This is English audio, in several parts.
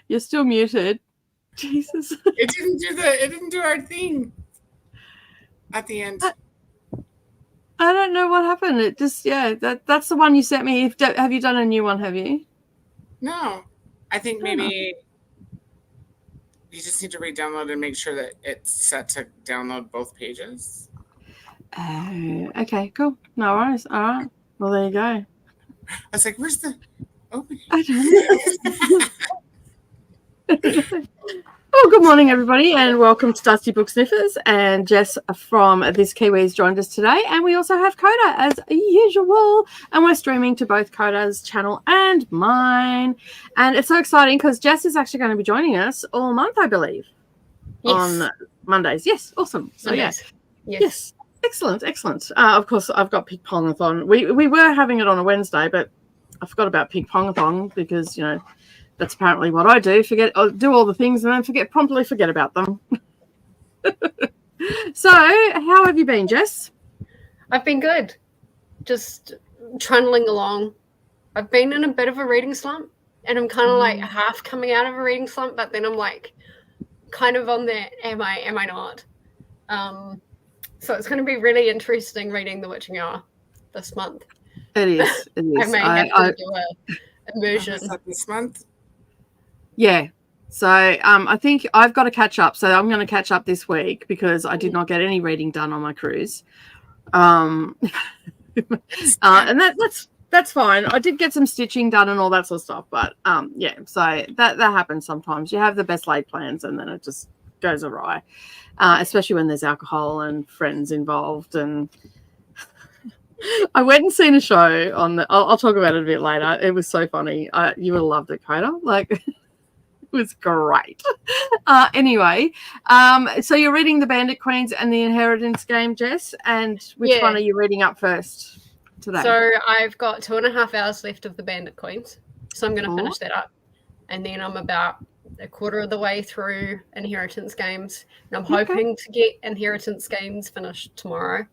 You're still muted. Jesus. It didn't do our thing at the end. I don't know what happened. It just that's the one you sent me. Have you done a new one? Have you? No, I think maybe you just need to re-download and make sure that it's set to download both pages. Okay, cool. No worries. All right. Well, there you go. I was like, "Where's the opening?" I don't know. Well, good morning, everybody, and welcome to Dusty Book Sniffers. And Jess from This Kiwi has joined us today. And we also have Koda, as usual. And we're streaming to both Koda's channel and mine. And it's so exciting because Jess is actually going to be joining us all month, I believe, on Mondays. Yes, awesome. So, yes. Excellent. Of course, I've got Ping Pongathon. We were having it on a Wednesday, but I forgot about Ping Pongathon because, you know, that's apparently what I do. Do all the things and then promptly forget about them. So, how have you been, Jess? I've been good. Just trundling along. I've been in a bit of a reading slump, and I'm kind of like half coming out of a reading slump, but then I'm like kind of on there. Am I not? So it's going to be really interesting reading The Witching Hour this month. It is. I may have to do an immersion. This month? Yeah. So I think I've got to catch up. So I'm going to catch up this week because I did not get any reading done on my cruise. And that's fine. I did get some stitching done and all that sort of stuff. But so that happens sometimes. You have the best laid plans and then it just goes awry, especially when there's alcohol and friends involved. And I went and seen a show on I'll talk about it a bit later. It was so funny. You would have loved it, Koda. Like, it was great. Anyway, so you're reading The Bandit Queens and the Inheritance Game, Jess, and which one are you reading up first today? So I've got 2.5 hours left of The Bandit Queens, so I'm going to finish that up, and then I'm about a quarter of the way through Inheritance Games, and I'm hoping to get Inheritance Games finished tomorrow.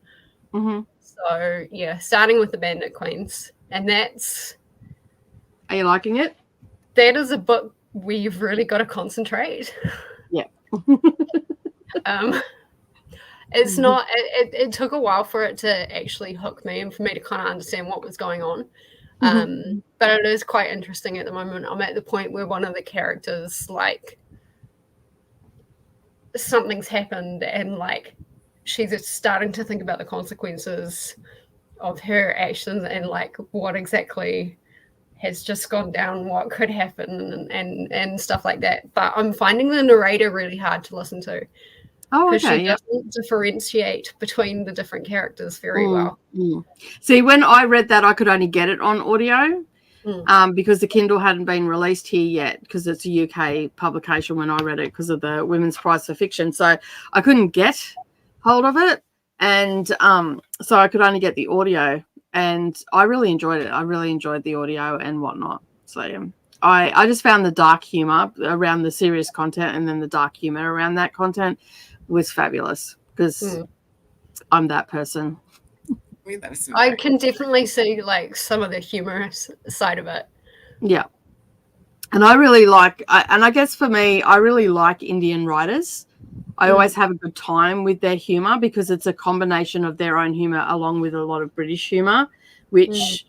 Mm-hmm. So starting with The Bandit Queens, and that's. Are you liking it? That is a book where you've really got to concentrate. Yeah. It's not. It took a while for it to actually hook me and for me to kind of understand what was going on. But it is quite interesting at the moment. I'm at the point where one of the characters, like, something's happened and like she's starting to think about the consequences of her actions and like what exactly has just gone down, what could happen and stuff like that. But I'm finding the narrator really hard to listen to. Oh, okay. She doesn't differentiate between the different characters very well. See, when I read that, I could only get it on audio because the Kindle hadn't been released here yet because it's a UK publication when I read it because of the Women's Prize for Fiction. So I couldn't get hold of it. And so I could only get the audio. And I really enjoyed it. I really enjoyed the audio and whatnot. So I just found the dark humor around the serious content and then the dark humor around that content was fabulous because I'm that person. I can definitely see like some of the humorous side of it. Yeah. And I really like, and I guess for me, I really like Indian writers. I always have a good time with their humor because it's a combination of their own humor along with a lot of British humor, which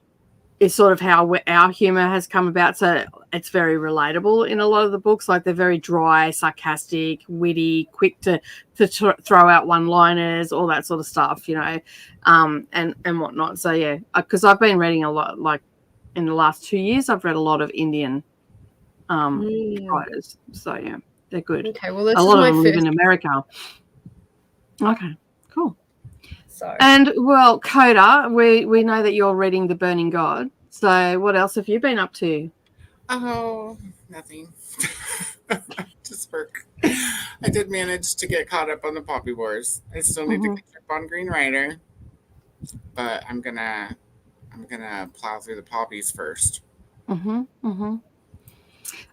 is sort of how our humor has come about. So it's very relatable in a lot of the books. Like they're very dry, sarcastic, witty, quick to throw out one-liners, all that sort of stuff, you know, and whatnot. So, yeah, because I've been reading a lot, like in the last 2 years, I've read a lot of Indian writers. So, yeah. They're good. Okay, well, this a lot of them live in America. Okay, cool. So, and well, Koda, we know that you're reading The Burning God. So, what else have you been up to? Oh, nothing. Just work. I did manage to get caught up on the Poppy Wars. I still need to catch up on Green Rider, but I'm gonna plow through the poppies first.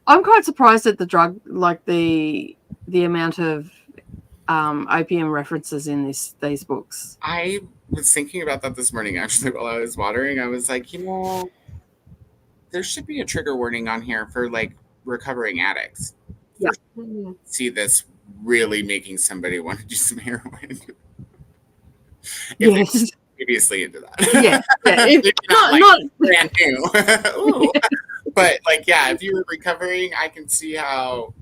I'm quite surprised at the drug, like the amount of opium references in these books. I was thinking about that this morning, actually, while I was watering. I was like, you know, there should be a trigger warning on here for like recovering addicts. Yeah. See this really making somebody want to do some heroin. If Yes. they're previously into that. Yeah. Maybe not Not brand new. Ooh. But like, yeah, if you were recovering, I can see how.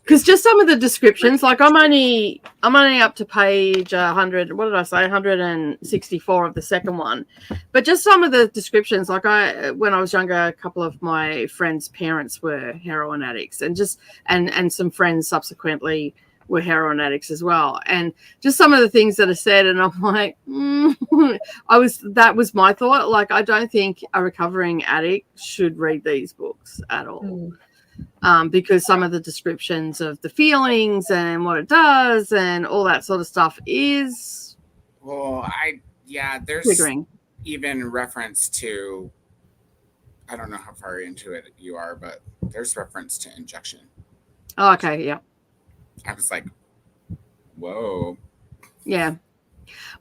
Because just some of the descriptions, like I'm only up to page 100. What did I say? 164 of the second one. But just some of the descriptions, like when I was younger, a couple of my friends' parents were heroin addicts, and some friends subsequently were heroin addicts as well. And just some of the things that are said, and I'm like, that was my thought. Like, I don't think a recovering addict should read these books at all. Because some of the descriptions of the feelings and what it does and all that sort of stuff is there's triggering. Even reference to, I don't know how far into it you are, but there's reference to injection. Oh, okay, yeah. I was like, whoa. Yeah.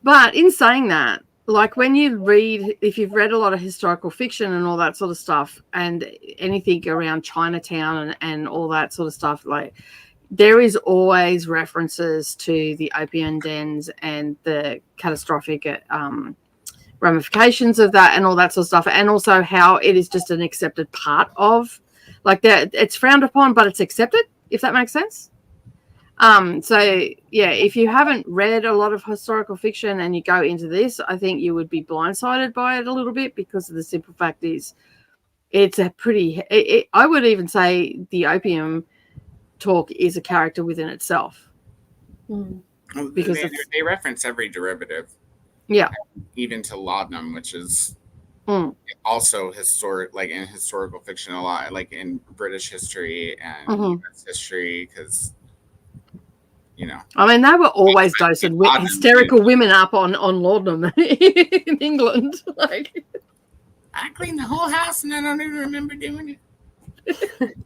But in saying that, like when you read, if you've read a lot of historical fiction and all that sort of stuff, and anything around Chinatown and all that sort of stuff, like there is always references to the opium dens and the catastrophic ramifications of that and all that sort of stuff, and also how it is just an accepted part of, like, that it's frowned upon, but it's accepted, if that makes sense. So yeah, if you haven't read a lot of historical fiction and you go into this, I think you would be blindsided by it a little bit, because the simple fact is it's a pretty, I would even say the opium talk is a character within itself. Because they reference every derivative. Yeah. Even to laudanum, which is also historic, like in historical fiction a lot, like in British history and US history, because I mean, they were always dosing hysterical women up on laudanum in England. Like, I cleaned the whole house and I don't even remember doing it.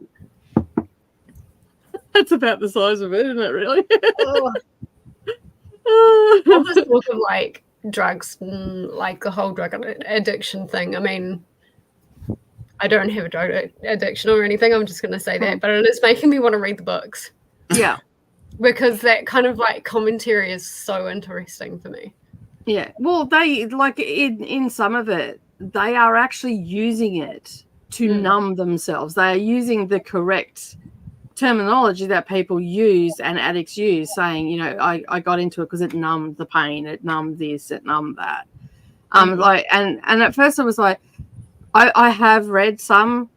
That's about the size of it, isn't it, really? All this talk of like drugs and like the whole drug addiction thing. I mean, I don't have a drug addiction or anything. I'm just going to say that, but it is making me want to read the books. Yeah. Because that kind of like commentary is so interesting for me. Yeah. Well, they like in some of it, they are actually using it to numb themselves. They are using the correct terminology that people use and addicts use, saying, I got into it because it numbed the pain, it numbed this, it numbed that. Like, and at first I was like, I have read some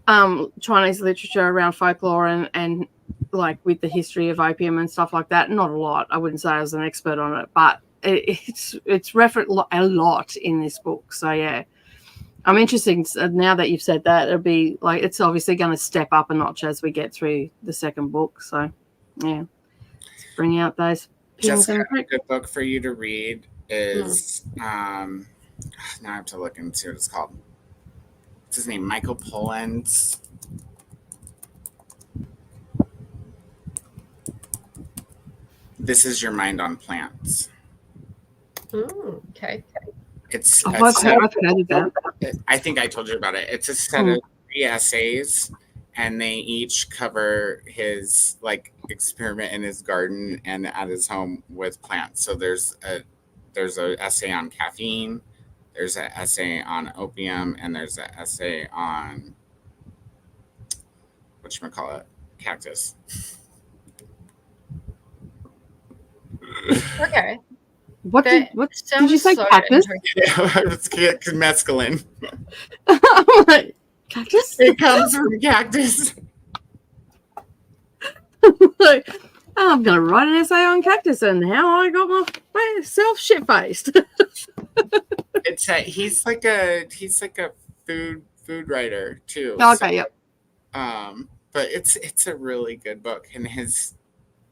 Chinese literature around folklore and like with the history of opium and stuff like that. Not a lot. I wouldn't say I was an expert on it, but it's referenced a lot in this book. So yeah, I'm interested. Now that you've said that, it'll be like, it's obviously going to step up a notch as we get through the second book. So yeah, let's bring out those. Just a good book for you to read is now I have to look and see what it's called. What's his name? Michael Pollan's. This Is Your Mind on Plants. Okay. It's I've heard of that. I think I told you about it. It's a set of 3 essays, and they each cover his like experiment in his garden and at his home with plants. So there's a essay on caffeine, there's an essay on opium, and there's an essay on whatchamacallit, cactus. Okay. What did you say? So cactus? Yeah, it's mescaline. I'm like, cactus? It comes from cactus. Like, I'm gonna write an essay on cactus and how I got myself shit faced. It's he's like a food writer too. Okay, yep. But it's a really good book, and his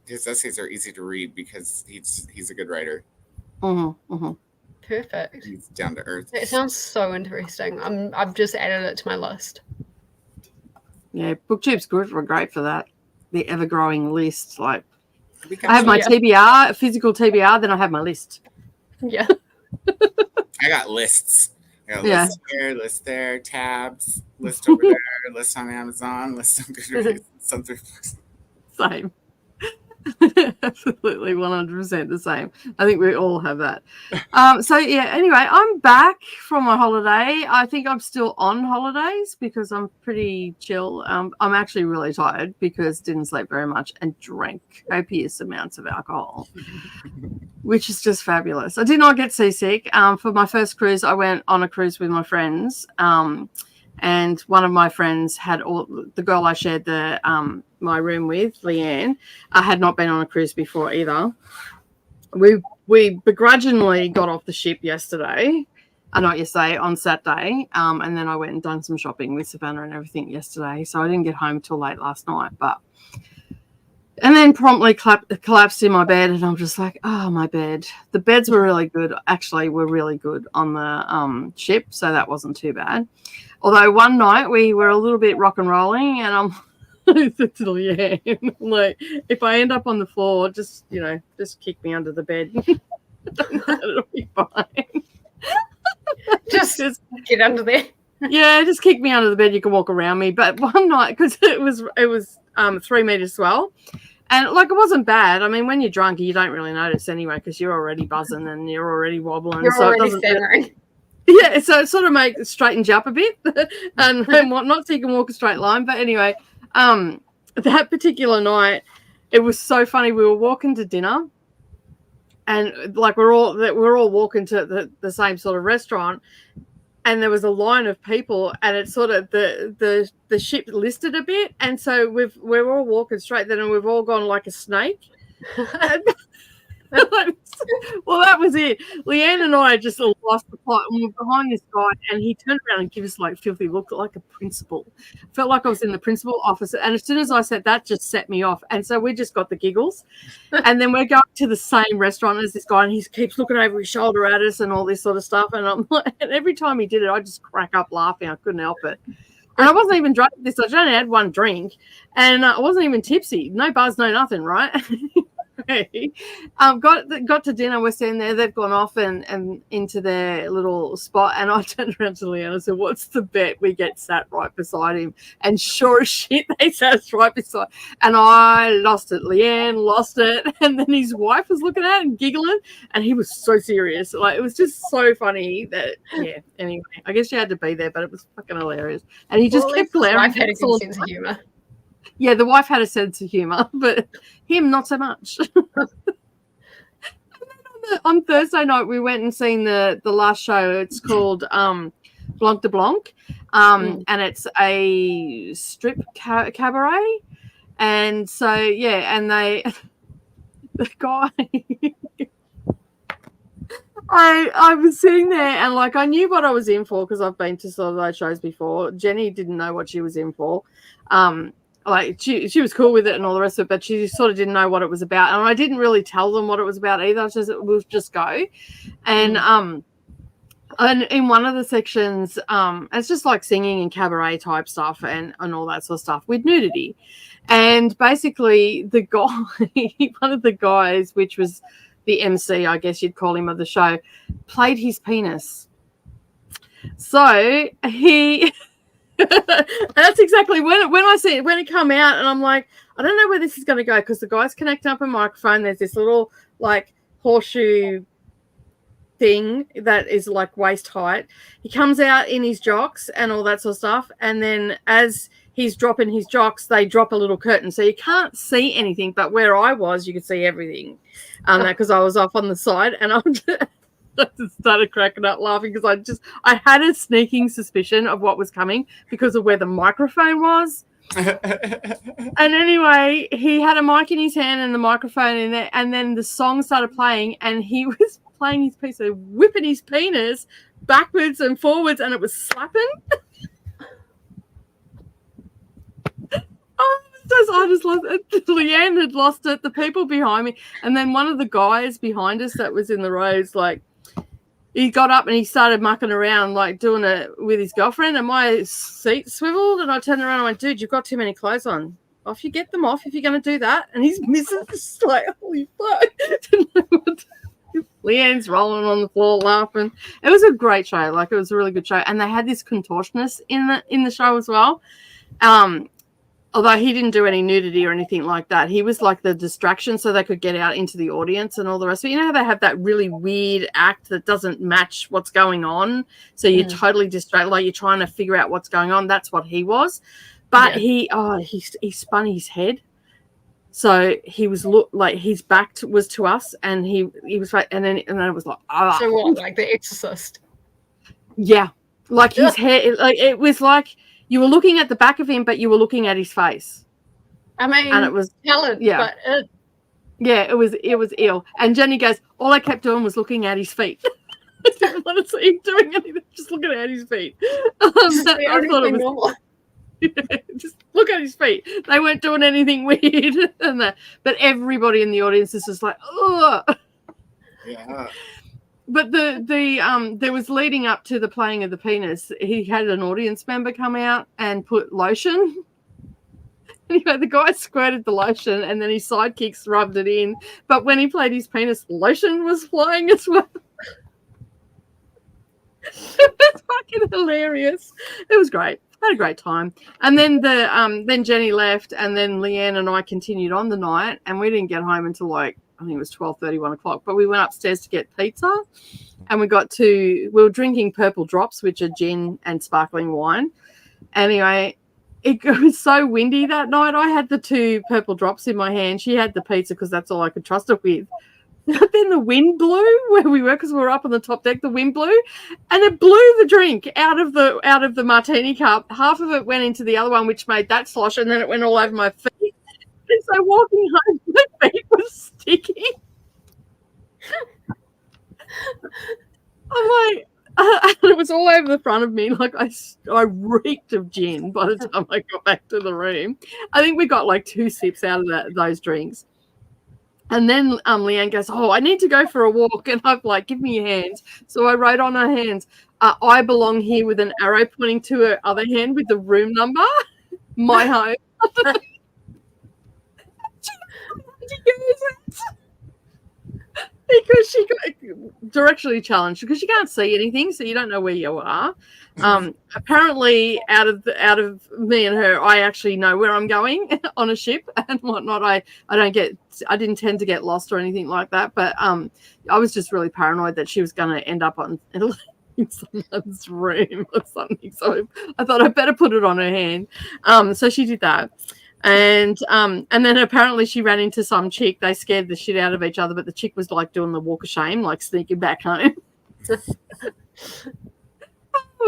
essays are easy to read because he's a good writer. Perfect. He's down to earth. It sounds so interesting. I've just added it to my list. Yeah, BookTube's great for that. The ever-growing list. Like, I have my TBR, physical TBR, then I have my list. Yeah. I got lists. I got lists here, list there, tabs, list over there, list on Amazon, list on Goodreads, some thrift books. Same. Absolutely 100% the same. I think we all have that. So yeah, anyway, I'm back from my holiday. I think I'm still on holidays because I'm pretty chill. I'm actually really tired because didn't sleep very much and drank copious amounts of alcohol, which is just fabulous. I did not get seasick. For my first cruise, I went on a cruise with my friends. And one of my friends had the girl I shared my room with, Leanne, had not been on a cruise before either. We begrudgingly got off the ship yesterday, on Saturday, and then I went and done some shopping with Savannah and everything yesterday. So I didn't get home till late last night, and then promptly collapsed in my bed, and I'm just like, oh, my bed. The beds were really good, actually, on the ship, so that wasn't too bad. Although one night we were a little bit rock and rolling, and I'm like, if I end up on the floor, just kick me under the bed. It'll be fine. Just get under there. Yeah, just kick me under the bed. You can walk around me. But one night, because it was 3 meters swell, and like it wasn't bad. I mean, when you're drunk, you don't really notice anyway because you're already buzzing and you're already wobbling. You're already staggering. Yeah, so it sort of straightens you up a bit and whatnot, so you can walk a straight line. But anyway, that particular night, it was so funny. We were walking to dinner, and like we're all walking to the same sort of restaurant, and there was a line of people, and it's sort of the ship listed a bit, and so we're all walking straight then, and we've all gone like a snake. Well, that was it. Leanne and I just lost the plot, and we were behind this guy, and he turned around and gave us like filthy look, like a principal. Felt like I was in the principal office, and as soon as I said that, just set me off. And so we just got the giggles. And then we're going to the same restaurant as this guy, and he keeps looking over his shoulder at us and all this sort of stuff. And I'm like, and every time he did it, I just crack up laughing. I couldn't help it. And I wasn't even drunk this. I only had one drink, and I wasn't even tipsy. No buzz, no nothing, right? Got to dinner. We're sitting there. They've gone off and into their little spot. And I turned around to Leanne and said, "What's the bet we get sat right beside him?" And sure as shit, they sat us right beside. And I lost it. Leanne lost it. And then his wife was looking at it and giggling. And he was so serious. Like, it was just so funny that, yeah. Anyway, I guess you had to be there, but it was fucking hilarious. And he just kept glaring. I've had a good sense of humor. Yeah, the wife had a sense of humor, but him not so much. And then on Thursday night, we went and seen the last show. It's called Blanc de Blanc, and it's a strip cabaret. And so, yeah, and the guy... I was sitting there and, like, I knew what I was in for because I've been to sort of those shows before. Jenny didn't know what she was in for. Like she was cool with it and all the rest of it, but she sort of didn't know what it was about. And I didn't really tell them what it was about either. We'll just go. And in one of the sections, it's just like singing and cabaret type stuff and all that sort of stuff with nudity. And basically the guy, one of the guys, which was the MC, I guess you'd call him, of the show, played his penis. So he... That's exactly when I see it, when it come out, and I'm like, I don't know where this is going to go because the guy's connecting up a microphone. There's this little like horseshoe thing that is like waist height. He comes out in his jocks and all that sort of stuff, and then as he's dropping his jocks, they drop a little curtain, so you can't see anything. But where I was, you could see everything, because I was off on the side, and I'm just... I just started cracking up laughing because I had a sneaking suspicion of what was coming because of where the microphone was. And anyway, he had a mic in his hand and the microphone in there, and then the song started playing, and he was playing his piece, so whipping his penis backwards and forwards, and it was slapping. I just lost it. Leanne had lost it. The people behind me, and then one of the guys behind us that was in the rows, like, he got up and he started mucking around, like doing it with his girlfriend, and my seat swiveled, and I turned around and I went, "Dude, you've got too many clothes on. Off you get them off if you're going to do that." And his missus is like, holy fuck. Leanne's rolling on the floor laughing. It was a great show. Like, it was a really good show. And they had this contortionist in the show as well. Although he didn't do any nudity or anything like that. He was like the distraction so they could get out into the audience and all the rest of it. You know how they have that really weird act that doesn't match what's going on? So you're totally distracted, like you're trying to figure out what's going on. That's what he was. But he spun his head. So he was like his back was to us, and he was like, and then it was like, So what, like The Exorcist? Yeah, like his hair, like it was like you were looking at the back of him, but you were looking at his face. I mean, and it was talent, but yeah, it was ill. And Jenny goes, all I kept doing was looking at his feet. I didn't want to see him doing anything, just looking at his feet. I thought it was normal. Just look at his feet. They weren't doing anything weird, but everybody in the audience is just like, oh. Yeah. But there was leading up to the playing of the penis. He had an audience member come out and put lotion. Anyway, the guy squirted the lotion, and then his sidekicks rubbed it in. But when he played his penis, lotion was flying as well. It was fucking hilarious. It was great. I had a great time. And then then Jenny left, and then Leanne and I continued on the night, and we didn't get home until like I think it was 12:30, 1 o'clock. But we went upstairs to get pizza, and we were drinking purple drops, which are gin and sparkling wine. Anyway, it was so windy that night. I had the 2 purple drops in my hand. She had the pizza because that's all I could trust her with. But then the wind blew where we were because we were up on the top deck. The wind blew, and it blew the drink out of the martini cup. Half of it went into the other one, which made that slosh, and then it went all over my feet. And so walking home, my feet was sticky. I'm like, it was all over the front of me. Like I reeked of gin by the time I got back to the room. I think we got like 2 sips out of those drinks. And then Leanne goes, oh, I need to go for a walk. And I'm like, give me your hands. So I wrote on her hands, I belong here with an arrow pointing to her other hand with the room number, my home. Because she got directionally challenged because you can't see anything, so you don't know where you are. Apparently, out of me and her, I actually know where I'm going on a ship and whatnot. I didn't tend to get lost or anything like that, but I was just really paranoid that she was going to end up in someone's room or something. So I thought I'd better put it on her hand. So she did that. And then apparently she ran into some chick. They scared the shit out of each other, but the chick was like doing the walk of shame, like sneaking back home. It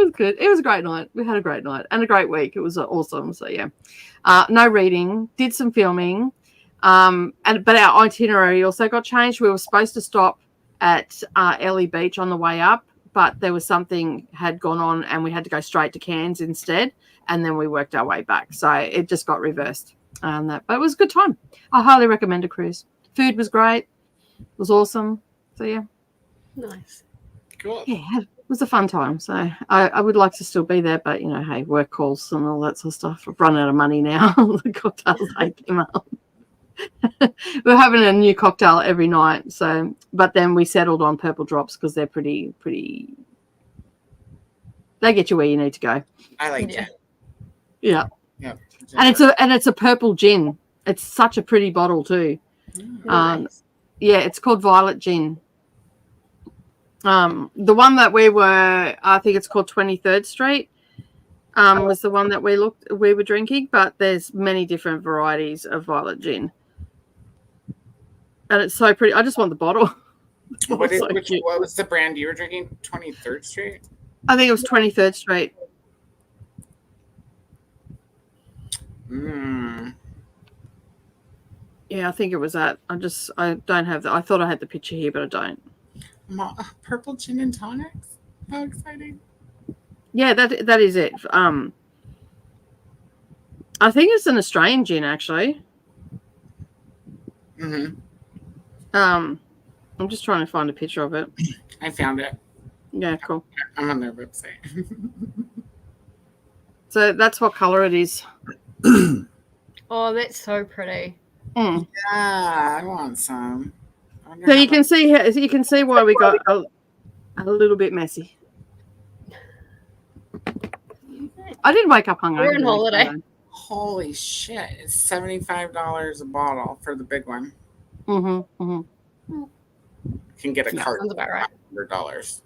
was good. It was a great night. We had a great night and a great week. It was awesome. So yeah, no reading, did some filming, but our itinerary also got changed. We were supposed to stop at Ellie Beach on the way up, but there was something had gone on and we had to go straight to Cairns instead. And then we worked our way back. So it just got reversed. But it was a good time. I highly recommend a cruise. Food was great. It was awesome. So yeah. Nice. Cool. Yeah, it was a fun time. So I would like to still be there, but you know, hey, work calls and all that sort of stuff. I've run out of money now. The cocktails they came up. We're having a new cocktail every night. So, but then we settled on purple drops because they're pretty. They get you where you need to go. I like it. Yeah. Yeah. And it's a purple gin. It's such a pretty bottle too. Nice. Yeah, it's called Violet Gin. The one that we were, I think it's called 23rd Street, was the one that we were drinking, but there's many different varieties of Violet Gin. And it's so pretty. I just want the bottle. What was the brand you were drinking? 23rd Street? I think it was 23rd Street. Yeah, I think it was that. I don't have that. I thought I had the picture here, but I don't. Purple gin and tonics? How exciting. Yeah, that is it. I think it's an Australian gin, actually. Mm-hmm. I'm just trying to find a picture of it. I found it. Yeah, cool. I'm on their website. So that's what color it is. Oh, that's so pretty. Mm. Yeah, I want some. So you can see why we got a little bit messy. I didn't wake up hungry. We're on holiday. Holy shit! It's $75 a bottle for the big one. Mm-hmm. Mm-hmm. You can get a Yeah, carton sounds about for right. $100.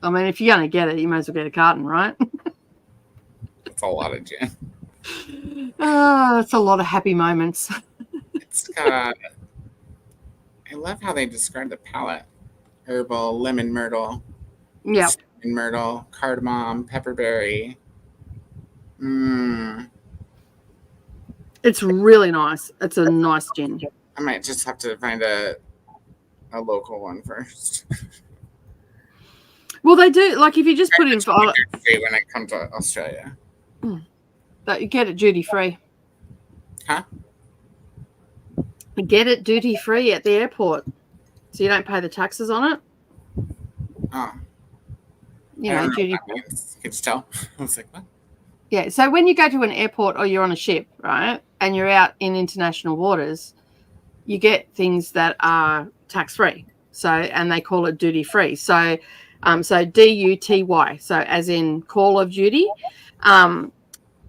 I mean, if you're going to get it, you might as well get a carton, right? It's a lot of gin. It's a lot of happy moments. It's got. I love how they describe the palette: herbal, lemon myrtle, Yep. cinnamon myrtle, cardamom, pepperberry. It's really nice. It's a nice gin. I might just have to find a local one first. Well, they do, like, if you just put in for when I come to Australia. that, you get it duty free. Huh? Get it duty free at the airport, so you don't pay the taxes on it. Oh. You I know, don't know duty. what that means. Can you tell? I was like, what? Yeah. So when you go to an airport or you're on a ship, right, and you're out in international waters, you get things that are tax free. So, and they call it duty free. So, so DUTY. So, as in Call of Duty.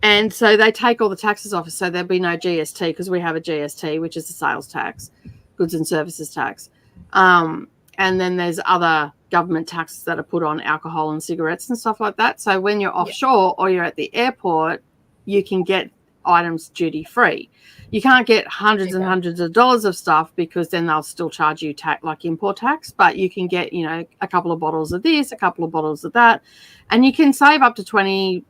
And so they take all the taxes off us, so there'll be no GST because we have a GST, which is the sales tax, goods and services tax. And then there's other government taxes that are put on alcohol and cigarettes and stuff like that. So when you're offshore or you're at the airport, you can get items duty free. You can't get hundreds and hundreds of dollars of stuff because then they'll still charge you like import tax. But you can get, you know, a couple of bottles of this, a couple of bottles of that, and you can save up to $20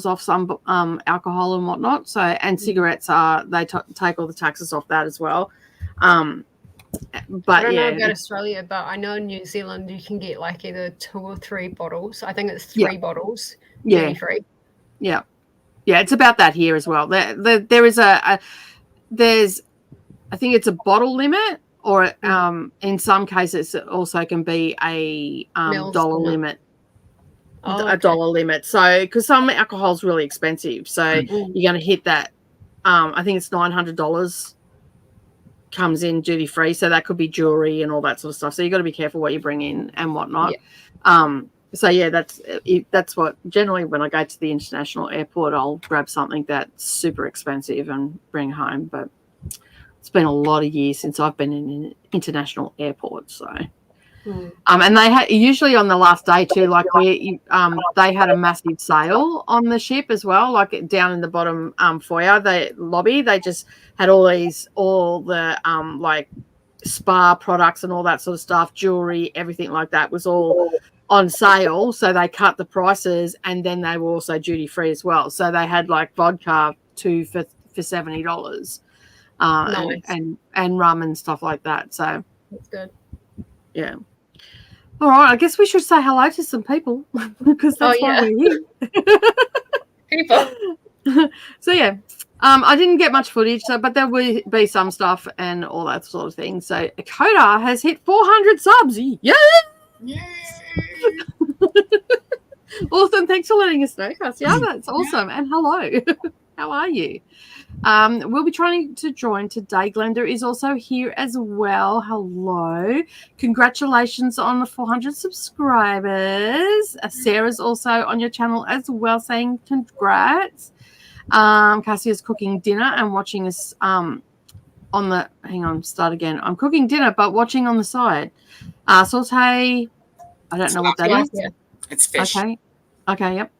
off some alcohol and whatnot. So, and cigarettes they take all the taxes off that as well. But I don't know about Australia, but I know in New Zealand you can get like either 2 or 3 bottles. I think it's 3 bottles duty free. Yeah, it's about that here as well. There is there's, I think it's a bottle limit, or in some cases it also can be a dollar limit. A dollar limit. So, because some alcohol is really expensive, so you're going to hit that. I think it's $900 comes in duty free. So that could be jewelry and all that sort of stuff. So you got to be careful what you bring in and whatnot. Yeah. So yeah, that's what generally when I go to the international airport, I'll grab something that's super expensive and bring home. But it's been a lot of years since I've been in an international airport, so. And they had usually on the last day too, like they had a massive sale on the ship as well, like down in the bottom foyer, lobby. They just had all the like spa products and all that sort of stuff, jewelry, everything like that was all on sale. So they cut the prices, and then they were also duty free as well. So they had like vodka for $70, nice. and rum and stuff like that. So that's good. Yeah. All right, I guess we should say hello to some people because that's why we're here. People. So yeah, I didn't get much footage, but there will be some stuff and all that sort of thing. So Koda has hit 400 subs. Yay! Yay! Awesome. Thanks for letting us know, Cass. Yeah, that's awesome. And hello. How are you? We'll be trying to join today. Glenda is also here as well. Hello. Congratulations on the 400 subscribers. Sarah's also on your channel as well, saying congrats. Cassie is cooking dinner and watching us hang on, start again. I'm cooking dinner, but watching on the side. Saute, I don't know what that is. Yeah. It's fish. Okay, yep.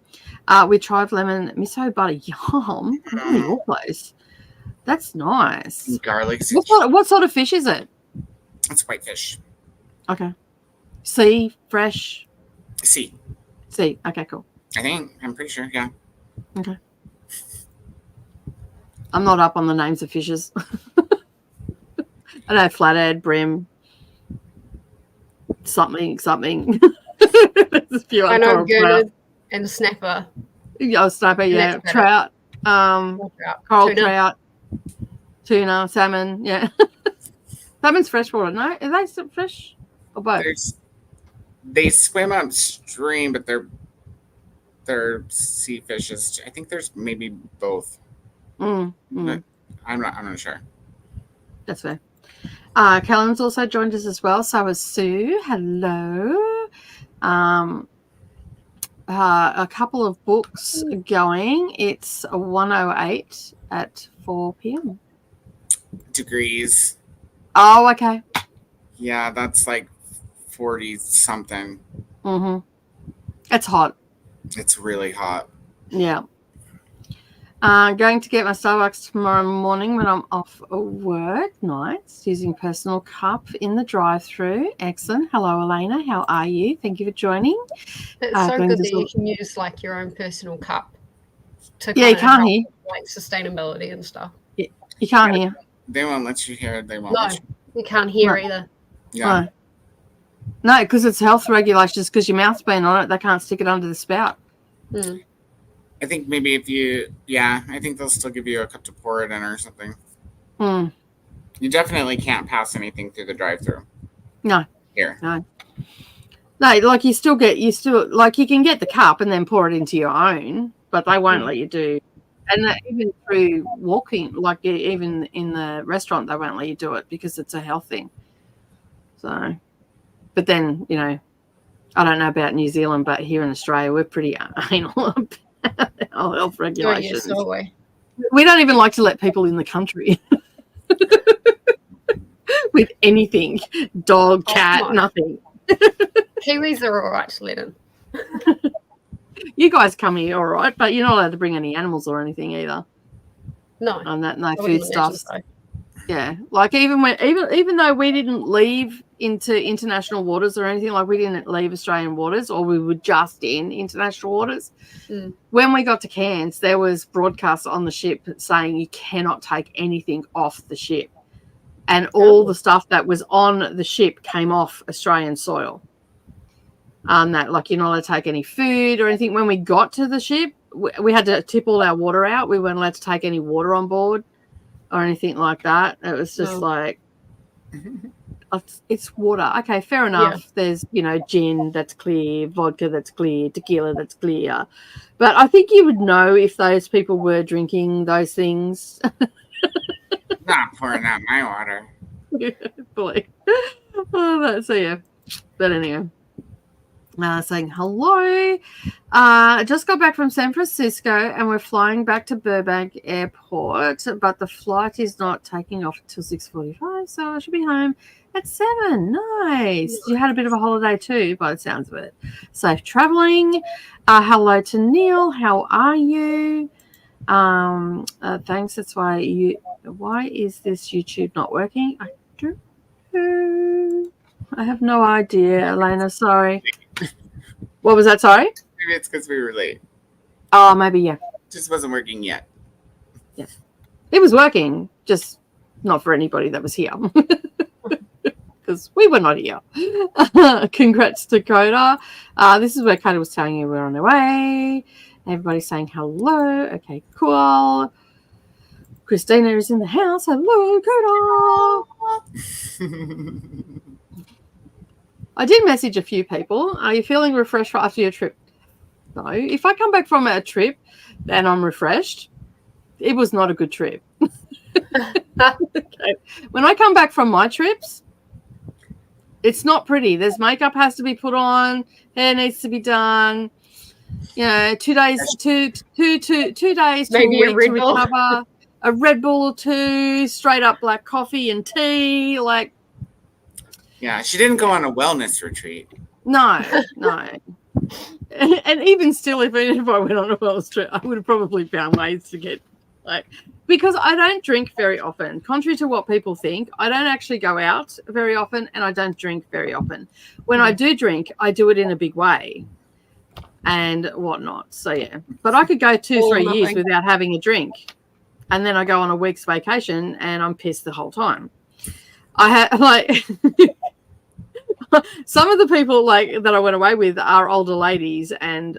We tried lemon miso butter. Yum. I'm going to your place. That's nice. And garlic. What sort of fish is it? It's whitefish. Okay. Sea, fresh? Sea. Okay, cool. I'm pretty sure, yeah. Okay. I'm not up on the names of fishes. I know flathead, brim, something. There's a few. I know good and snapper. Yeah, snapper, yeah. Trout, coral trout, tuna, salmon, yeah. Salmon's freshwater, no? Are they fresh or both? They swim upstream, but they're sea fishes. I think there's maybe both. But I'm not sure. That's fair. Callum's also joined us as well. So is Sue. Hello. a couple of books going. It's 1:08 at 4 p.m. Degrees. Oh, okay. Yeah, that's like 40 something. Mm-hmm. It's hot. It's really hot. Yeah. Going to get my Starbucks tomorrow morning when I'm off work nights using personal cup in the drive-through. Excellent. Hello, Elena. How are you? Thank you for joining. It's so good that you can use like your own personal cup to you can't hear. Like sustainability and stuff. Yeah, you can't hear. They won't let you hear. They won't. No, you can't hear either. Yeah. No, because it's health regulations. Because your mouth's been on it, they can't stick it under the spout. Mm. I think maybe if I think they'll still give you a cup to pour it in or something. Mm. You definitely can't pass anything through the drive-through. No. Here. No, like you can get the cup and then pour it into your own, but they won't let you do. And even through walking, like even in the restaurant, they won't let you do it because it's a health thing. So, but then, I don't know about New Zealand, but here in Australia, we're pretty anal about our health regulations. We don't even like to let people in the country with anything, dog, cat, nothing. Kiwis are all right to let in. You guys come here all right, but you're not allowed to bring any animals or anything either. No. No food stuff. So. Yeah, like even though we didn't leave into international waters or anything, like we didn't leave Australian waters, or we were just in international waters. Mm. When we got to Cairns, there was broadcasts on the ship saying you cannot take anything off the ship, and all the stuff that was on the ship came off Australian soil. That like you're not allowed to take any food or anything. When we got to the ship, we had to tip all our water out. We weren't allowed to take any water on board or anything like that. It was just like, it's water. Okay, fair enough. Yeah. There's, gin that's clear, vodka that's clear, tequila that's clear. But I think you would know if those people were drinking those things. Not pouring out my water. Yeah, boy. So, yeah. But anyway. Saying hello. Just got back from San Francisco and we're flying back to Burbank Airport, but the flight is not taking off until 6:45, so I should be home at 7. Nice. You had a bit of a holiday too, by the sounds of it. Safe traveling. Hello to Neil. How are you? Thanks. That's why is this YouTube not working? I don't know. I have no idea, Elena. Sorry. What was that? Sorry? Maybe it's because we were late. Oh, maybe, yeah. Just wasn't working yet. Yeah. It was working, just not for anybody that was here. Because we were not here. Congrats to Koda. This is where Koda was telling you we're on our way. Everybody's saying hello. Okay, cool. Christina is in the house. Hello, Koda. I did message a few people. Are you feeling refreshed after your trip? No. If I come back from a trip and I'm refreshed, it was not a good trip. Okay. When I come back from my trips, it's not pretty. There's makeup has to be put on, hair needs to be done. 2 days, two days, maybe 2 weeks to recover. A Red Bull or 2, straight up black coffee and tea, like. Yeah, she didn't go on a wellness retreat. No. And even still, if I went on a wellness trip, I would have probably found ways to get, because I don't drink very often. Contrary to what people think, I don't actually go out very often and I don't drink very often. When I do drink, I do it in a big way and whatnot. So, yeah. But I could go 2-3 years without having a drink. And then I go on a week's vacation and I'm pissed the whole time. I had some of the people that I went away with are older ladies and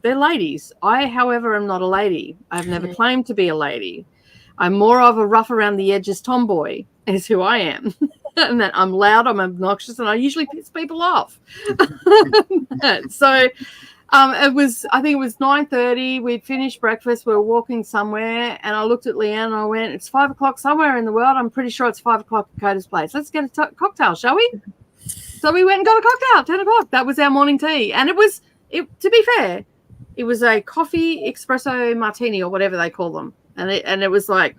they're ladies. I, however, am not a lady. I've never claimed to be a lady. I'm more of a rough around the edges tomboy is who I am. And that I'm loud, I'm obnoxious, and I usually piss people off. So I think it was 9:30. We'd finished breakfast. We were walking somewhere, and I looked at Leanne and I went, "It's 5 o'clock somewhere in the world. I'm pretty sure it's 5 o'clock at Koda's place. Let's get a cocktail, shall we?" So we went and got a cocktail. 10 o'clock. That was our morning tea, and it was to be fair, it was a coffee espresso martini or whatever they call them, and it was like,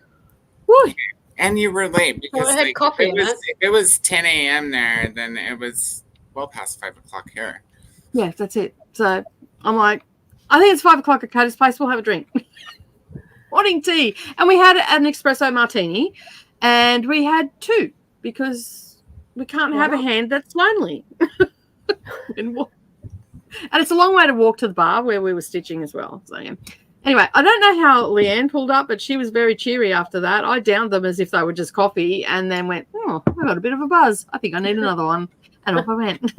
whoo. And you were late because it had coffee in it. if it was 10 a.m. there, then it was well past 5 o'clock here. Yeah, that's it. So I'm like, I think it's 5 o'clock at Koda's place. We'll have a drink. Wanting tea. And we had an espresso martini, and we had 2 because we can't have a hand that's lonely. And it's a long way to walk to the bar where we were stitching as well. So yeah. Anyway, I don't know how Leanne pulled up, but she was very cheery after that. I downed them as if they were just coffee and then went, I got a bit of a buzz. I think I need another one. And off I went.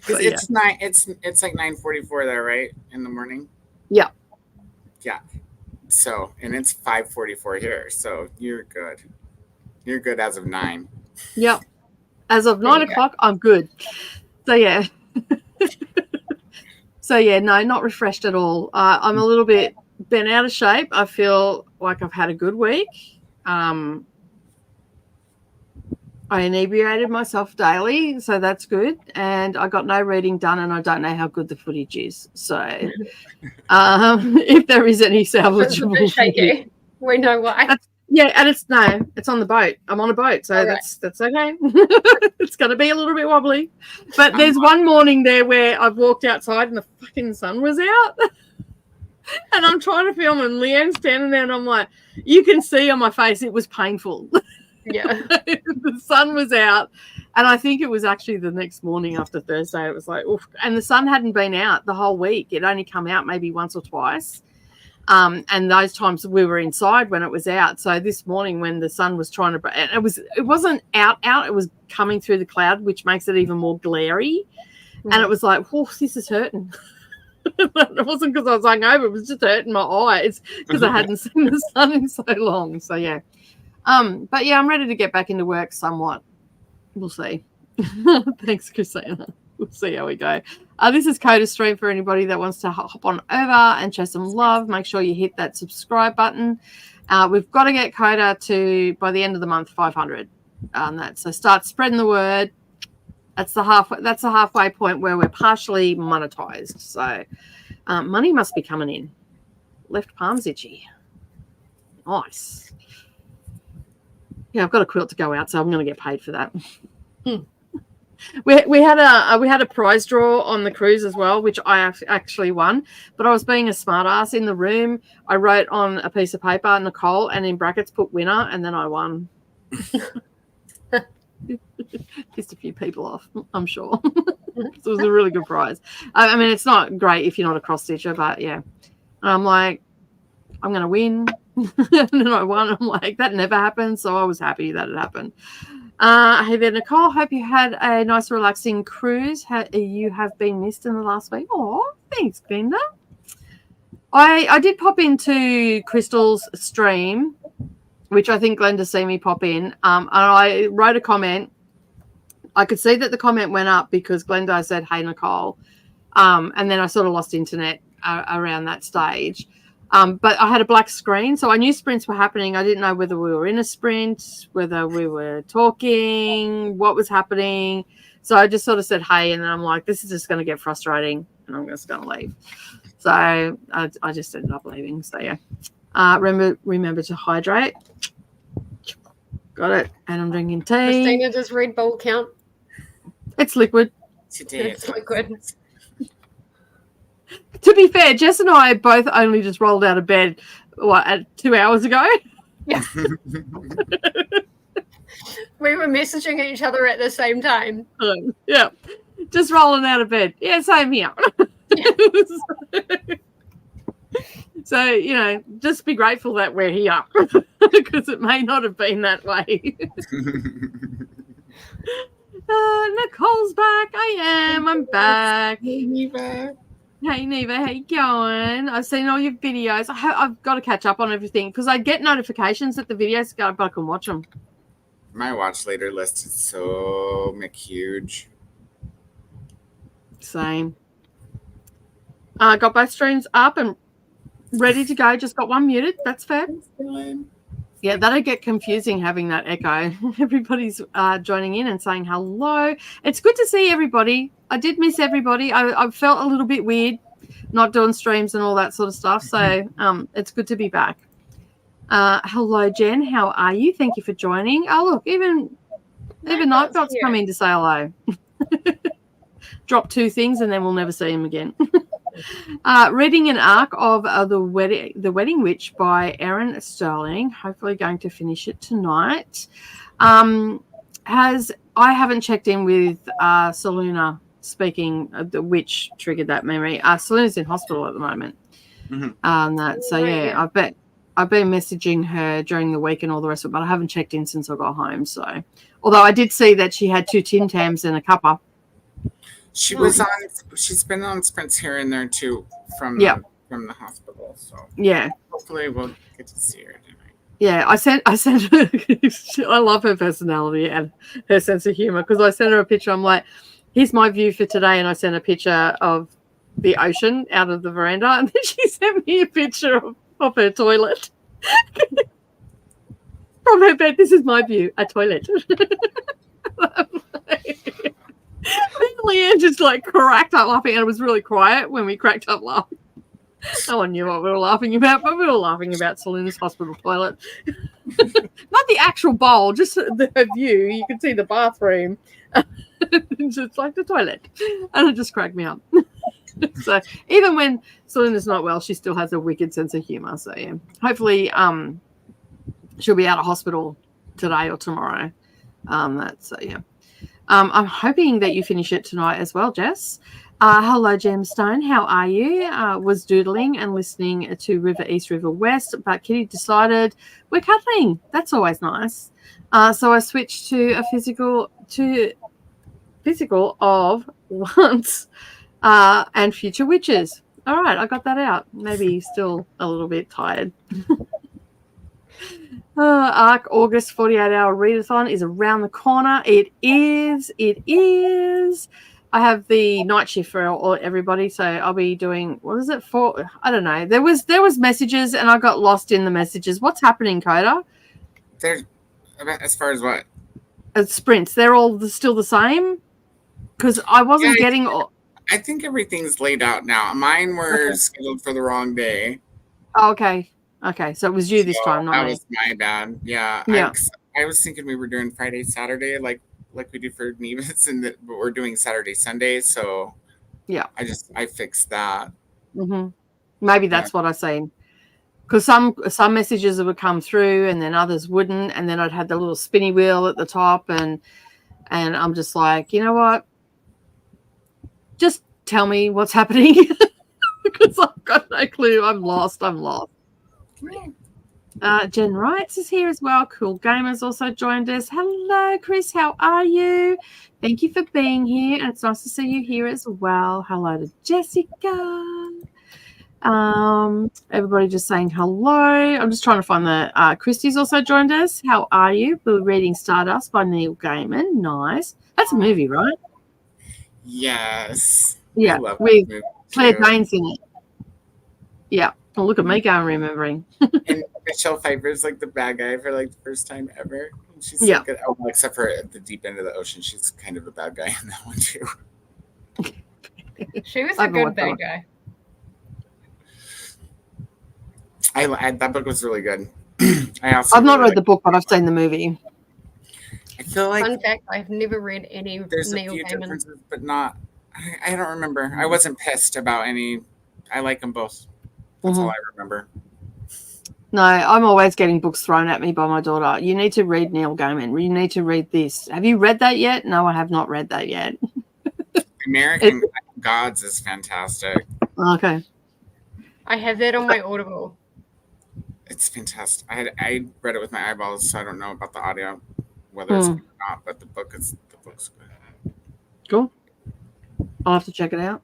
So, it's like 9:44 there, right? In the morning? Yeah. Yeah. So, and it's 5:44 here. So you're good. You're good as of 9. Yep. As of 9 o'clock, I'm good. So yeah. So yeah, no, not refreshed at all. I'm a little bit bent out of shape. I feel like I've had a good week. I inebriated myself daily, so that's good. And I got no reading done, and I don't know how good the footage is. So if there is any salvageable footage, we know why. And it's on the boat. I'm on a boat, so that's okay. It's going to be a little bit wobbly. But there's one morning there where I've walked outside and the fucking sun was out. And I'm trying to film, and Leanne's standing there, and I'm like, you can see on my face it was painful. Yeah. The sun was out, and I think it was actually the next morning after Thursday. It was like, oof. And the sun hadn't been out the whole week. It only come out maybe once or twice. And those times we were inside when it was out. So this morning when the sun was trying to, and it wasn't out, it was coming through the cloud, which makes it even more glary. Mm. And it was like, oh, this is hurting. It wasn't because I was hungover. It was just hurting my eyes because I hadn't seen the sun in so long. So yeah. But yeah, I'm ready to get back into work somewhat. We'll see. Thanks, Christina. We'll see how we go. This is Koda Stream for anybody that wants to hop on over and show some love. Make sure you hit that subscribe button. We've got to get Koda to, by the end of the month, 500 on that. So start spreading the word. That's the halfway point where we're partially monetized. So money must be coming in. Left palm's itchy. Nice. Yeah, I've got a quilt to go out, so I'm going to get paid for that. We had a prize draw on the cruise as well, which I actually won. But I was being a smart ass in the room. I wrote on a piece of paper, Nicole, and in brackets put winner, and then I won. Pissed a few people off, I'm sure. It was a really good prize. I mean, it's not great if you're not a cross stitcher, but yeah. And I'm like, I'm going to win. And then I won. I'm like, that never happened. So I was happy that it happened. Hey there, Nicole. Hope you had a nice, relaxing cruise. You have been missed in the last week. Oh, thanks, Glenda. I did pop into Crystal's stream, which I think Glenda seen me pop in. And I wrote a comment. I could see that the comment went up because Glenda said, hey, Nicole. And then I sort of lost internet around that stage. But I had a black screen, so I knew sprints were happening. I didn't know whether we were in a sprint, whether we were talking, what was happening. So I just sort of said, hey, and then I'm like, this is just going to get frustrating, and I'm just going to leave. So I just ended up leaving. So, yeah. Remember to hydrate. Got it. And I'm drinking tea. Christina, does Red Bull count? It's liquid. It's liquid. To be fair, Jess and I both only just rolled out of bed 2 hours ago. Yeah. We were messaging each other at the same time. Yeah. Just rolling out of bed. Yeah, same here. Yeah. So, just be grateful that we're here because it may not have been that way. Nicole's back. I'm back. Hey, Neva. Hey, Neva, how you going? I've seen all your videos. I've got to catch up on everything because I get notifications that the videos go, but I can watch them. My watch later list is so huge. Same. Got both streams up and ready to go. Just got one muted. That's fair. Yeah, that'll get confusing having that echo. Everybody's joining in and saying hello. It's good to see everybody. I did miss everybody. I felt a little bit weird not doing streams and all that sort of stuff. So it's good to be back. Hello, Jen. How are you? Thank you for joining. Oh, look, even Nightbelt's come in to say hello. Drop 2 things and then we'll never see him again. Reading an arc of the Wedding Witch by Erin Sterling. Hopefully going to finish it tonight. I haven't checked in with Selena speaking of the witch triggered that memory. Selena's in hospital at the moment. Yeah. I've been messaging her during the week and all the rest of it, but I haven't checked in since I got home. So, although I did see that she had 2 Tim Tams and a cuppa. She's been on sprints here and there too from the hospital. So yeah, hopefully we'll get to see her tonight. Yeah, I sent her. I love her personality and her sense of humor because I sent her a picture. I'm like, here's my view for today, and I sent a picture of the ocean out of the veranda, and then she sent me a picture of her toilet from her bed. This is my view, a toilet. Leanne just like cracked up laughing, and it was really quiet when we cracked up laughing. No one knew what we were laughing about, but we were laughing about Selena's hospital toilet. Not the actual bowl, just the view. You could see the bathroom. Just like the toilet. And it just cracked me up. So even when Selena's not well, she still has a wicked sense of humor. So yeah. Hopefully she'll be out of hospital today or tomorrow. I'm hoping that you finish it tonight as well, Jess. Hello, Gemstone. How are you? Was doodling and listening to River East, River West, but Kitty decided we're cuddling. That's always nice. So I switched to a physical of Once and Future Witches. All right, I got that out. Maybe still a little bit tired. ARC August 48-hour readathon is around the corner. It is. I have the night shift for everybody, so I'll be doing, what is it for? I don't know. There was messages, and I got lost in the messages. What's happening, Koda? They're as far as what? Sprints. They're all still the same? Because I wasn't getting... I think everything's laid out now. Mine were scheduled for the wrong day. Oh, okay. Okay, so it was you this time, not me. That was my bad. Yeah. I was thinking we were doing Friday, Saturday, like we do for Nevis, but we're doing Saturday, Sunday. So yeah, I fixed that. Mm-hmm. Maybe that's what I seen. Because some messages would come through and then others wouldn't, and then I'd had the little spinny wheel at the top, and I'm just like, you know what? Just tell me what's happening because I've got no clue. I'm lost. Jen Wrights is here as well. Cool Gamers also joined us. Hello, Chris. How are you? Thank you for being here, and it's nice to see you here as well. Hello to Jessica. Everybody just saying hello. I'm just trying to find the Christy's also joined us. How are you? We're reading Stardust by Neil Gaiman. Nice. That's a movie, right? Yes. Yeah, with Claire Danes in it. Yeah. Oh, look at me going remembering. And Michelle Pfeiffer's like the bad guy for like the first time ever. She's so good. Oh, except for at the deep end of the ocean, she's kind of a bad guy in that one too. She was a good bad guy. That book was really good. I've not read the book, but I've seen the movie. I feel like, fun fact, I've never read any there's Neil a few Gaiman. differences, but not. I don't remember. I wasn't pissed about any. I like them both. That's all I remember. No, I'm always getting books thrown at me by my daughter. You need to read Neil Gaiman. You need to read this. Have you read that yet? No, I have not read that yet. American Gods is fantastic. Okay. I have that on my Audible. It's fantastic. I read it with my eyeballs, so I don't know about the audio, whether it's good or not, but the book's good. Cool. I'll have to check it out.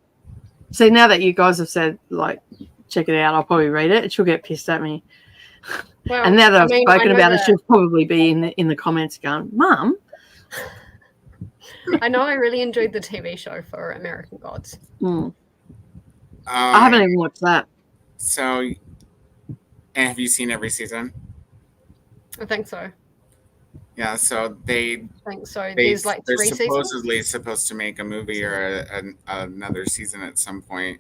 See, now that you guys have said, like, check it out, I'll probably read it. She'll get pissed at me. Well, and now that I've spoken about it, she'll probably be in the comments going, Mum. I know I really enjoyed the TV show for American Gods. I haven't even watched that. So, and have you seen every season? I think so. Yeah, so I think so. they're There's like 3 seasons. supposedly supposed to make a movie or another season at some point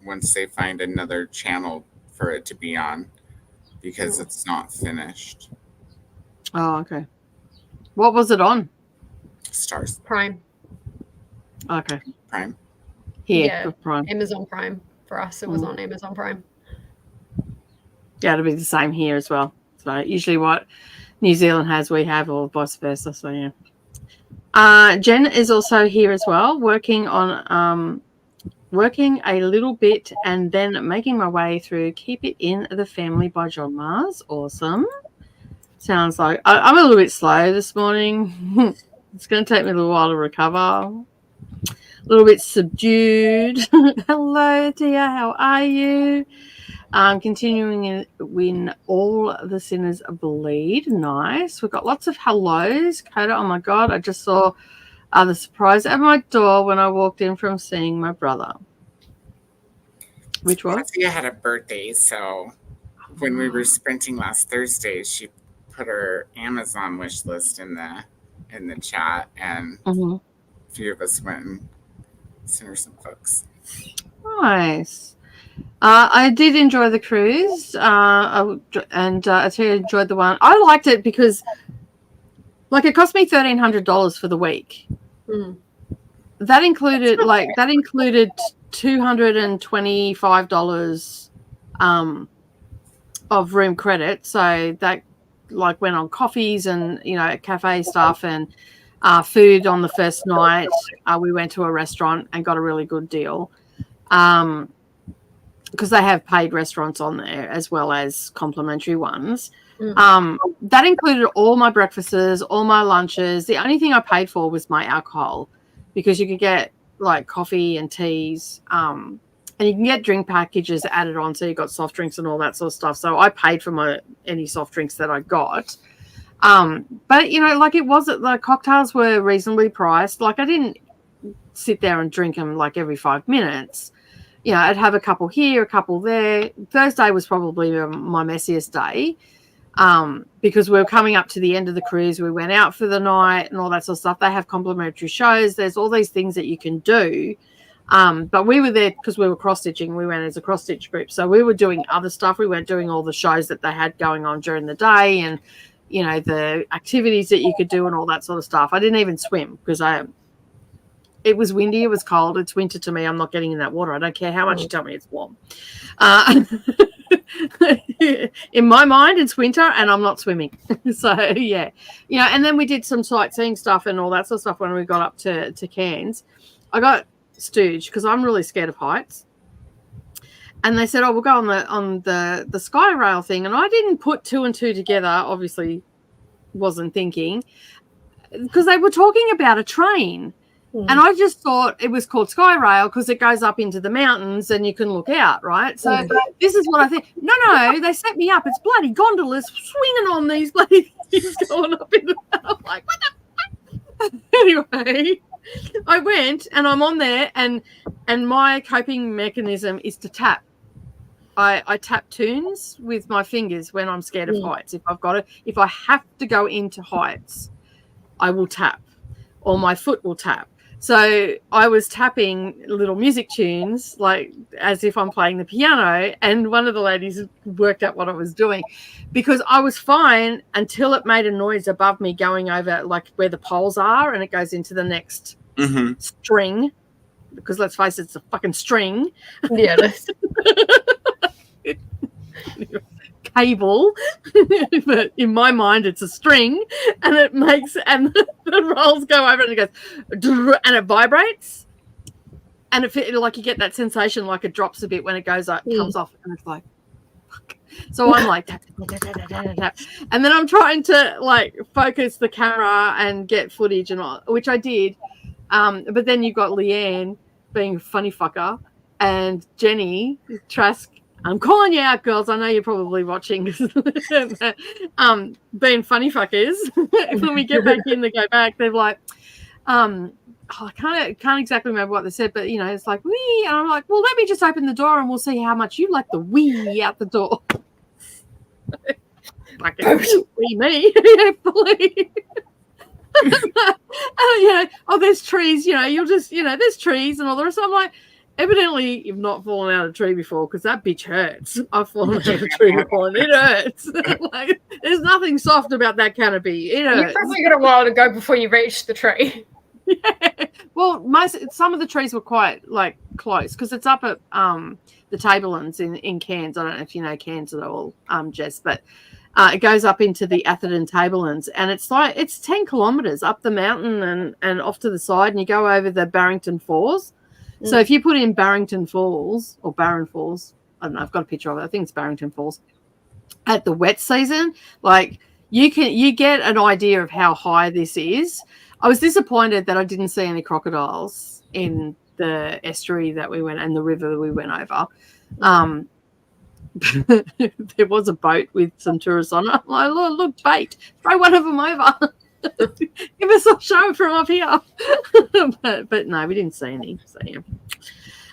once they find another channel for it to be on, because it's not finished. Oh, okay. What was it on? Stars Prime. Okay. Prime. Here, Yeah. Prime. Amazon Prime. For us, it was on Amazon Prime. Yeah, it'll be the same here as well. So usually what New Zealand has, we have, or vice versa. So yeah. Jen is also here as well, working on working a little bit and then making my way through Keep It in the Family by John Mars. Awesome. Sounds like I'm a little bit slow this morning. It's going to take me a little while to recover. A little bit subdued. Hello, Tia. How are you? Continuing in When All the Sinners Bleed. Nice. We've got lots of hellos. Koda, oh my God. I just saw the surprise at my door when I walked in from seeing my brother. Which was? Tia had a birthday, so when we were sprinting last Thursday, she put her Amazon wish list in the chat, and a few of us went and sent her some books. Nice. I did enjoy the cruise, and I tell you, I enjoyed the one. I liked it because, like, it cost me $1,300 for the week. That included $225 of room credit. So that like went on coffees and cafe stuff and food on the first night. We went to a restaurant and got a really good deal. Because they have paid restaurants on there as well as complimentary ones. That included all my breakfasts, all my lunches. The only thing I paid for was my alcohol, because you could get like coffee and teas, and you can get drink packages added on, so you got soft drinks and all that sort of stuff. So I paid for any soft drinks that I got. But like it wasn't, the cocktails were reasonably priced. Like I didn't sit there and drink them like every 5 minutes. I'd have a couple here, a couple there. Thursday was probably my messiest day, because we were coming up to the end of the cruise. We went out for the night and all that sort of stuff. They have complimentary shows. There's all these things that you can do. But we were there because we were cross-stitching. We went as a cross-stitch group. So we were doing other stuff. We weren't doing all the shows that they had going on during the day and, the activities that you could do and all that sort of stuff. I didn't even swim because it was windy. It was cold. It's winter to me. I'm not getting in that water. I don't care how much you tell me it's warm. In my mind, it's winter and I'm not swimming. So, yeah. And then we did some sightseeing stuff and all that sort of stuff when we got up to Cairns. I got stooged because I'm really scared of heights. And they said, we'll go on the sky rail thing. And I didn't put two and two together, obviously wasn't thinking, because they were talking about a train. And I just thought it was called Sky Rail because it goes up into the mountains and you can look out, right? So this is what I think. No, they set me up. It's bloody gondolas swinging on these bloody things going up in the I'm like, what the fuck? Anyway, I went and I'm on there and my coping mechanism is to tap. I tap tunes with my fingers when I'm scared of heights. If I have to go into heights, I will tap or my foot will tap. So I was tapping little music tunes, like as if I'm playing the piano, and one of the ladies worked out what I was doing because I was fine until it made a noise above me going over like where the poles are and it goes into the next string, because let's face it, it's a fucking string. Yeah. Cable, but in my mind it's a string, and it makes and the rolls go over and it goes and it vibrates, and it like you get that sensation like it drops a bit when it goes up, comes off, and it's like fuck. So I'm like tap, tap, tap, tap, tap, and then I'm trying to like focus the camera and get footage and all, which I did, but then you've got Leanne being a funny fucker and Jenny Trask. I'm calling you out, girls. I know you're probably watching. Being funny fuckers. When we get back in, they go back. They're like, I can't exactly remember what they said, but it's like wee, and I'm like, well, let me just open the door and we'll see how much you like the wee out the door. Like, be me. Fully. There's trees, you'll just, there's trees and all the rest. I'm like, evidently you've not fallen out of a tree before, because that bitch hurts. I've fallen out of a tree before and it hurts. Like, there's nothing soft about that canopy. It hurts. You probably got a while to go before you reach the tree. Yeah. Well, some of the trees were quite like close, because it's up at the Tablelands in Cairns. I don't know if you know Cairns at all, Jess, but it goes up into the Atherton Tablelands, and it's 10 kilometres up the mountain and off to the side, and you go over the Barrington Falls. So if you put in Barrington Falls or Barron Falls, I don't know, I've got a picture of it. I think it's Barrington Falls. At the wet season, like you get an idea of how high this is. I was disappointed that I didn't see any crocodiles in the estuary that we went and the river that we went over. There was a boat with some tourists on it. I'm like, look, bait. Throw one of them over. Give us a show from up here. but no, we didn't see any. So yeah.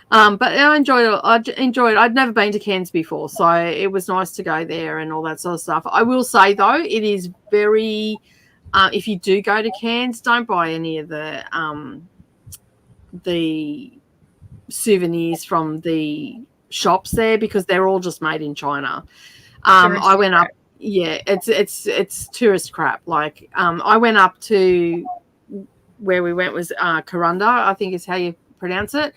But I enjoyed it. I'd never been to Cairns before, so it was nice to go there and all that sort of stuff. I will say though, it is very. If you do go to Cairns, don't buy any of the souvenirs from the shops there, because they're all just made in China. I went up. Yeah, it's tourist crap. Like, I went up to where we went was Corunda, I think is how you pronounce it,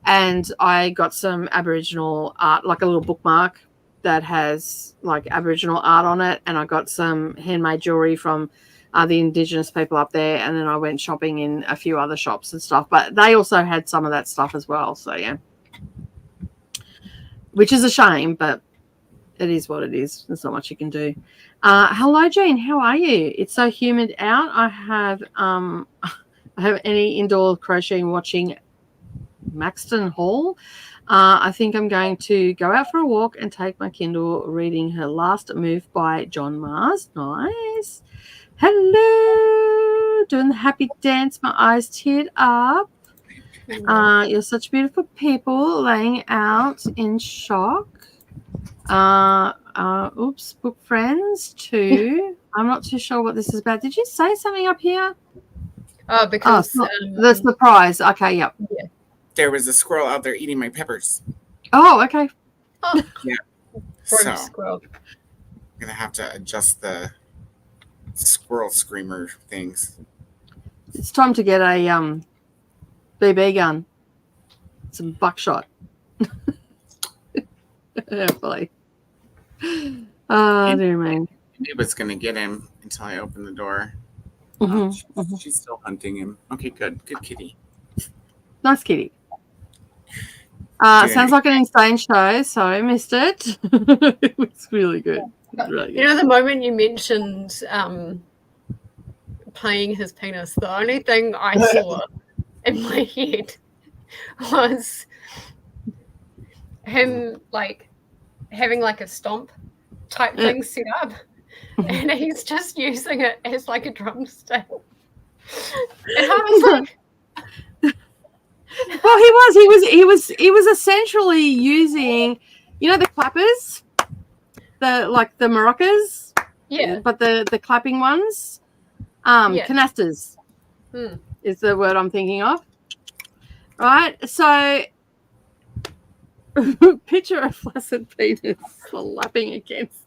and I got some Aboriginal art, like a little bookmark that has like Aboriginal art on it, and I got some handmade jewelry from the Indigenous people up there, and then I went shopping in a few other shops and stuff. But they also had some of that stuff as well. So yeah, which is a shame, but it is what it is. There's not much you can do. Hello, Jean. How are you? It's so humid out. I have any indoor crocheting watching Maxton Hall. I think I'm going to go out for a walk and take my Kindle reading Her Last Move by John Mars. Nice. Hello. Doing the happy dance. My eyes teared up. You're such beautiful people laying out in shock. Book friends too. I'm not too sure what this is about. Did you say something up here? Because the surprise. Okay, yep. Yeah. There was a squirrel out there eating my peppers. Oh, okay. Oh. Yeah. So squirrel. I'm gonna have to adjust the squirrel screamer things. It's time to get a BB gun. Some buckshot. Hopefully. Dear man. It was gonna get him until I opened the door. She's still hunting him. Okay, good. Good kitty. Nice kitty. Sounds like an insane show, so I missed it. It was really good. Really good. You know, the moment you mentioned playing his penis, the only thing I saw in my head was him like having like a stomp type thing set up, and he's just using it as like a drumstick. And I was like, well, he was essentially using, the clappers, the maracas, yeah, but the clapping ones, canastas is the word I'm thinking of. Right, so picture a flaccid penis slapping against.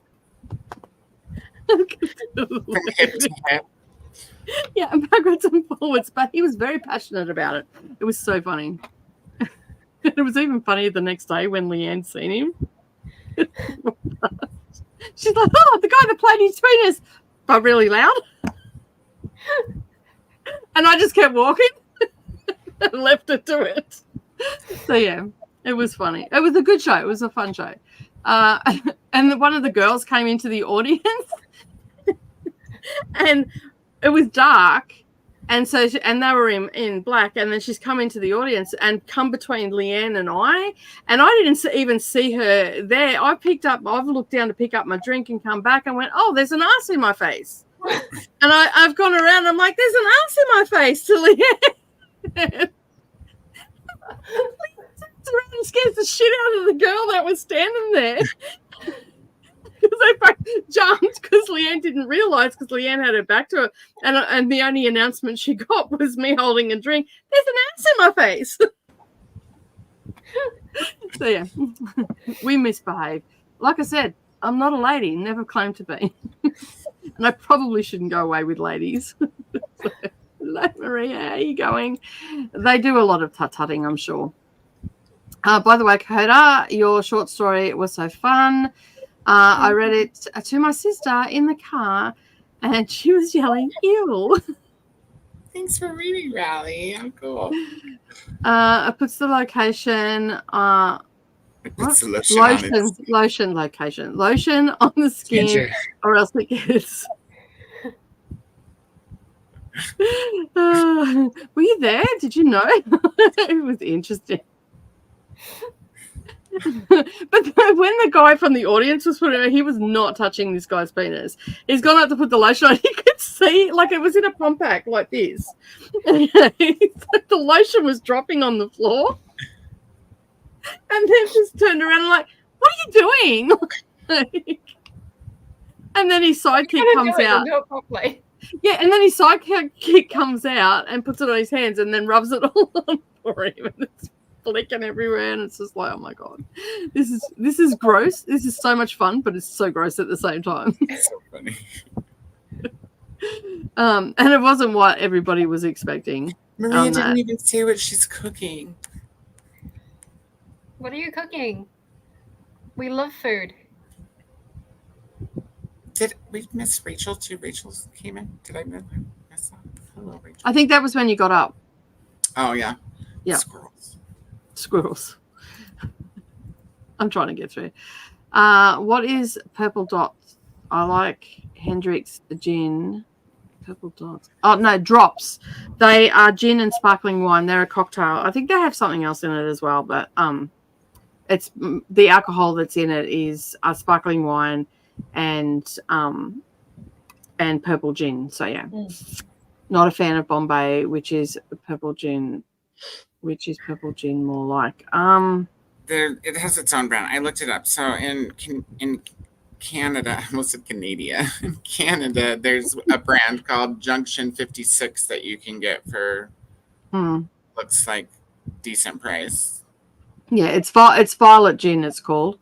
Yeah, backwards and forwards, but he was very passionate about it. It was so funny. It was even funny the next day when Leanne seen him. She's like, "Oh, the guy that played his penis," but really loud. And I just kept walking and left it to it. So yeah, it was funny. It was a good show. It was a fun show. And one of the girls came into the audience, and it was dark, and so and they were in black, and then she's come into the audience and come between Leanne and I didn't even see her there. I've looked down to pick up my drink and come back and went, "Oh, there's an ass in my face." And I've gone around and I'm like, "There's an ass in my face," to Leanne. Leanne turns around and scares the shit out of the girl that was standing there. Because they both jumped because Leanne didn't realise because Leanne had her back to her. And the only announcement she got was me holding a drink. There's an ass in my face. So, yeah, we misbehave. Like I said, I'm not a lady, never claimed to be. And I probably shouldn't go away with ladies. So, hello, Maria, how are you going? They do a lot of tut-tutting, I'm sure. By the way, Koda, your short story was so fun. I read it to my sister in the car, and she was yelling, ew. Thanks for reading, Rally. How cool. It puts the location... It's lotion location. Lotion on the skin, or else it gets... were you there? Did you know? It was interesting. But when the guy from the audience was putting it, he was not touching this guy's penis. He's gone up to put the lotion on. He could see, like, it was in a pump pack like this. The lotion was dropping on the floor. And then just turned around and like, what are you doing? And then his sidekick comes out. Yeah, and then his sidekick comes out and puts it on his hands and then rubs it all on for him. And it's flicking everywhere, and it's just like, oh my god, this is gross. This is so much fun, but it's so gross at the same time. It's so funny. And it wasn't what everybody was expecting. Maria didn't even say what she's cooking. What are you cooking? We love food. Did we miss Rachel too? Rachel came in. Did I miss that? Hello, Rachel. I think that was when you got up. Oh yeah. Yeah. Squirrels. I'm trying to get through. What is purple dots? I like Hendrick's gin. Purple dots. Oh no, drops. They are gin and sparkling wine. They're a cocktail. I think they have something else in it as well, but it's the alcohol that's in it is sparkling wine and purple gin. So yeah. Not a fan of Bombay, which is purple gin. Which is purple gin more like? It has its own brand. I looked it up. So in Canada, I almost said Canada. In Canada, there's a brand called Junction 56 that you can get for looks like decent price. Yeah, it's Violet Gin. It's called.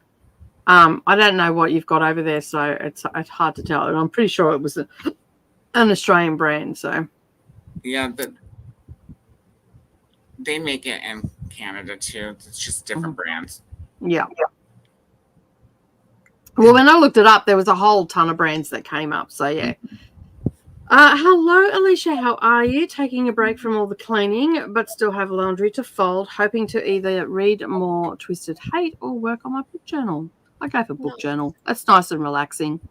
I don't know what you've got over there, so it's hard to tell. And I'm pretty sure it was an Australian brand. So yeah, but they make it in Canada too. It's just different brands. Yeah. Well, when I looked it up, there was a whole ton of brands that came up. So yeah. Hello, Alicia. How are you? Taking a break from all the cleaning, but still have laundry to fold. Hoping to either read more Twisted Hate or work on my book journal. I go for book journal. That's nice and relaxing.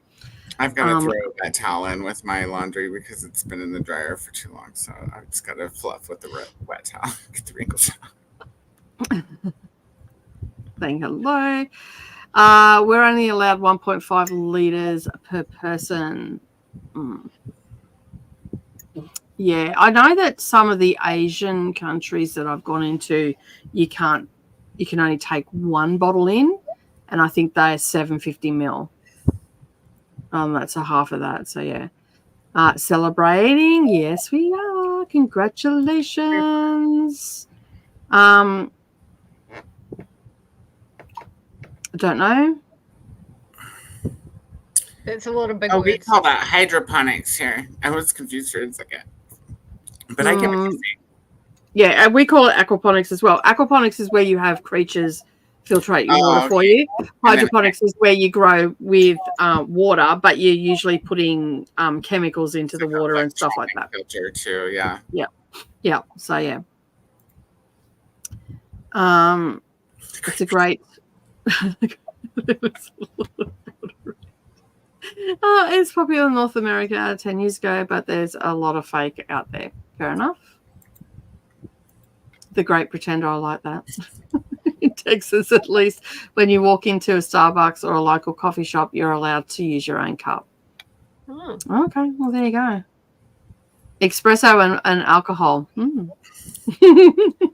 I've got to throw that towel in with my laundry because it's been in the dryer for too long. So I've just got to fluff with the wet towel, get the wrinkles out. Saying hello. We're only allowed 1.5 liters per person. Yeah, I know that some of the Asian countries that I've gone into, you can only take one bottle in, and I think they're 750 ml. That's a half of that. So yeah, celebrating. Yes, we are. Congratulations. I don't know. It's a little big. We call that hydroponics here. I was confused for a second, but I get what you're saying. Yeah, we call it aquaponics as well. Aquaponics is where you have creatures filtrate your water for you. Hydroponics is where you grow with water, but you're usually putting chemicals into the water and stuff like that. Filter too, yeah. Yeah. So yeah. It's a great. It's popular in North America 10 years ago, but there's a lot of fake out there. Fair enough. The Great Pretender, I like that. In Texas, at least, when you walk into a Starbucks or a local coffee shop, you're allowed to use your own cup. Okay, well, there you go. Espresso and alcohol. Mm.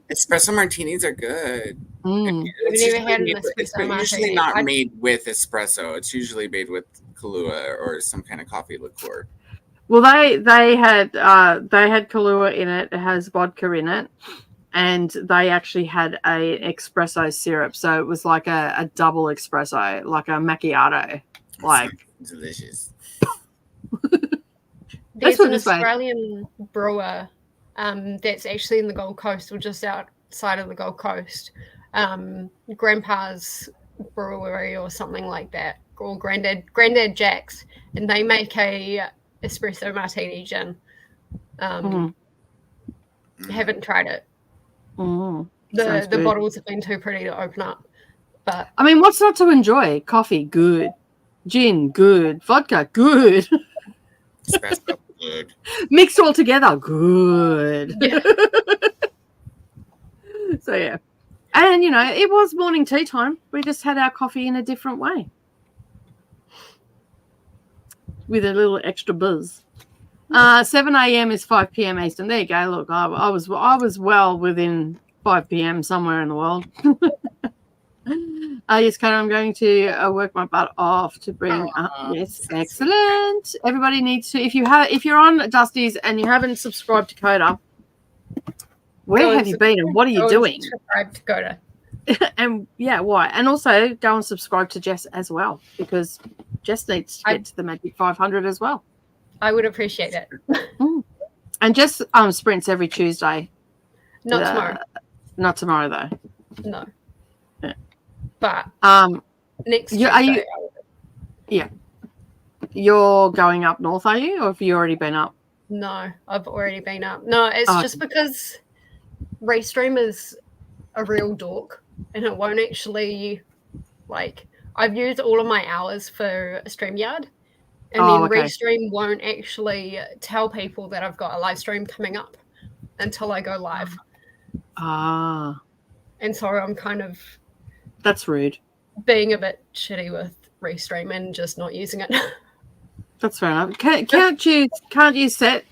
Espresso martinis are good. Mm. It's I've never had an usually, espresso usually martini. not made with espresso. It's usually made with Kahlua or some kind of coffee liqueur. Well, they had Kahlua in it. It has vodka in it, and they actually had a espresso syrup. So it was like a double espresso, like a macchiato. Like delicious. There's what an it's like. Australian brewer that's actually in the Gold Coast or just outside of the Gold Coast. Grandpa's Brewery or something like that, or Granddad Jack's, and they make a espresso martini gin. Haven't tried it. The bottles have been too pretty to open up. But I mean, what's not to enjoy? Coffee, good. Gin, good. Vodka, good. Espresso, good. Mixed all together, good. Yeah. So yeah. And it was morning tea time. We just had our coffee in a different way. With a little extra buzz. 7 a.m. is 5 p.m. Eastern. There you go. Look, I was well within 5 p.m. somewhere in the world. Yes, Koda, I'm going to work my butt off to bring up. Yes, excellent. Everybody needs to. If you're on Dusty's and you haven't subscribed to Koda, where have you been and what are you doing? Subscribe to Koda. And yeah, why? And also go and subscribe to Jess as well, because Jess needs to get to the Magic 500 as well. I would appreciate it. And Jess sprints every Tuesday. Not tomorrow. Not tomorrow though. No. Yeah. But next Tuesday. Yeah. You're going up north, are you? Or have you already been up? No, I've already been up. No, it's just because Restream is a real dork and it won't actually, I've used all of my hours for StreamYard and then Restream won't actually tell people that I've got a live stream coming up until I go live. And so I'm kind of... That's rude. Being a bit shitty with Restream and just not using it. That's fair enough. Can't you set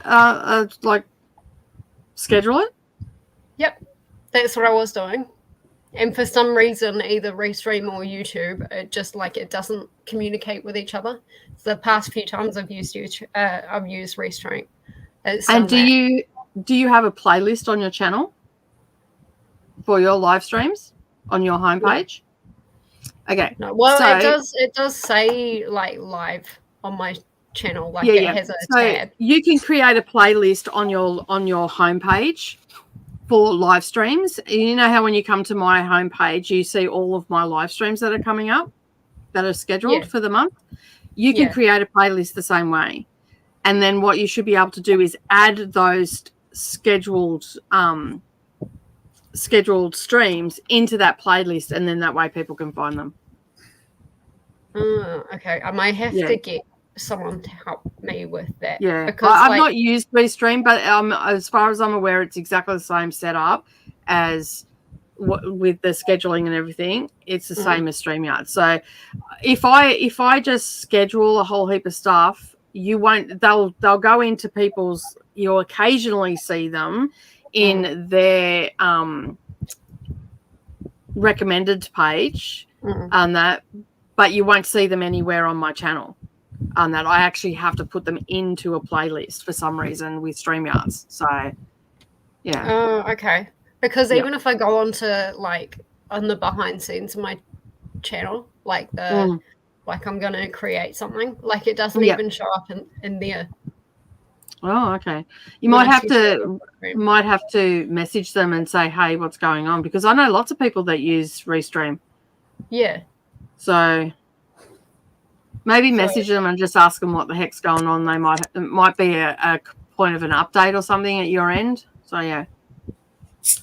schedule it? Yep, that's what I was doing, and for some reason, either Restream or YouTube, it just it doesn't communicate with each other. So the past few times I've used Restream. And do you have a playlist on your channel for your live streams on your homepage? Okay. No, well, it does say live on my channel, it has a tab. You can create a playlist on your homepage for live streams. You know how when you come to my homepage, you see all of my live streams that are coming up that are scheduled for the month. You can create a playlist the same way, and then what you should be able to do is add those scheduled streams into that playlist, and then that way people can find them. Okay, I might have to get someone to help me with that. Yeah, because I've not used Restream, but as far as I'm aware, it's exactly the same setup as with the scheduling and everything. It's the same as StreamYard. So if I just schedule a whole heap of stuff, you won't. They'll go into people's. You'll occasionally see them in their recommended page on that, but you won't see them anywhere on my channel. On that, I actually have to put them into a playlist for some reason with StreamYards. So, yeah. Oh, okay. Because even if I go on to on the behind scenes of my channel, I'm going to create something, it doesn't even show up in there. Oh, okay. You might have to message them and say, hey, what's going on? Because I know lots of people that use Restream. Yeah. So maybe message them and just ask them what the heck's going on. It might be a point of an update or something at your end. So yeah.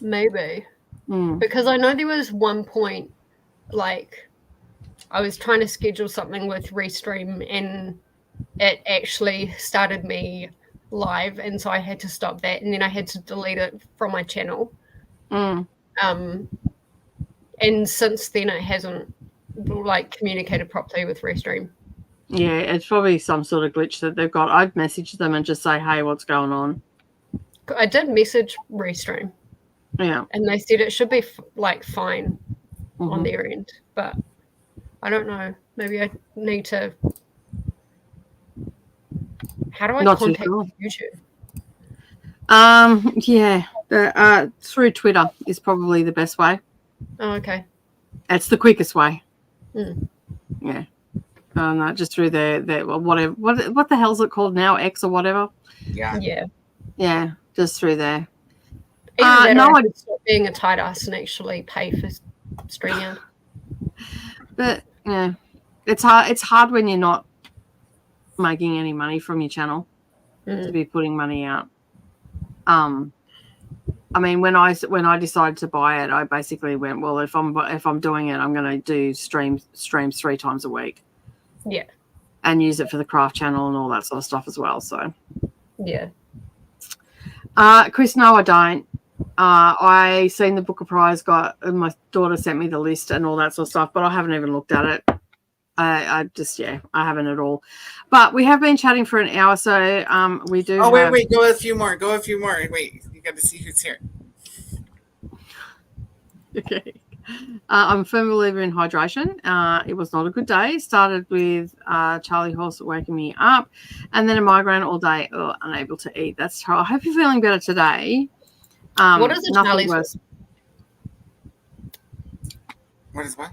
Maybe. Because I know there was one point I was trying to schedule something with Restream and it actually started me live, and so I had to stop that, and then I had to delete it from my channel. And since then it hasn't communicated properly with Restream. Yeah, it's probably some sort of glitch that they've got. I'd message them and just say, hey, what's going on? I did message Restream, Yeah. and they said it should be like fine Mhm. on their end, but I don't know. Maybe I need to. How do I Not too contact sure. YouTube? Yeah. Through Twitter is probably the best way. Oh, okay. It's the quickest way. Mm. Yeah. No, just through their whatever. What the hell's it called now? X or whatever. Yeah. Yeah. Yeah, just through there. Either that no, or I I- could stop being a tight ass and actually pay for StreamYard. But yeah, it's hard. It's hard when you're not making any money from your channel to be putting money out. I mean, when I decided to buy it, I basically went, well, if I'm doing it, I'm going to do streams 3 times a week. Yeah. And use it for the craft channel and all that sort of stuff as well. So. Yeah. Chris, no, I don't. I seen the Booker Prize my daughter sent me the list and all that sort of stuff, but I haven't even looked at it. I haven't at all. But we have been chatting for an hour, so we do. Oh, wait, go a few more. Wait, you got to see who's here. Okay. I'm a firm believer in hydration. It was not a good day. Started with Charlie Horse waking me up, and then a migraine all day, unable to eat. That's how I hope you're feeling better today. What is a Charlie's horse? What is what?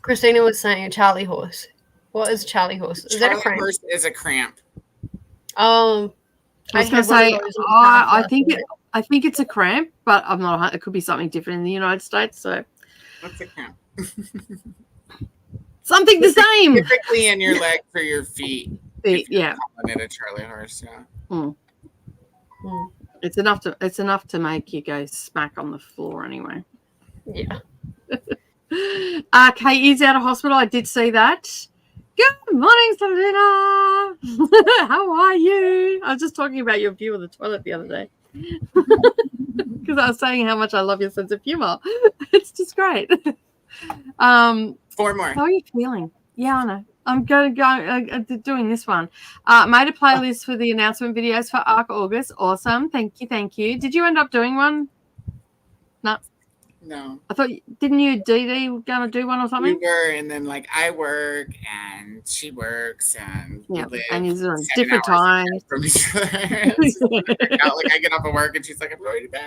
Christina was saying a Charlie horse. What is Charlie horse? Is that a cramp? Horse is a cramp. I was going to say, I think it's a cramp, but I'm not. It could be something different in the United States. So, what's a cramp? Something the same. Typically in your legs or your feet. Yeah. Calling it a Charlie horse. Yeah. Hmm. It's enough to make you go smack on the floor anyway. Yeah. Kate is out of hospital. I did see that. Good morning, Selena. How are you? I was just talking about your view of the toilet the other day. Because I was saying how much I love your sense of humor. It's just great. 4 more. How are you feeling? Yeah, I know. I'm going to go doing this one. Made a playlist for the announcement videos for ARC August. Awesome. Thank you. Did you end up doing one? No. I thought, didn't you, Dee going to do one or something? We were, and then like I work and she works, and we live and you're on 7 different hours times from each other. Like I get off of work and she's like, I'm going to bed.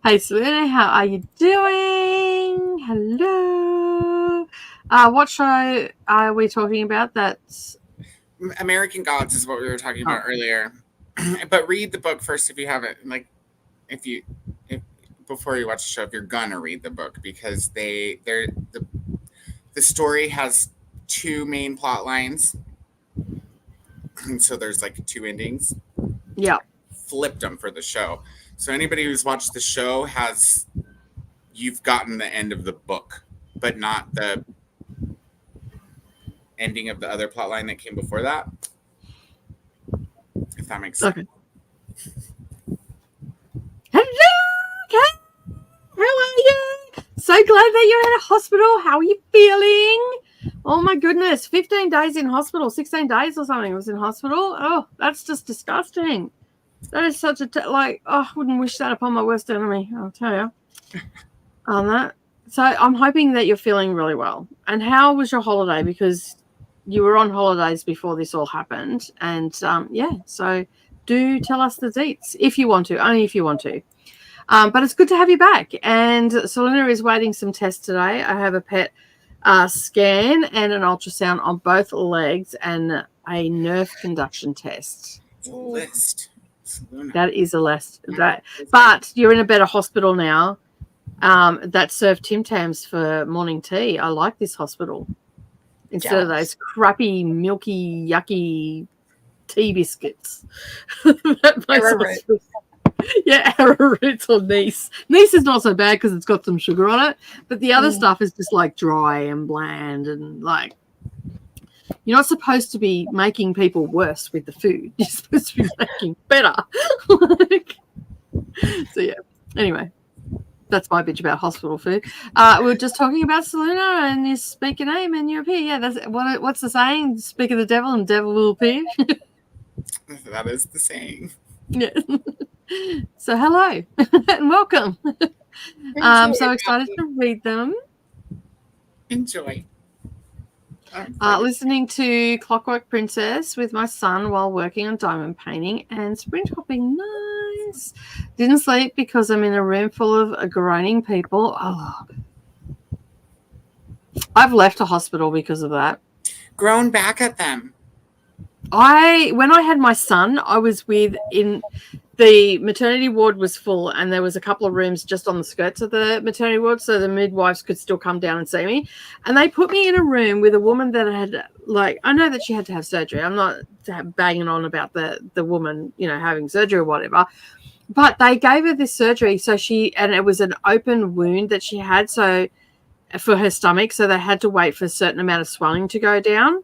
Hey, Selena, how are you doing? Hello. What show are we talking about? That's American Gods is what we were talking about earlier. But read the book first if you haven't. Like, if before you watch the show, if you're gonna read the book, because the story has 2 main plot lines, and so there's like 2 endings. Yeah. Flipped them for the show. So anybody who's watched the show you've gotten the end of the book, but not the ending of the other plot line that came before that. If that makes sense. Okay. Hello, Kate. How are you? So glad that you're in a hospital. How are you feeling? Oh my goodness, 15 days in hospital, 16 days or something was in hospital. Oh, that's just disgusting. That is such I wouldn't wish that upon my worst enemy, I'll tell you. On that. So I'm hoping that you're feeling really well. And how was your holiday? Because you were on holidays before this all happened. And so do tell us the deets if you want to, only if you want to. But it's good to have you back. And Selena is waiting some tests today. I have a PET scan and an ultrasound on both legs and a nerve conduction test. List. That is a list. But you're in a better hospital now. That serve Tim Tams for morning tea. I like this hospital instead of those crappy, milky, yucky tea biscuits. Yeah, arrowroots or Nice. Nice is not so bad because it's got some sugar on it, but the other stuff is just like dry and bland and like you're not supposed to be making people worse with the food. You're supposed to be making better. So yeah. Anyway, that's my bitch about hospital food. We were just talking about Selena and you speak a name and you appear. Yeah, that's what's the saying? Speak of the devil and devil will appear. That is the saying. Yeah. So hello and welcome. I'm so excited to read them. Enjoy. Listening to Clockwork Princess with my son while working on diamond painting and spring hopping. Nice. Didn't sleep because I'm in a room full of groaning people. Oh, I've left a hospital because of that. Grown back at them. When I had my son, I was in the maternity ward was full, and there was a couple of rooms just on the skirts of the maternity ward, so the midwives could still come down and see me. And they put me in a room with a woman that had, like, I know that she had to have surgery. I'm not banging on about the woman, you know, having surgery or whatever, but they gave her this surgery. So and it was an open wound that she had, so for her stomach, so they had to wait for a certain amount of swelling to go down.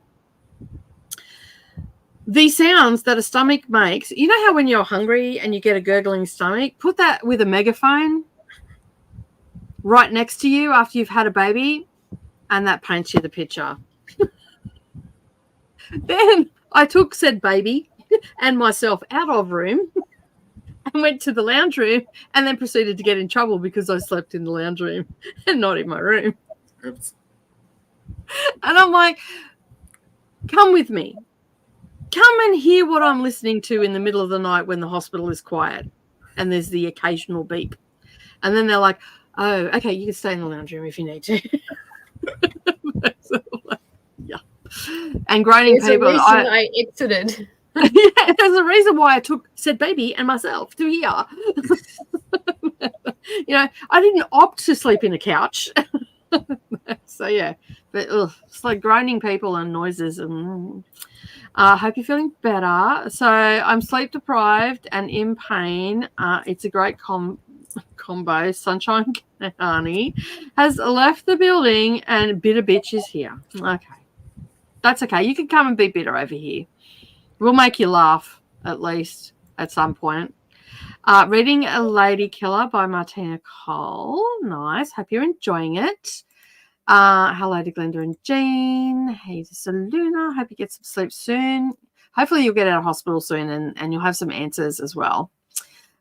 The sounds that a stomach makes, you know how when you're hungry and you get a gurgling stomach, put that with a megaphone right next to you after you've had a baby, and that paints you the picture. Then I took said baby and myself out of room and went to the lounge room, and then proceeded to get in trouble because I slept in the lounge room and not in my room. Oops. And I'm like, come with me. Come and hear what I'm listening to in the middle of the night when the hospital is quiet and there's the occasional beep. And then they're like, oh, okay, you can stay in the lounge room if you need to. Yeah. And groaning there's people. I exited. Yeah, there's a reason why I took said baby and myself to here. You know, I didn't opt to sleep in a couch. So, yeah. But it's like groaning people and noises and... I hope you're feeling better. So I'm sleep deprived and in pain. It's a great combo. Sunshine Honey has left the building and Bitter Bitch is here. Okay. That's okay. You can come and be bitter over here. We'll make you laugh at least at some point. Reading A Lady Killer by Martina Cole. Nice. Hope you're enjoying it. Hello to Glenda and Jean. Hey to Saluna. Hope you get some sleep soon. Hopefully you'll get out of hospital soon and you'll have some answers as well.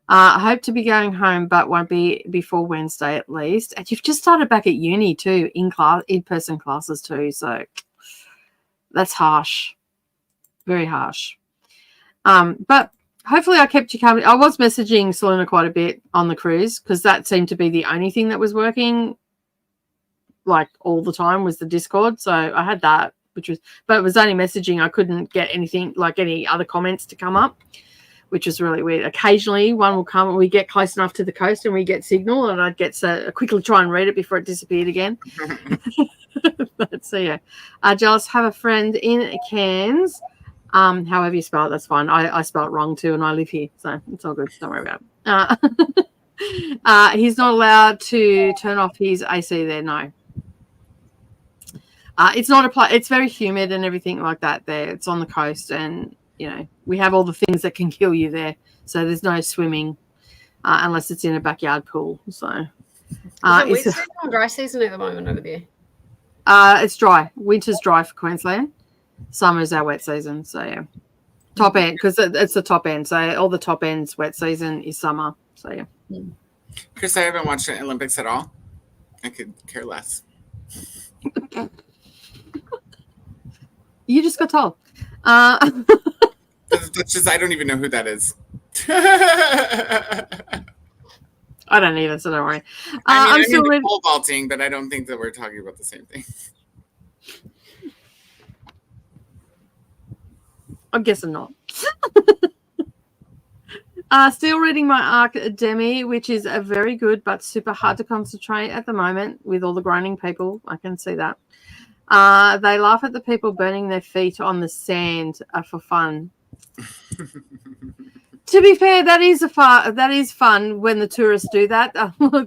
I hope to be going home, but won't be before Wednesday at least. And you've just started back at uni too, in-person classes too. So that's harsh. Very harsh. But hopefully I kept you company. I was messaging Saluna quite a bit on the cruise because that seemed to be the only thing that was working like all the time was the Discord. So I had that, but it was only messaging. I couldn't get anything like any other comments to come up, which is really weird. Occasionally one will come and we get close enough to the coast and we get signal and I'd get to quickly try and read it before it disappeared again. But so yeah, Jealous, have a friend in Cairns. However you spell it, that's fine. I spell it wrong too and I live here, so it's all good. Don't worry about it. He's not allowed to turn off his AC there, no. It's not it's very humid and everything like that there. It's on the coast and, you know, we have all the things that can kill you there. So there's no swimming unless it's in a backyard pool. So Is it wet season or dry season at the moment over there? It's dry. Winter's dry for Queensland. Summer's our wet season. So, yeah. Top end, because it's the top end. So all the top end's wet season is summer. So, yeah. Chris, I haven't watched the Olympics at all. I could care less. You just got told. That's just, I don't even know who that is. I don't either, so don't worry. I'm still into pole vaulting, but I don't think that we're talking about the same thing. I'm guessing not. Still reading my Academy, which is a very good but super hard to concentrate at the moment with all the groaning people. I can see that. They laugh at the people burning their feet on the sand for fun. To be fair, that is fun when the tourists do that.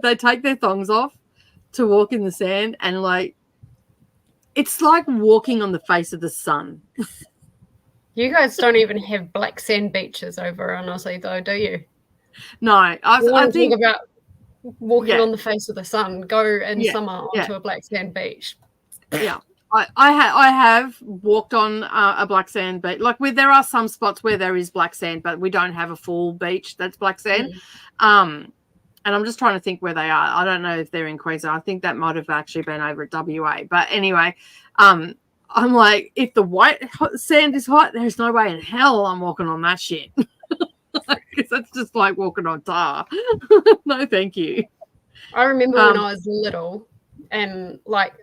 They take their thongs off to walk in the sand, and like it's like walking on the face of the sun. You guys don't even have black sand beaches over on Aussie, though, do you? No, I think about walking on the face of the sun. Go in summer onto a black sand beach. Yeah, I have walked on a black sand beach. Like there are some spots where there is black sand, but we don't have a full beach that's black sand. And I'm just trying to think where they are. I don't know if they're in Queensland. I think that might have actually been over at WA. But anyway, I'm like, if the white sand is hot, there's no way in hell I'm walking on that shit. Because that's just like walking on tar. No, thank you. I remember when I was little, and like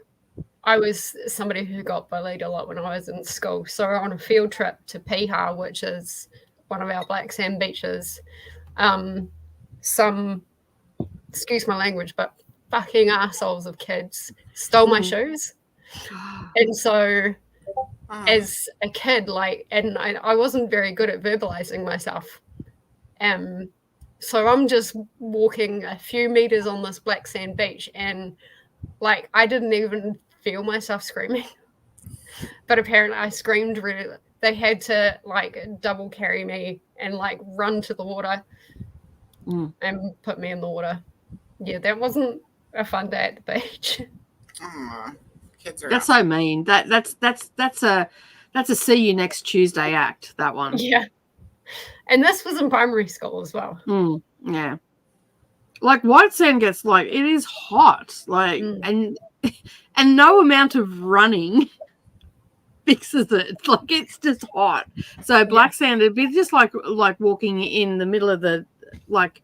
I was somebody who got bullied a lot when I was in school. So on a field trip to Piha, which is one of our black sand beaches, some, excuse my language, but fucking assholes of kids stole my shoes. And so as a kid, like, and I wasn't very good at verbalizing myself. So I'm just walking a few meters on this black sand beach, and like I didn't even feel myself screaming. But apparently I screamed really. They had to like double carry me and like run to the water and put me in the water. Yeah, that wasn't a fun day at the beach. Kids are that's so mean. That's a see you next Tuesday act, that one. Yeah. And this was in primary school as well. Yeah. Like white sand gets like, it is hot. Like and no amount of running fixes it. Like it's just hot. So black sand, it'd be just like walking in the middle of the like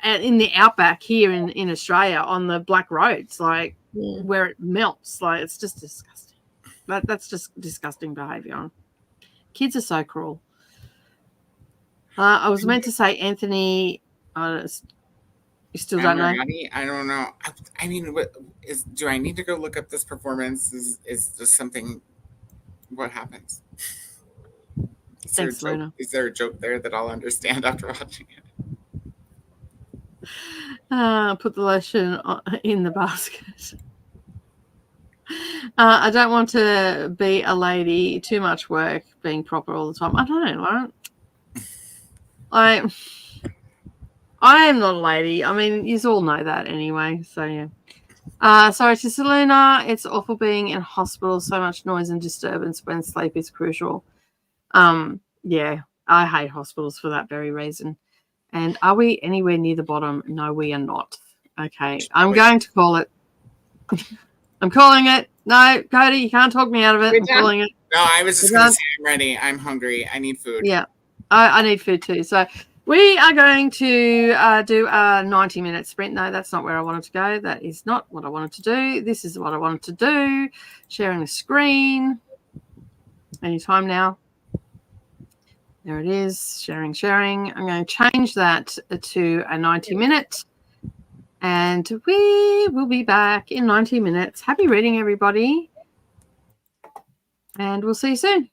in the outback here in Australia on the black roads, like where it melts. Like it's just disgusting. That's just disgusting behavior. Kids are so cruel. I was meant to say Anthony. You still don't know? I don't know. I mean, do I need to go look up this performance? Is this something? What happens? Thanks, Luna. Is there a joke there that I'll understand after watching it? Put the lotion in the basket. I don't want to be a lady. Too much work, being proper all the time. I don't know. I am not a lady. I mean, you all know that anyway. So yeah. Sorry to Selena. It's awful being in hospital. So much noise and disturbance when sleep is crucial. Yeah, I hate hospitals for that very reason. And are we anywhere near the bottom? No, we are not. Okay, I'm going to call it. I'm calling it. No, Cody, you can't talk me out of it. I'm calling it. No, I was just going to say I'm ready. I'm hungry. I need food. Yeah, I need food too. So we are going to do a 90-minute sprint. No, that's not where I wanted to go. That is not what I wanted to do. This is what I wanted to do. Sharing the screen. Anytime now. There it is. Sharing. I'm going to change that to a 90-minute. And we will be back in 90 minutes. Happy reading, everybody. And we'll see you soon.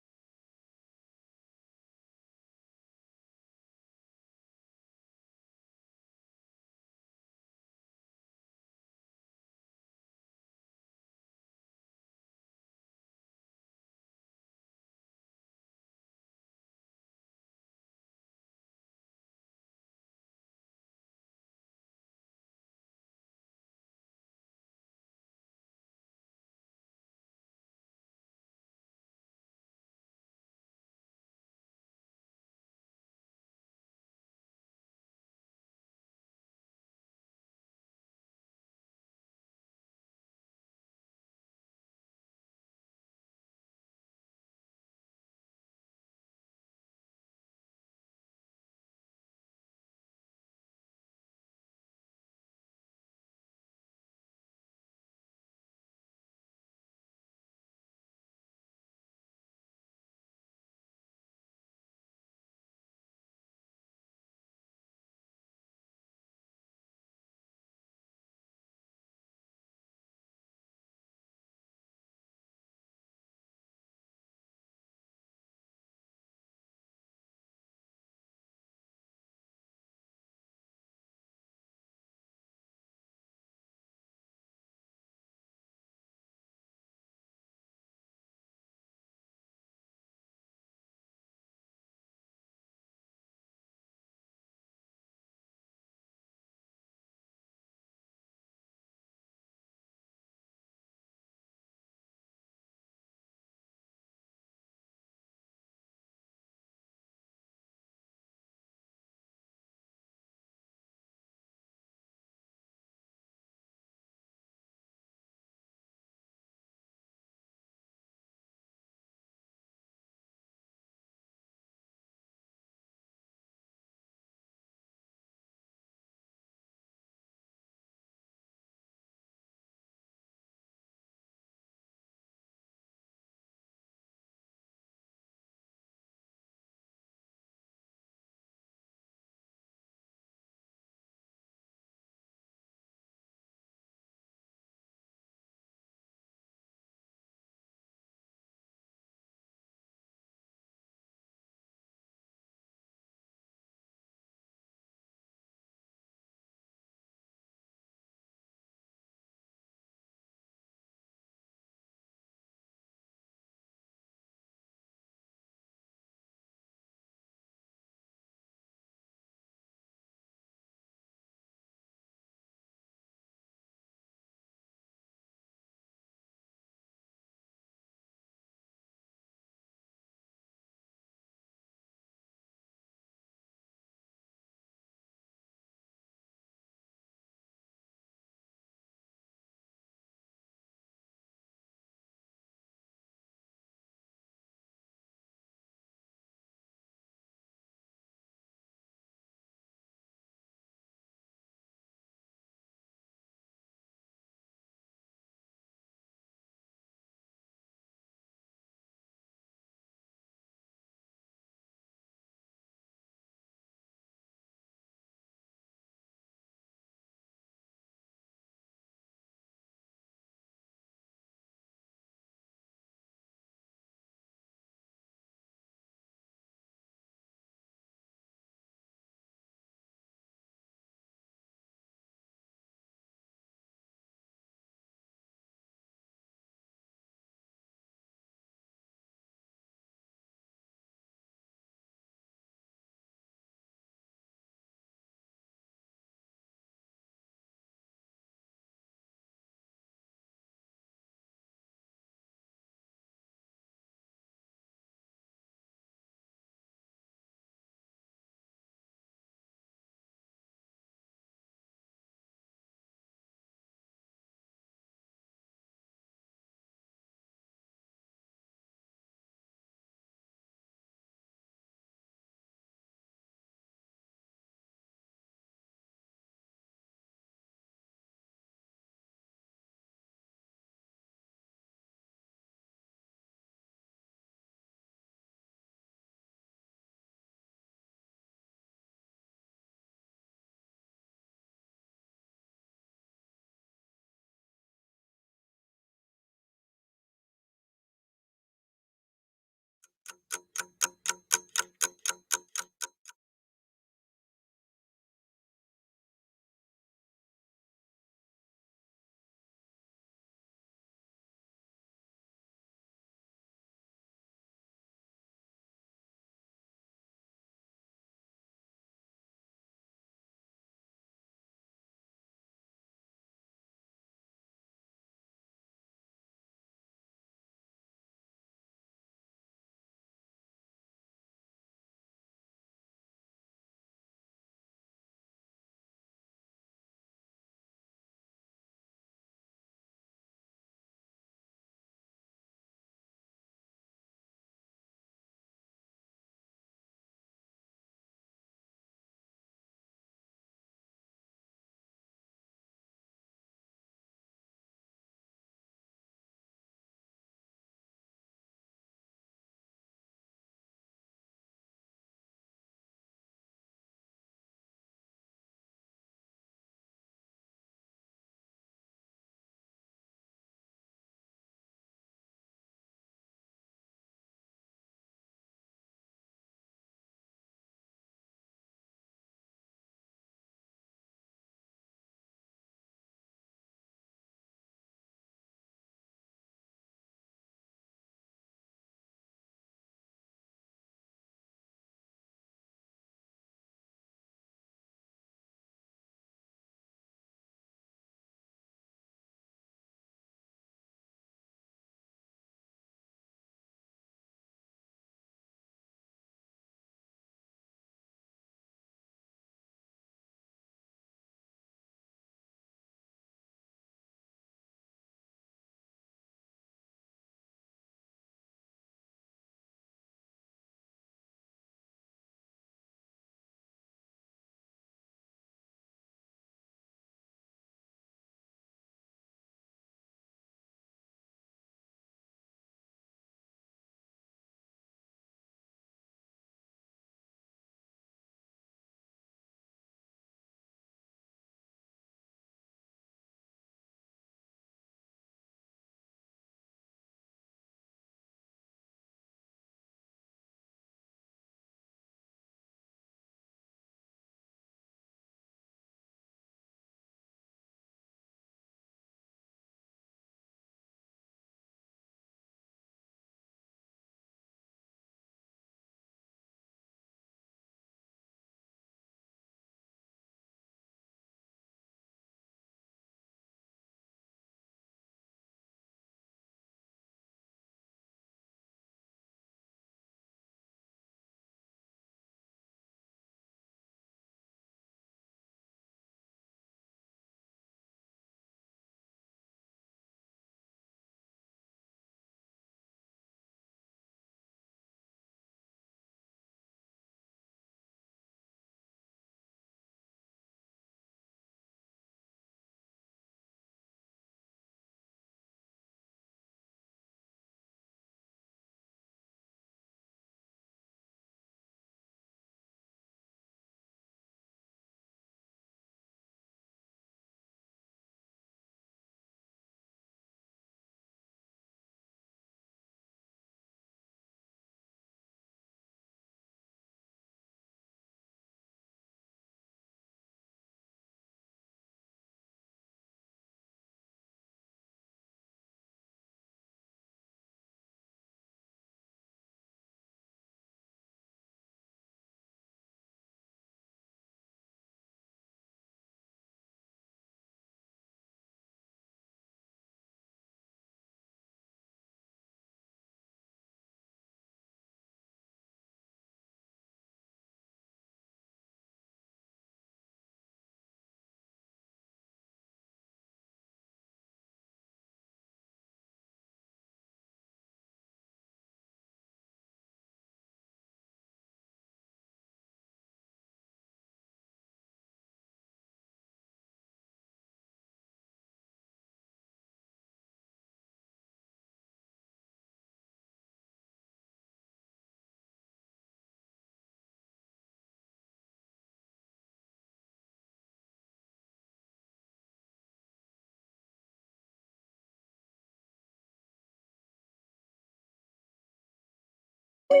What?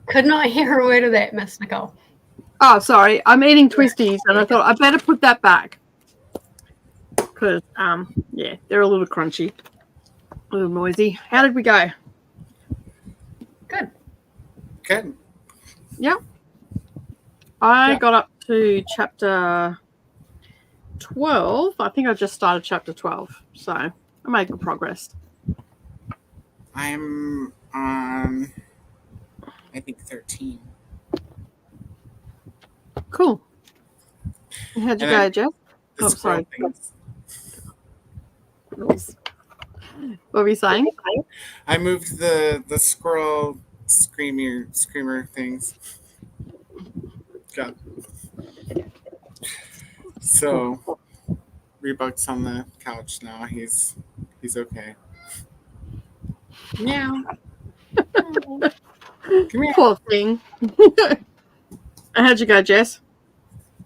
Could not hear a word of that, Miss Nicole. Oh, sorry. I'm eating twisties, and I thought I better put that back because, yeah, they're a little crunchy, a little noisy. How did we go? Good. Good. Yep. I got up to chapter 12. I think I just started chapter 12, so I made good progress. I'm on, I think, 13. Cool. How'd you go, Jeff? The Oh, squirrel sorry. things. What were you saying? I moved the squirrel screamer things. Yeah. So Reebok's on the couch now. He's okay. Meow. Come here. Poor thing. How'd you go, Jess?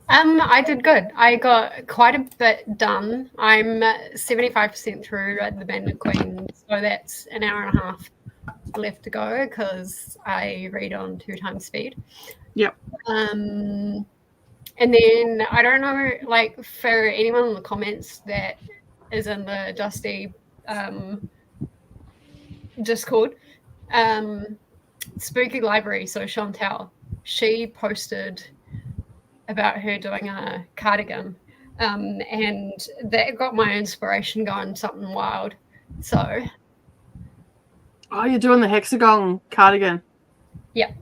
I did good. I got quite a bit done. I'm 75% through the Bandit Queen, so that's an hour and a half left to go because I read on 2 times speed. Yep. And then I don't know, like for anyone in the comments that is in the Dusty Discord, Spooky Library, so Chantal, she posted about her doing a cardigan, and that got my inspiration going, something wild. So Oh, you're doing the hexagon cardigan. Yep.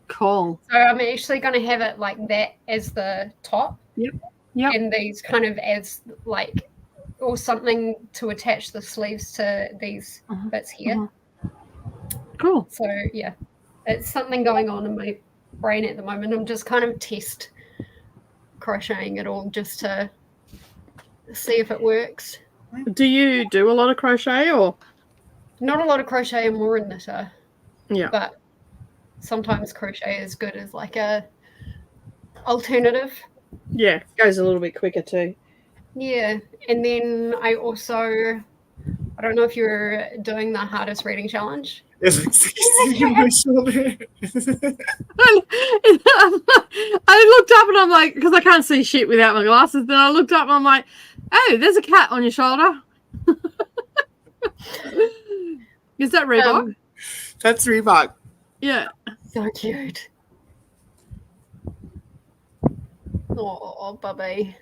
Cool. So I'm actually going to have it like that as the top. Yep. And these kind of as like, or something to attach the sleeves to these bits here. Cool. So yeah, it's something going on in my brain at the moment. I'm just kind of test crocheting it all just to see if it works. Do you do a lot of crochet or? Not a lot of crochet, I'm more a knitter. Yeah. But sometimes crochet is good as like a alternative. Yeah, goes a little bit quicker too. Yeah, and then I also, I don't know if you're doing the hardest reading challenge. It's like sitting on my shoulder. I looked up and I'm like, because I can't see shit without my glasses, then I looked up and I'm like, oh, there's a cat on your shoulder. Is that Reebok? That's Reebok. Yeah. So cute. Oh, Bubby.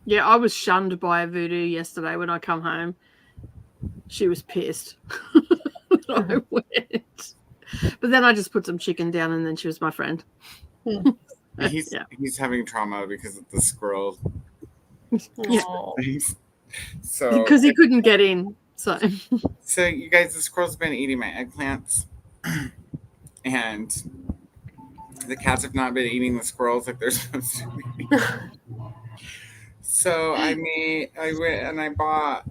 Yeah, I was shunned by Voodoo yesterday when I come home. She was pissed. I went. But then I just put some chicken down and then she was my friend. He's having trauma because of the squirrel. Yeah. So because he couldn't get in. So you guys, the squirrel's been eating my eggplants. And the cats have not been eating the squirrels like they're supposed to be. So I went and I bought.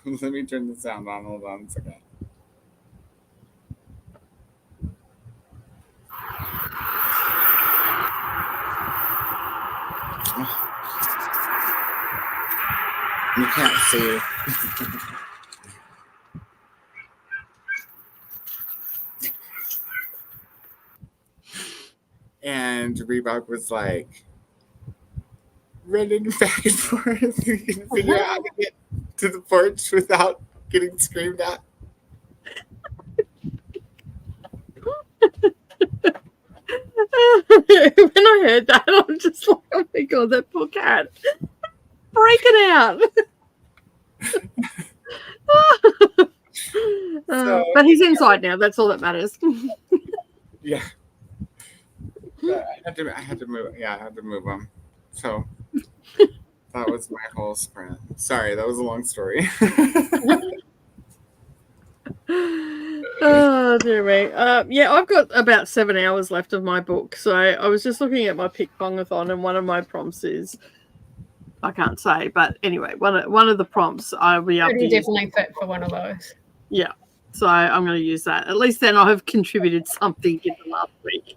Let me turn the sound on. Hold on a second. You can't see. And Reebok was like running back and forth, figure out how to get to the porch without getting screamed at. When I heard that, I'm just like, oh my god, that poor cat breaking out. But he's inside now. That's all that matters. Yeah. I had to move. Yeah, I had to move him. So that was my whole sprint. Sorry, that was a long story. Oh dear me. Yeah, I've got about 7 hours left of my book. So I was just looking at my Pick Pongathon, and one of my prompts is I can't say. But anyway, one of the prompts I'll be able to use. Definitely fit for one of those. Yeah. So I'm going to use that. At least then I have contributed something in the last week.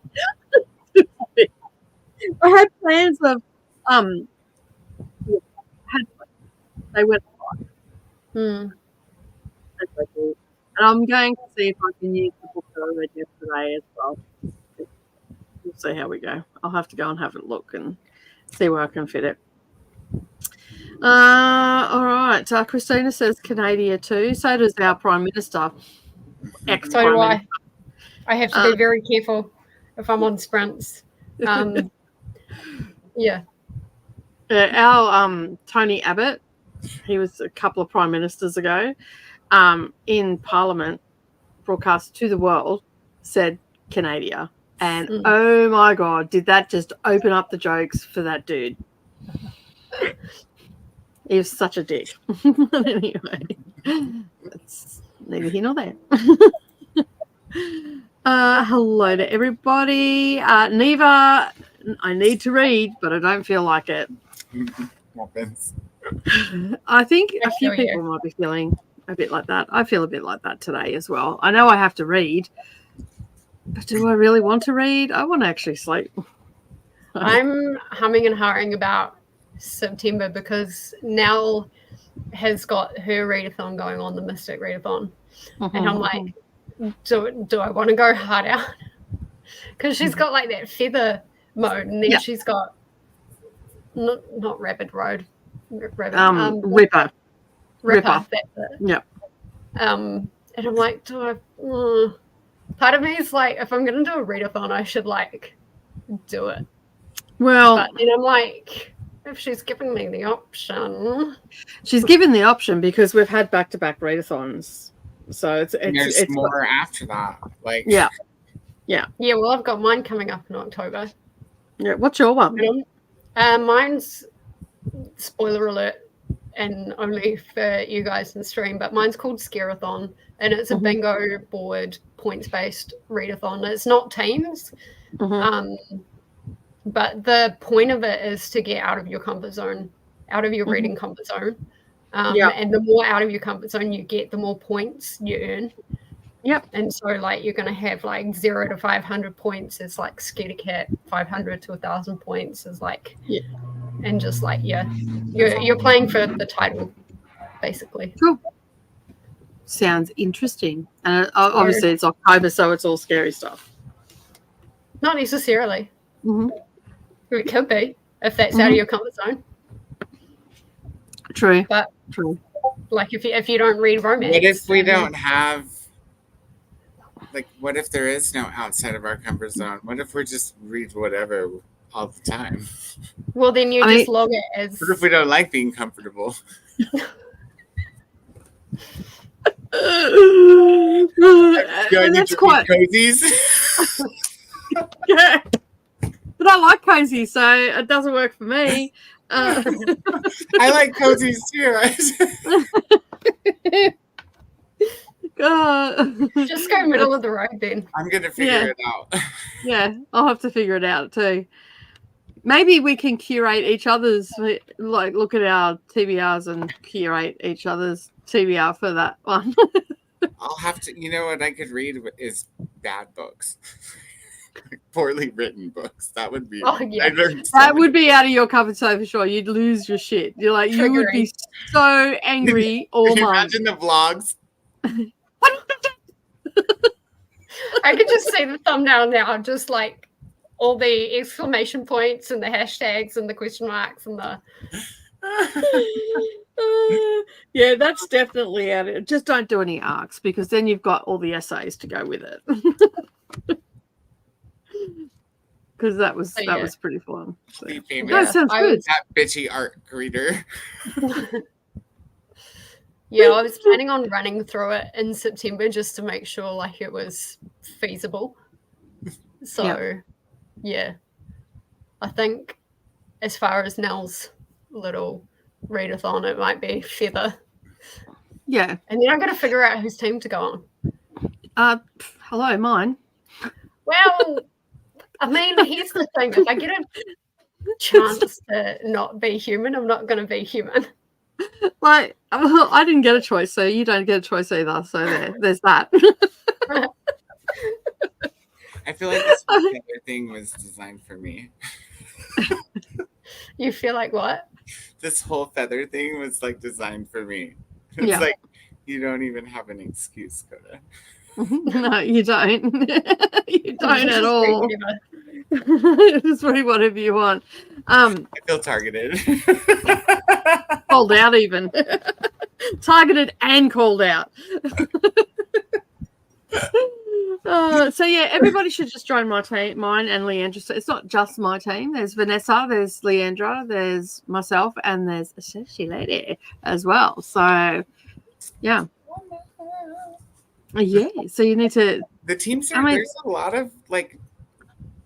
I had plans of they went Hmm. and I'm going to see if I can use the book that I read yesterday as well. We'll see how we go. I'll have to go and have a look and see where I can fit it. All right. Christina says Canada too. So does our Prime Minister. So do I. I have to be very careful if I'm on sprints. Yeah. Our Tony Abbott, he was a couple of prime ministers ago, in Parliament, broadcast to the world, said Canada. And oh my God, did that just open up the jokes for that dude? He was such a dick. Anyway, that's neither here nor there. Hello to everybody. Neva, I need to read, but I don't feel like it. I think a few people might be feeling a bit like that. I feel a bit like that today as well. I know I have to read, but do I really want to read? I want to actually sleep. I'm humming and hawing about September because Nell has got her readathon going on, the Mystic Readathon. And I'm like, do I want to go hard out? Because she's got like that feather mode, and then she's got not Rapid Road. Ripper. That's it. Yeah. And I'm like, part of me is like, if I'm going to do a readathon, I should like do it. Well, but then I'm like, if she's giving me the option. She's given the option because we've had back-to-back readathons. So it's more after that. Like yeah. Well, I've got mine coming up in October. Yeah. What's your one? Mine's spoiler alert, and only for you guys in stream. But mine's called Scareathon, and it's a bingo board points-based readathon. It's not teams, but the point of it is to get out of your comfort zone, out of your reading comfort zone. And the more out of your comfort zone you get, the more points you earn. Yep. And so like you're going to have like 0 to 500 points is like Scaredy Cat, 500 to 1,000 points is like, and just like, you're playing for the title, basically. Cool. Sounds interesting. And obviously it's October, so it's all scary stuff. Not necessarily. It could be, if that's out of your comfort zone. True. But true. Like if you don't read romance. What if we don't have, like, what if there is no outside of our comfort zone? What if we just read whatever all the time? Well, then you just log it as. What if we don't like being comfortable? That's quite cozies. Yeah. But I like cozy, so it doesn't work for me. I like cozies too. Just go middle of the road then. I'm going to figure it out. Yeah, I'll have to figure it out too. Maybe we can curate each other's, like look at our TBRs and curate each other's TBR for that one. I'll have to, you know what I could read is bad books. Poorly written books. That would be that would be out of your comfort zone for sure. You'd lose your shit. You're like, you would be so angry all month. Imagine the vlogs. I could just see the thumbnail now, just like all the exclamation points and the hashtags and the question marks and the yeah, that's definitely out. Just don't do any arcs because then you've got all the essays to go with it. Because that was pretty fun. So. That sounds good. That bitchy art reader. Yeah, I was planning on running through it in September just to make sure like it was feasible. So, yeah. I think as far as Nell's little readathon, it might be Feather. Yeah. And then I'm going to figure out whose team to go on. Hello, mine. Well, I mean, here's the thing. If I get chance to not be human, I'm not going to be human. Like, well, I didn't get a choice, so you don't get a choice either. So there's that. I feel like this whole feather thing was designed for me. You feel like what? This whole feather thing was like designed for me. It's like you don't even have an excuse, Koda. No, you don't. You don't at all. Just read whatever you want. I feel targeted. Called out even. Targeted and called out. So yeah, everybody should just join my team, mine and Leandra. So it's not just my team. There's Vanessa, there's Leandra, there's myself, and there's a sexy lady as well. So yeah. Yeah. So you need to. The teams are. There's a lot of like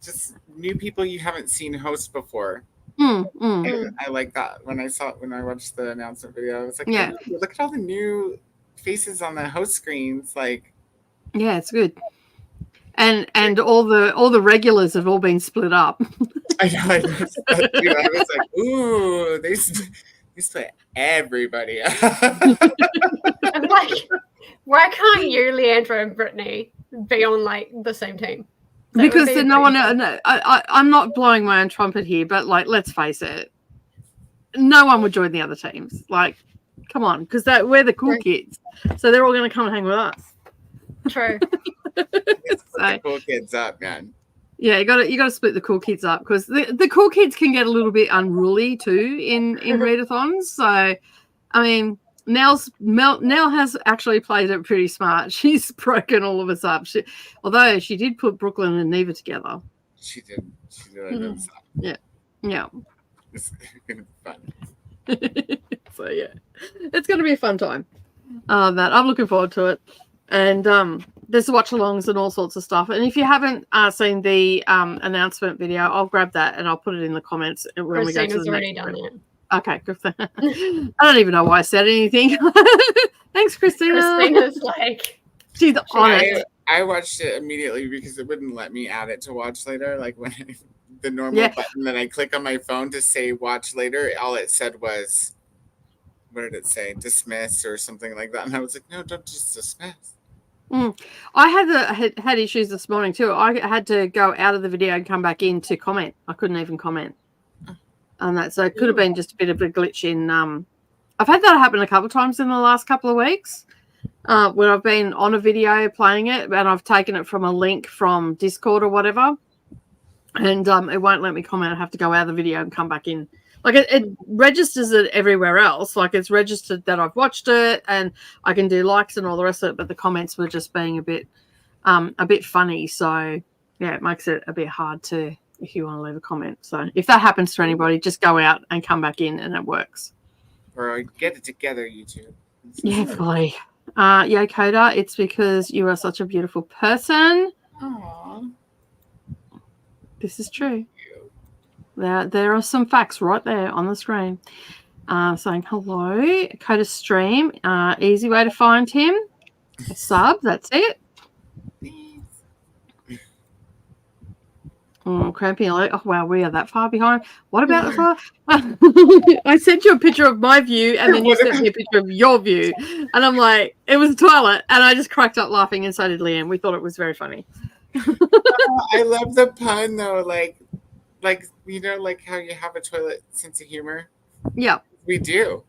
just new people you haven't seen host before. I like that. When I watched the announcement video, I was like, yeah, oh, look at all the new faces on the host screens. Like, yeah, it's good. And all the regulars have all been split up. I know. I was like, ooh, they split everybody up. I'm like, why can't you, Leandra, and Brittany be on like the same team? Because then no one. No, I'm not blowing my own trumpet here, but like, let's face it, no one would join the other teams. Like, come on, because we're the cool kids, so they're all going to come and hang with us. True. Let's split the cool kids up, man. Yeah, you got to split the cool kids up because the cool kids can get a little bit unruly too in readathons. So, I mean, Nell has actually played it pretty smart. She's broken all of us up. Although she did put Brooklyn and Neva together. She did. She did. Yeah. It's gonna be fun. So yeah, it's gonna be a fun time. That I'm looking forward to it. And there's watch-alongs and all sorts of stuff. And if you haven't seen the announcement video, I'll grab that and I'll put it in the comments when we go to the already next done one. it. Okay, good. I don't even know why I said anything. Thanks, Christina. Christina's like... She's on it. I watched it immediately because it wouldn't let me add it to watch later. Like when the normal button that I click on my phone to say watch later, all it said was, what did it say? Dismiss or something like that. And I was like, no, don't just dismiss. I had issues this morning too. I had to go out of the video and come back in to comment. I couldn't even comment on that. So it could have been just a bit of a glitch in. I've had that happen a couple of times in the last couple of weeks where I've been on a video playing it and I've taken it from a link from Discord or whatever. And it won't let me comment. I have to go out of the video and come back in. Like it registers it everywhere else. Like it's registered that I've watched it and I can do likes and all the rest of it. But the comments were just being a bit funny. So yeah, it makes it a bit hard if you want to leave a comment. So if that happens to anybody, just go out and come back in and it works. Or get it together, YouTube. Yeah, fully. Yeah, Koda, it's because you are such a beautiful person. Aww. This is true. There are some facts right there on the screen saying hello. Koda stream. Easy way to find him. A sub, that's it. Oh, cramping alert. Oh, wow, we are that far behind. What about the far? I sent you a picture of my view and then you sent me a picture of your view. And I'm like, it was a toilet. And I just cracked up laughing and so did Liam. We thought it was very funny. I love the pun though. Like, you know, like how you have a toilet sense of humor. Yeah, we do.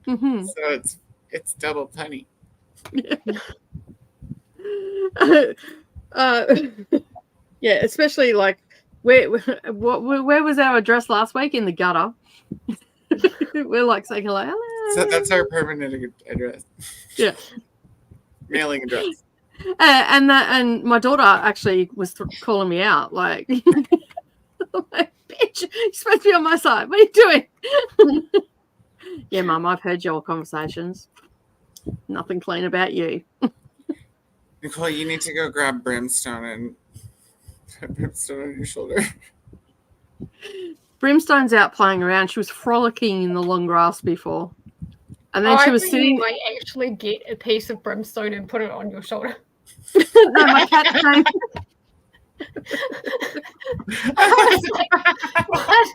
Mm-hmm. So it's double punny. Yeah, especially like where was our address last week? In the gutter. We're like saying hello. So that's our permanent address. Yeah, mailing address. And my daughter actually was calling me out like. Like, bitch, you're supposed to be on my side. What are you doing? Yeah, Mum, I've heard your conversations. Nothing clean about you. Nicole, you need to go grab Brimstone and put Brimstone on your shoulder. Brimstone's out playing around. She was frolicking in the long grass before. And then she was sitting. You might actually get a piece of Brimstone and put it on your shoulder. No, my cat came. I was like, what?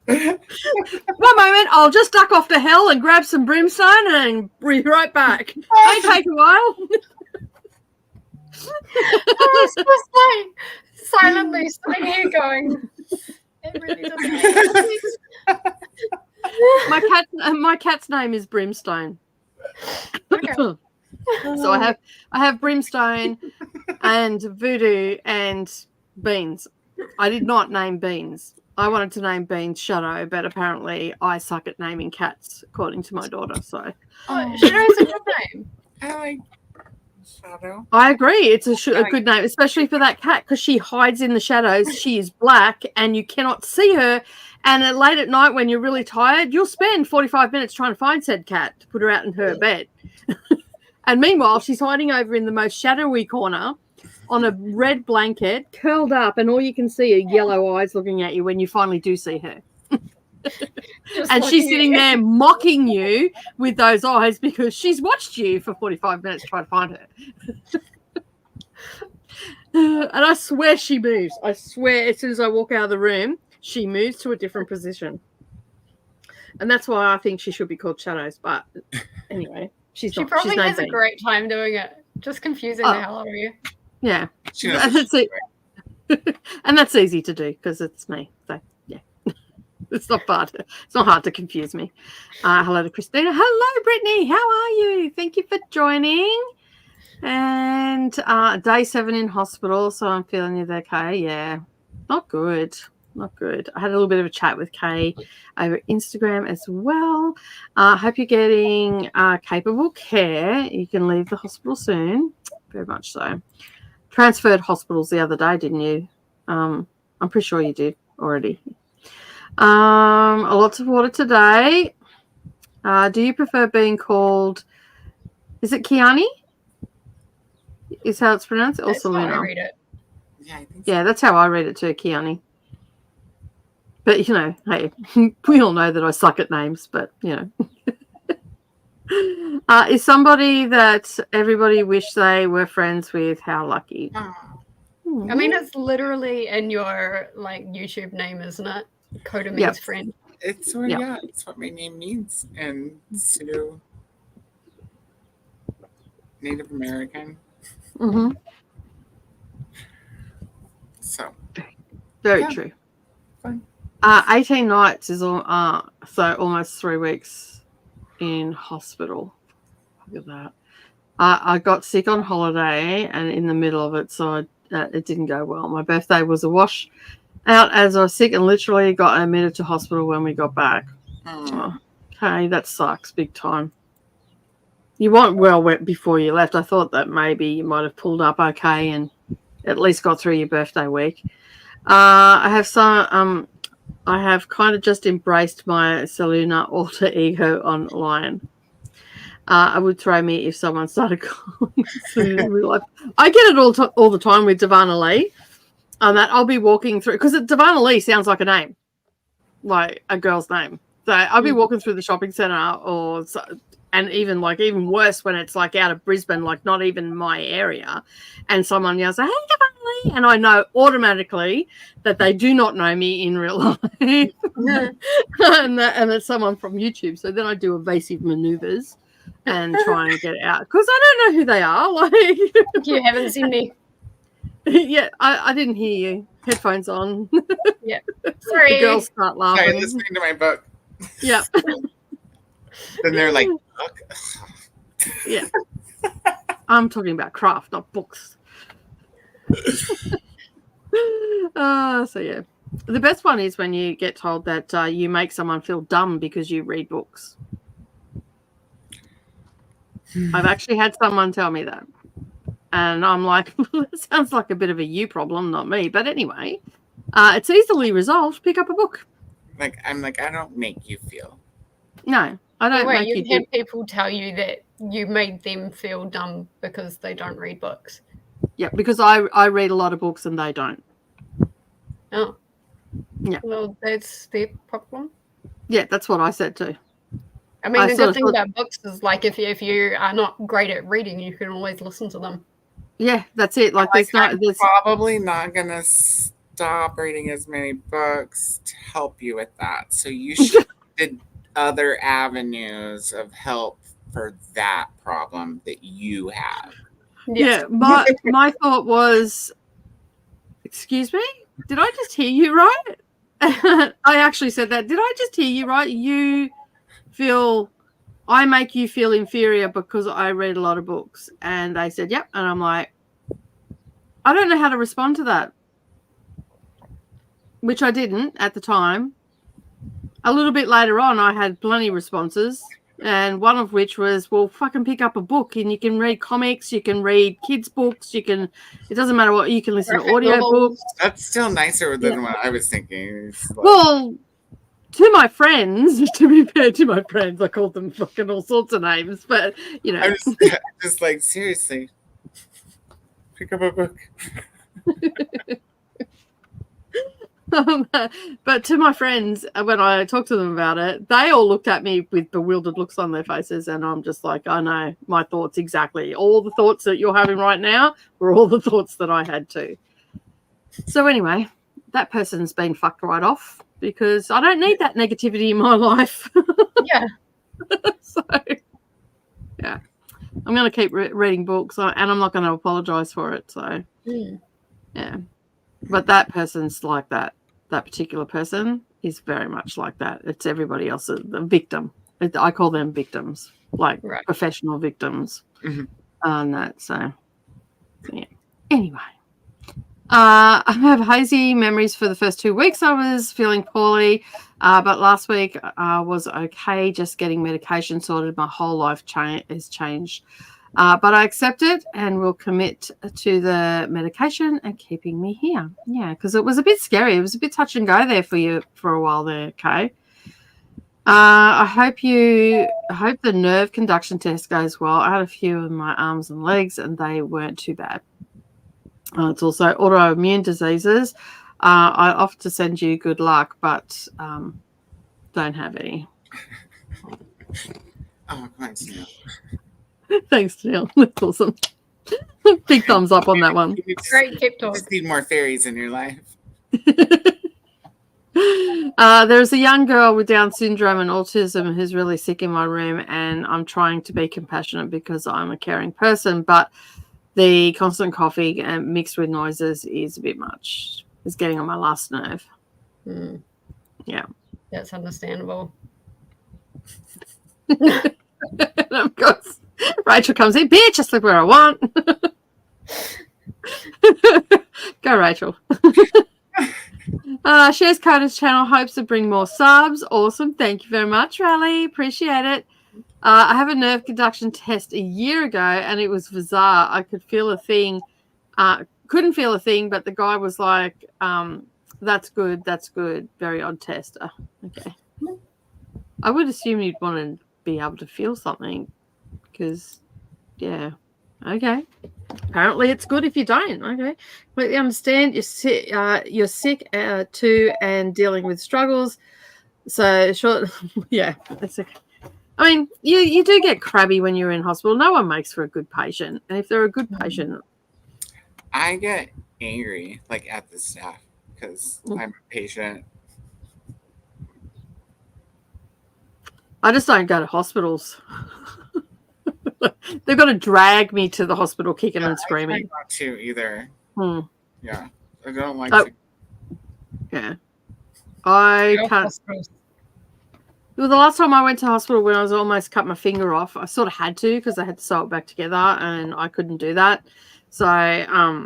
One moment, I'll just duck off to hell and grab some brimstone and be right back. May take a while. I was just like silently sitting here going, it really doesn't make sense. My cat's name is Brimstone. Okay. So I have Brimstone and Voodoo and Beans. I did not name Beans. I wanted to name Beans Shadow, but apparently I suck at naming cats, according to my daughter. So Shadow's a good name. I like Shadow. I agree. It's a good name, especially for that cat, because she hides in the shadows. She is black and you cannot see her. And late at night when you're really tired, you'll spend 45 minutes trying to find said cat to put her out in her bed. And meanwhile, she's hiding over in the most shadowy corner on a red blanket, curled up, and all you can see are yellow eyes looking at you when you finally do see her. And she's sitting there mocking you with those eyes because she's watched you for 45 minutes trying to find her. And I swear she moves. I swear as soon as I walk out of the room, she moves to a different position. And that's why I think she should be called Shadows. But anyway, she probably has a great time doing it. Just confusing the hell out of you. Yeah. And that's easy to do because it's me. So, yeah. It's not hard. It's not hard to confuse me. Hello to Christina. Hello, Brittany. How are you? Thank you for joining. And day 7 in hospital, so I'm feeling it okay. Yeah. Not good. Not good. I had a little bit of a chat with Kay over Instagram as well. Hope you're getting capable care. You can leave the hospital soon. Very much so. Transferred hospitals the other day, didn't you? I'm pretty sure you did already. Lots of water today. Do you prefer being called, is it Kiani? Is how it's pronounced? Or That's how Selena? I read it. Yeah, I think so. Yeah, that's how I read it too, Kiani. But, you know, hey, we all know that I suck at names, but, you know. Is somebody that everybody wish they were friends with? How lucky. I mean, it's literally in your, like, YouTube name, isn't it? Koda means friend. It's what, yeah, it's what my name means. And Sioux, Native American. Mm-hmm. So. Very true. Fun. 18 nights is so almost 3 weeks in hospital. Look at that. I got sick on holiday and in the middle of it, so it didn't go well. My birthday was a wash out as I was sick and literally got admitted to hospital when we got back. Oh, okay, that sucks big time. You weren't well wet before you left. I thought that maybe you might have pulled up okay and at least got through your birthday week. I have kind of just embraced my Selena alter ego online. It would throw me if someone started calling Selena in real life. I get it all the time with Davana Lee. That I'll be walking through because Davana Lee sounds like a name, like a girl's name. So I'll be walking through the shopping centre and even worse when it's like out of Brisbane, like not even my area, and someone yells, "Hey, Davana Lee," and I know automatically that they do not know me in real life, and it's someone from YouTube. So then I do evasive manoeuvres and try and get out because I don't know who they are. Like You haven't seen me. Yeah, I didn't hear you. Headphones on. Yeah. Sorry. The girls start laughing. Sorry, listening to my book. Yeah. Then they're like, book? Yeah. I'm talking about craft, not books. So yeah. The best one is when you get told that you make someone feel dumb because you read books. I've actually had someone tell me that. And I'm like, that sounds like a bit of a you problem, not me. But anyway, it's easily resolved. Pick up a book. I'm like, I don't make you feel. No, I don't make you've you had people tell you that you made them feel dumb because they don't read books. Yeah, because I read a lot of books and they don't. Oh. Yeah. Well, that's their problem. Yeah, that's what I said too. I mean, the good thing about books is like if you are not great at reading, you can always listen to them. Yeah, that's it. Like, I'm probably not gonna stop reading as many books to help you with that. So you should did other avenues of help for that problem that you have. Yeah, my thought was, excuse me, did I just hear you right? I actually said that. Did I just hear you right? I make you feel inferior because I read a lot of books. And they said, yep. And I'm like, I don't know how to respond to that, which I didn't at the time. A little bit later on, I had plenty of responses. And one of which was, well, fucking pick up a book and you can read comics, you can read kids' books, it doesn't matter what, you can listen to audio books. That's still nicer than what I was thinking. Well, to my friends, to be fair to my friends, I called them fucking all sorts of names, but, you know. I'm just like, seriously, pick up a book. But to my friends, when I talked to them about it, they all looked at me with bewildered looks on their faces, and I'm just like, I know my thoughts exactly. All the thoughts that you're having right now were all the thoughts that I had too. So anyway, that person's been fucked right off because I don't need that negativity in my life. Yeah. So, yeah, I'm going to keep reading books, and I'm not going to apologize for it. So, yeah. But that person's like that. That particular person is very much like that. It's everybody else, the victim. I call them victims, like professional victims. And that. So, yeah. Anyway, I have hazy memories for the first 2 weeks. I was feeling poorly, but last week I was okay. Just getting medication sorted. My whole life has changed. But I accept it and will commit to the medication and keeping me here. Yeah, because it was a bit scary. It was a bit touch and go there for you for a while there, Kay. I hope the nerve conduction test goes well. I had a few in my arms and legs and they weren't too bad. It's also autoimmune diseases. I offer to send you good luck, but don't have any. Oh, thanks, Neil. Thanks, Neil. That's awesome. Big thumbs up on that one. Great tip talk. Just need more fairies in your life. There's a young girl with Down syndrome and autism who's really sick in my room, and I'm trying to be compassionate because I'm a caring person, but the constant coughing and mixed with noises is a bit much. It's getting on my last nerve. Yeah. That's understandable. Of course, Rachel comes in, bitch, I sleep where I want. Go, Rachel. Shares Koda's channel, hopes to bring more subs. Awesome. Thank you very much, Rally. Appreciate it. I have a nerve conduction test a year ago, and it was bizarre. I could feel a thing. Couldn't feel a thing, but the guy was like, that's good. That's good. Very odd test. Okay. I would assume you'd want to be able to feel something because, yeah. Okay. Apparently it's good if you don't. Okay. Completely understand. You're sick too and dealing with struggles. So, short, yeah, that's okay. I mean, you do get crabby when you're in hospital. No one makes for a good patient. And if they're a good patient. I get angry, like, at the staff because I'm a patient. I just don't go to hospitals. They've got to drag me to the hospital kicking and screaming. I try not to either. Yeah. I don't like to. Yeah. I can't. Well, the last time I went to hospital when I was almost cut my finger off, I sort of had to because I had to sew it back together and I couldn't do that. So I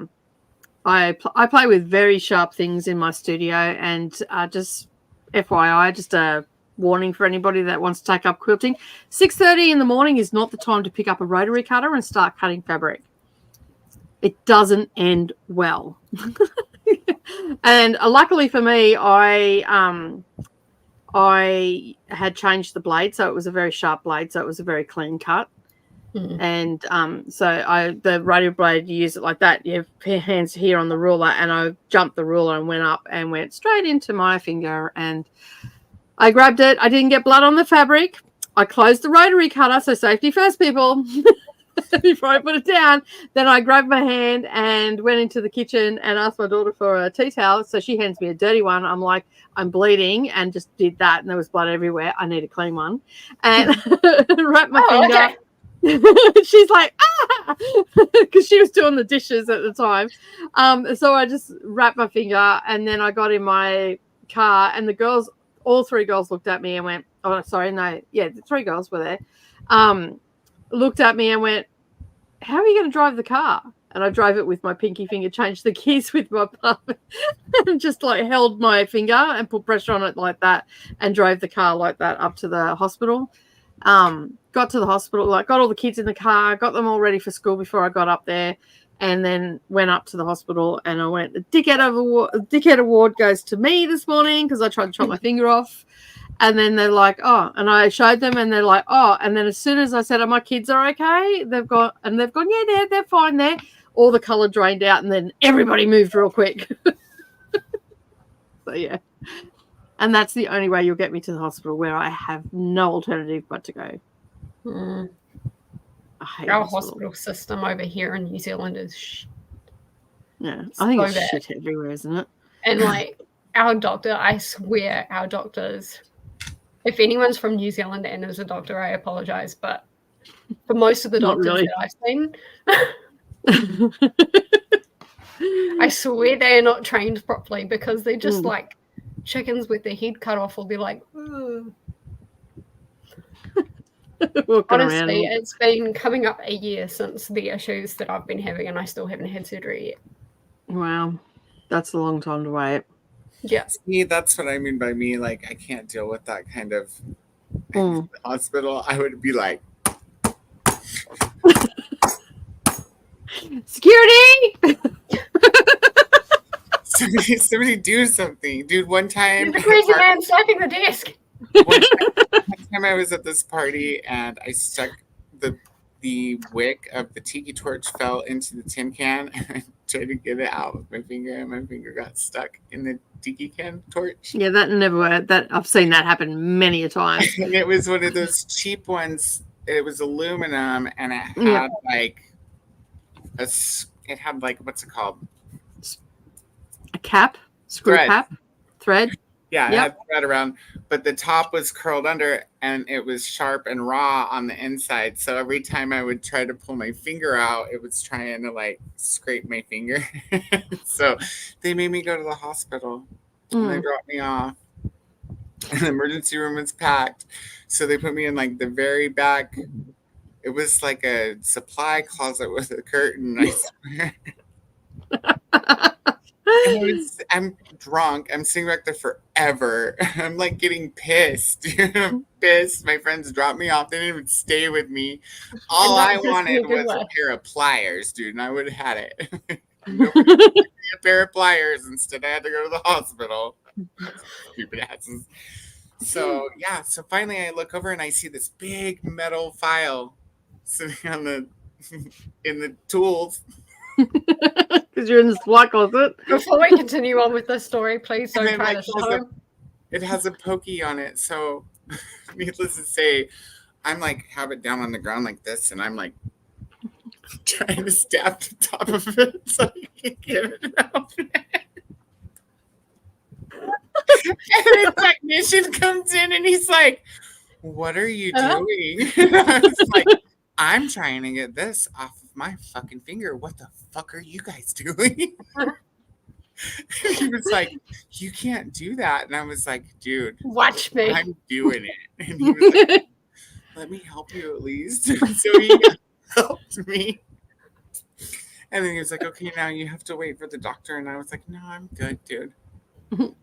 play with very sharp things in my studio, and just FYI, just a warning for anybody that wants to take up quilting. 6:30 in the morning is not the time to pick up a rotary cutter and start cutting fabric. It doesn't end well. And luckily for me, I had changed the blade, so it was a very sharp blade, so it was a very clean cut. And so the rotary blade, you use it like that. You have hands here on the ruler, and I jumped the ruler and went up and went straight into my finger, and I grabbed it. I didn't get blood on the fabric. I closed the rotary cutter, so safety first, people. before I put it down. Then I grabbed my hand and went into the kitchen and asked my daughter for a tea towel. So she hands me a dirty one. I'm like, I'm bleeding, and just did that. And there was blood everywhere. I need a clean one. And wrapped my finger. Okay. She's like, because she was doing the dishes at the time. So I just wrapped my finger, and then I got in my car, and the girls, all three girls looked at me and went, oh, sorry, no. Yeah, the three girls were there. Looked at me and went, how are you going to drive the car? And I drove it with my pinky finger, changed the keys with my palm, and just like held my finger and put pressure on it like that, and drove the car like that up to the hospital. Got to the hospital, like got all the kids in the car, got them all ready for school before I got up there, and then went up to the hospital, and I went, the dickhead award goes to me this morning because I tried to chop my finger off. And then they're like, oh, and I showed them, and they're like, oh, and then as soon as I said, oh, my kids are okay, they've gone, yeah, they're fine there. All the colour drained out, and then everybody moved real quick. So, yeah. And that's the only way you'll get me to the hospital, where I have no alternative but to go. I hate our hospital system over here in New Zealand is shit. Yeah, I think it's shit everywhere, isn't it? And like our doctor, I swear our doctors, if anyone's from New Zealand and is a doctor, I apologize, but for most of the doctors that I've seen, I swear they are not trained properly, because they're just like chickens with their head cut off, or they're like, honestly, it's been coming up a year since the issues that I've been having, and I still haven't had surgery yet. Wow, that's a long time to wait. Yeah. See, that's what I mean by me. Like, I can't deal with that kind of hospital. I would be like, security! somebody do something. Dude, one time. There's a crazy man slapping the desk. One time I was at this party, and I stuck the wick of the tiki torch fell into the tin can, and I tried to get it out with my finger, and my finger got stuck in the tiki can torch. Yeah, that never worked. I've seen that happen many a time. And it was one of those cheap ones. It was aluminum, and it had it had what's it called? A cap, screw cap, thread. Yeah, it had thread around, but the top was curled under, and it was sharp and raw on the inside. So every time I would try to pull my finger out, it was trying to scrape my finger. So they made me go to the hospital, and they dropped me off. And the emergency room was packed, so they put me in the very back. It was like a supply closet with a curtain, I swear. I'm drunk. I'm sitting back there forever. I'm getting pissed. I'm pissed. My friends dropped me off. They didn't even stay with me. All I wanted was a pair of pliers, dude, and I would have had it. Nobody gave me a pair of pliers. Instead, I had to go to the hospital. Stupid asses. So so finally I look over and I see this big metal file sitting on in the tools. Because you're in the SWAT closet. Before we continue on with this story, please don't try this at home. It has a pokey on it, so needless to say, I'm have it down on the ground like this, and I'm trying to stab the top of it so I can get it out. And the technician comes in and he's like, "What are you doing?" I was like, "I'm trying to get this off of my fucking finger. What the fuck are you guys doing?" He was like, "You can't do that." And I was like, "Dude, watch me. I'm doing it." And he was like, "Let me help you at least." So he helped me. And then he was like, "Okay, now you have to wait for the doctor." And I was like, "No, I'm good, dude.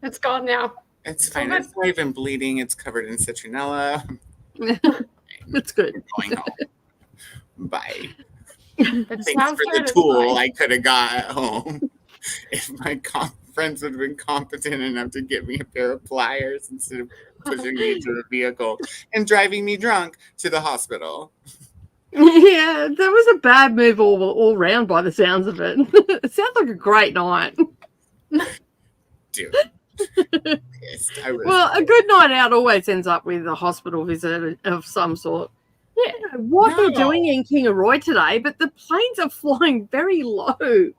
It's gone now. It's fine. It's not even bleeding. It's covered in citronella. It's good. I'm going home. Bye." It Thanks for the tool I could have got at home. If my friends would have been competent enough to get me a pair of pliers instead of pushing me into the vehicle and driving me drunk to the hospital. Yeah, that was a bad move all round by the sounds of it. It sounds like a great night. Dude. Pissed. Well, a good night out always ends up with a hospital visit of some sort. Yeah. What they're doing in Kingaroy today, but the planes are flying very low. I'm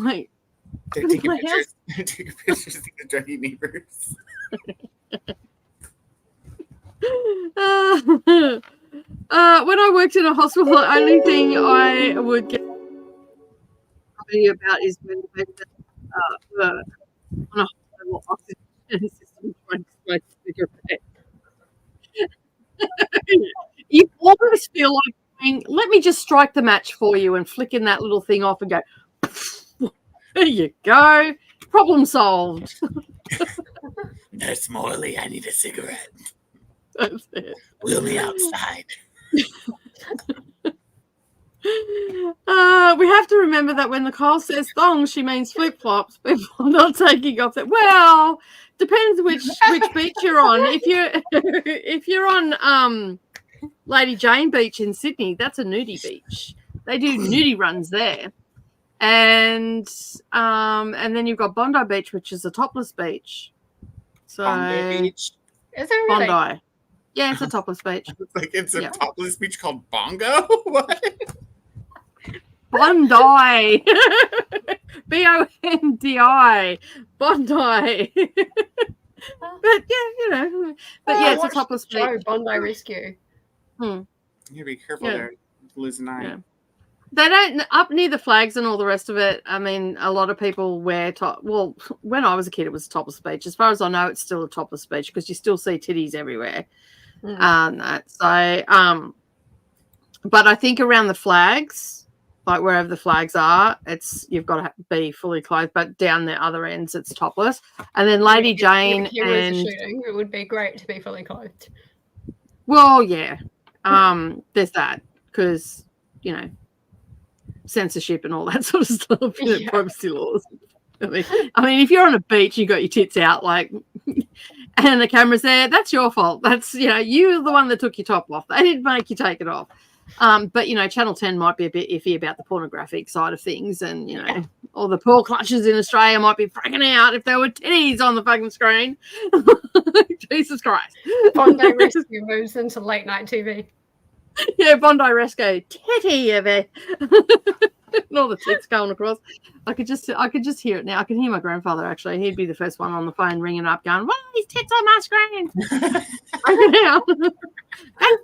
like, they're taking pictures. They're taking pictures of the druggy neighbors. When I worked in a hospital, the only thing I would get about is when they on a hospital oxygen system trying to smoke a cigarette. You always feel like saying, let me just strike the match for you and flicking that little thing off and go, there you go. Problem solved. Nurse Morley, I need a cigarette. That's it. Wheel me outside. We have to remember that when Nicole says thongs, she means flip-flops. People are not taking off that. Well, depends which beach you're on. If you're on Lady Jane Beach in Sydney, that's a nudie beach. They do nudie runs there. And then you've got Bondi Beach, which is a topless beach. So Bondi Beach? Is it really? Bondi. Yeah, it's a topless beach. It's a topless beach called Bongo? What? Bondi. Bondi. Bondi. But yeah, it's a topless beach. Bondi Rescue. You be careful there. Lose an eye. Yeah. They don't, up near the flags and all the rest of it. I mean, a lot of people wear top. Well, when I was a kid, it was a topless beach. As far as I know, it's still a topless beach because you still see titties everywhere. But I think around the flags, like wherever the flags are, you've got to be fully clothed. But down the other ends, it's topless. And then Lady Jane it would be great to be fully clothed. Well, yeah, there's that because censorship and all that sort of stuff, privacy laws. I mean, if you're on a beach, you got your tits out, like, and the camera's there, that's your fault. That's, you're the one that took your top off. They didn't make you take it off. But, Channel 10 might be a bit iffy about the pornographic side of things. And, all the poor clutches in Australia might be freaking out if there were titties on the fucking screen. Jesus Christ. Bondi Rescue moves into late night TV. Yeah, Bondi Rescue. Titty of it. And all the tits going across. I could just hear it now. I can hear my grandfather, actually. He'd be the first one on the phone ringing up going, what are these tits on my screen? Bring it out. That's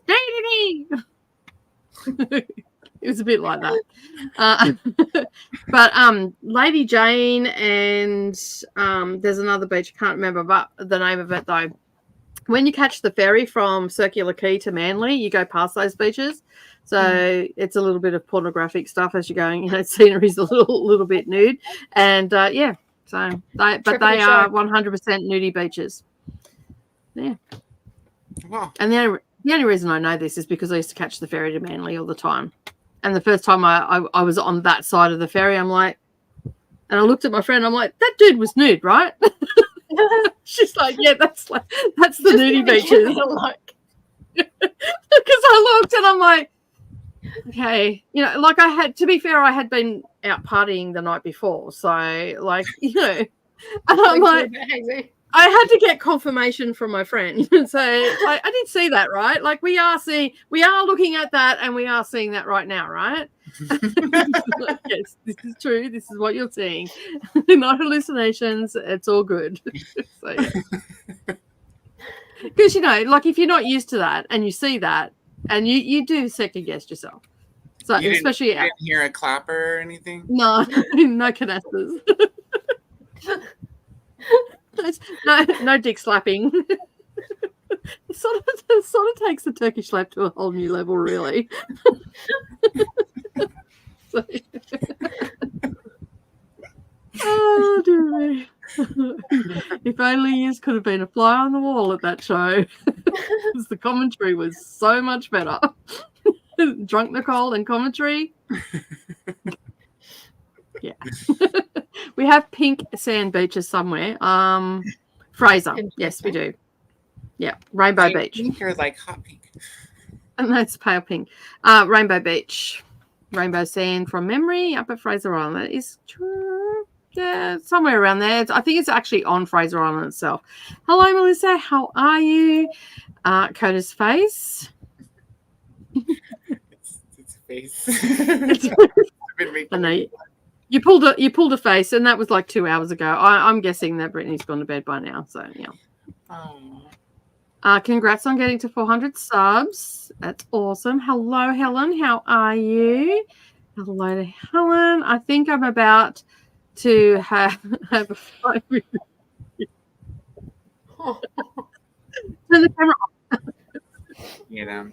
me. It was a bit like that. But Lady Jane and there's another beach, I can't remember but the name of it though. When you catch the ferry from Circular Quay to Manly, you go past those beaches. So it's a little bit of pornographic stuff as you're going. Scenery's a little bit nude. And so they are 100% nudie beaches. Yeah. Wow. And the only reason I know this is because I used to catch the ferry to Manly all the time. And the first time I was on that side of the ferry, I'm like, and I looked at my friend, I'm like, that dude was nude, right? She's like, yeah, that's the nudie beaches. Because I looked and I'm like, okay, like I had been out partying the night before, so like, and I'm like, I had to get confirmation from my friend. So I did see that, right? Like we are looking at that and we are seeing that right now, right? Like, yes, this is true. This is what you're seeing. Not hallucinations. It's all good. So, yeah. Because, like if you're not used to that and you see that and you do second guess yourself. So you especially didn't hear a clapper or anything? No canasters. No dick slapping. It sort of takes the Turkish slap to a whole new level, really. So, oh dear me. If only you could have been a fly on the wall at that show. Because the commentary was so much better. Drunk Nicole and commentary. Yeah. We have pink sand beaches somewhere. Fraser. Yes, we do. Yeah. Rainbow Beach. Pink or like hot pink? And that's pale pink. Rainbow Beach. Rainbow sand from memory up at Fraser Island. That is true. Yeah, somewhere around there. I think it's actually on Fraser Island itself. Hello, Melissa. How are you? Koda's face. face. I know. You pulled a face, and that was like 2 hours ago. I'm guessing that Brittany's gone to bed by now. So yeah. Congrats on getting to 400 subs. That's awesome. Hello, Helen. How are you? Hello to Helen. I think I'm about to have a fight with you. Turn the camera off. You know.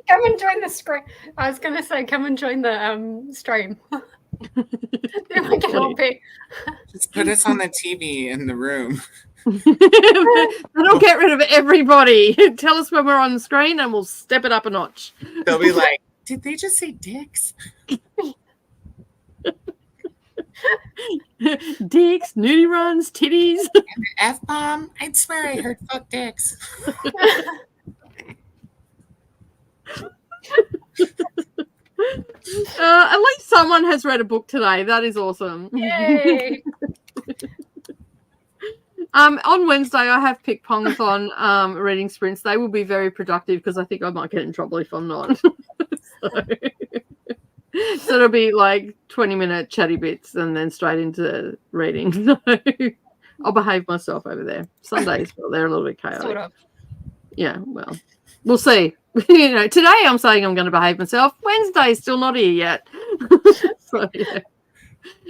Come and join the screen. I was going to say, come and join the stream. Just put us on the TV in the room. That'll get rid of everybody. Tell us when we're on the screen and we'll step it up a notch. They'll be like, did they just say dicks? Dicks, nudie runs, titties. And an F-bomb? I'd swear I heard fuck dicks. At least someone has read a book today. That is awesome. Yay. On Wednesday, I have pick pongathon reading sprints. They will be very productive because I think I might get in trouble if I'm not. So it'll be like 20-minute chatty bits and then straight into reading. So I'll behave myself over there. Sundays, well, they're a little bit chaotic. Sort of. Yeah, well, we'll see. Today I'm saying I'm going to behave myself. Wednesday's still not here yet. So yeah,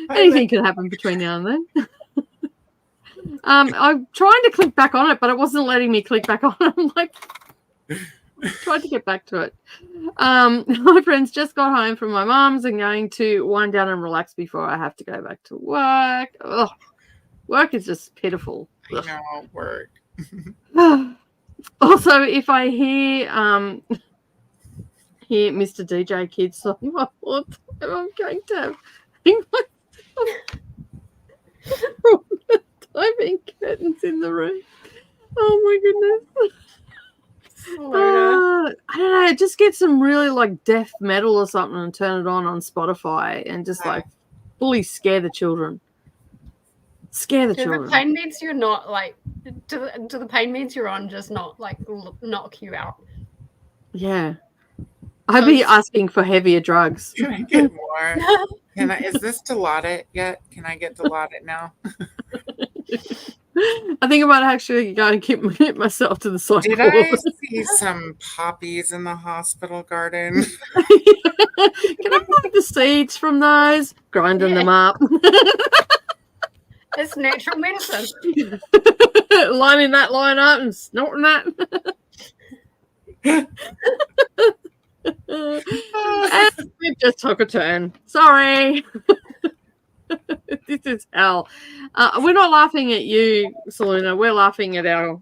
anything can happen between now and then. I'm trying to click back on it, but it wasn't letting me click back on it. I'm like, tried to get back to it. My friends just got home from my mum's and going to wind down and relax before I have to go back to work. Ugh. Work is just pitiful. I know, work. Also, if I hear Mr. DJ Kid song, I thought I'm going to have diving curtains in the room. Oh my goodness. I don't know. Just get some really like death metal or something and turn it on Spotify and just like fully scare the children. Scare the children. The pain meds you're not like, do the pain meds you're on just not like knock you out? Yeah. I'd be asking for heavier drugs. Can I get more? Is this Dilaudid yet? Can I get Dilaudid now? I think I might actually go and get myself to the cycle. Did I see some poppies in the hospital garden? Can I find the seeds from those? Grinding them up. It's natural medicine. Lining that line up and snorting that. And we just took a turn. Sorry. This is hell. We're not laughing at you, Selena. We're laughing at our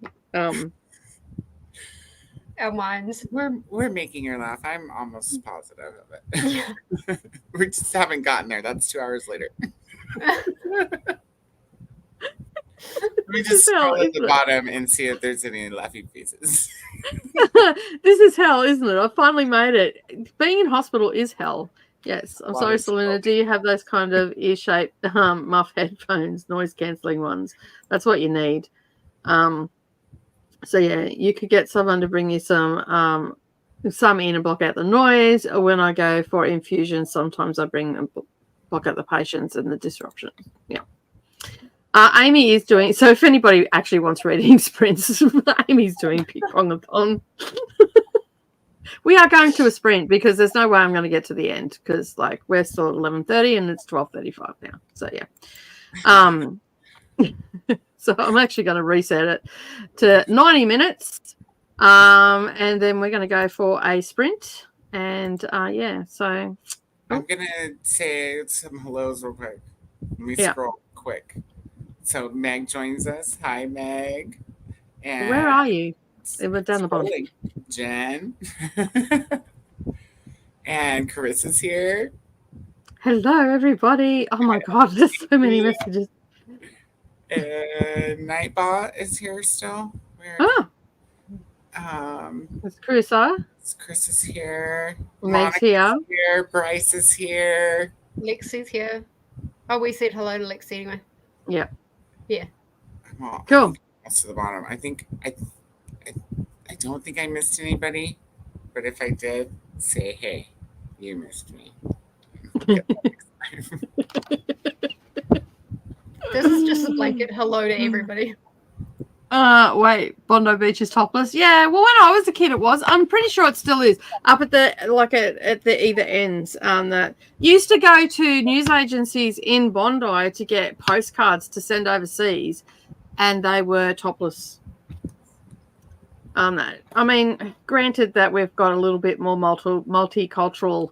minds. We're making her laugh. I'm almost positive of it. We just haven't gotten there. That's 2 hours later. Let me just scroll at the bottom and see if there's any laughy faces. This is hell, isn't it? I finally made it. Being in hospital is hell. Yes. I'm sorry, Selena. Do you have those kind of ear-shaped muff headphones, noise-cancelling ones? That's what you need. So, yeah, you could get someone to bring you some in and block out the noise. Or when I go for infusions, sometimes I bring them block out the patients and the disruption. Yeah. Amy is doing, so if anybody actually wants reading sprints, Amy's doing ping-pong-a-thon. We are going to a sprint because there's no way I'm going to get to the end because like we're still at 11:30 and it's 12:35 now. So yeah. So I'm actually going to reset it to 90 minutes. And then we're going to go for a sprint. And yeah, so I'm going to say some hellos real quick. Let me scroll quick. So Meg joins us. Hi, Meg. And where are you? It went down the bottom. Jen. And Carissa's here. Hello, everybody. Oh, my God. There's so many messages. Nightbot is here still. It's Carissa. Chris is here. Meg's here. Bryce is here. Lexi's here. Oh, we said hello to Lexi anyway. Yeah. Yeah. Cool. That's to the bottom. I don't think I missed anybody, but if I did, say hey. You missed me. This is just a blanket hello to everybody. Wait, Bondi Beach is topless. Yeah, well, when I was a kid, it was. I'm pretty sure it still is. Up at the at the either ends. That used to go to news agencies in Bondi to get postcards to send overseas, and they were topless. I mean, granted that we've got a little bit more multicultural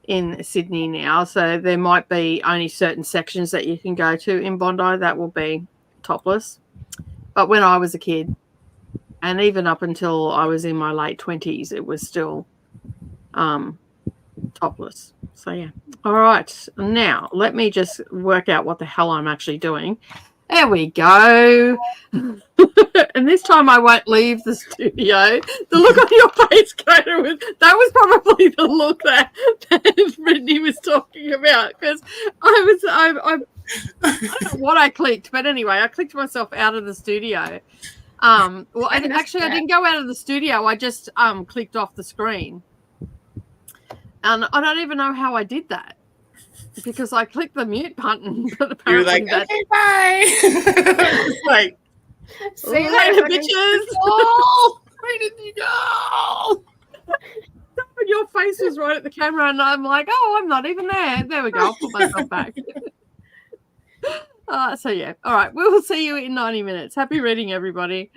in Sydney now, so there might be only certain sections that you can go to in Bondi that will be topless. But when I was a kid, and even up until I was in my late 20s, it was still topless. So, yeah. All right. Now, let me just work out what the hell I'm actually doing. There we go. And this time I won't leave the studio. The look on your face, Koda, that was probably the look that Brittany was talking about, because I don't know what I clicked, but anyway, I clicked myself out of the studio. Well, I didn't go out of the studio. I just clicked off the screen, and I don't even know how I did that, because I clicked the mute button. But apparently, you're like, okay, bye. Like, See you later, later, bitches. Oh, where did you go? Your face was right at the camera, and I'm like, oh, I'm not even there. There we go. I'll put myself back. So, yeah. All right. We will see you in 90 minutes. Happy reading, everybody.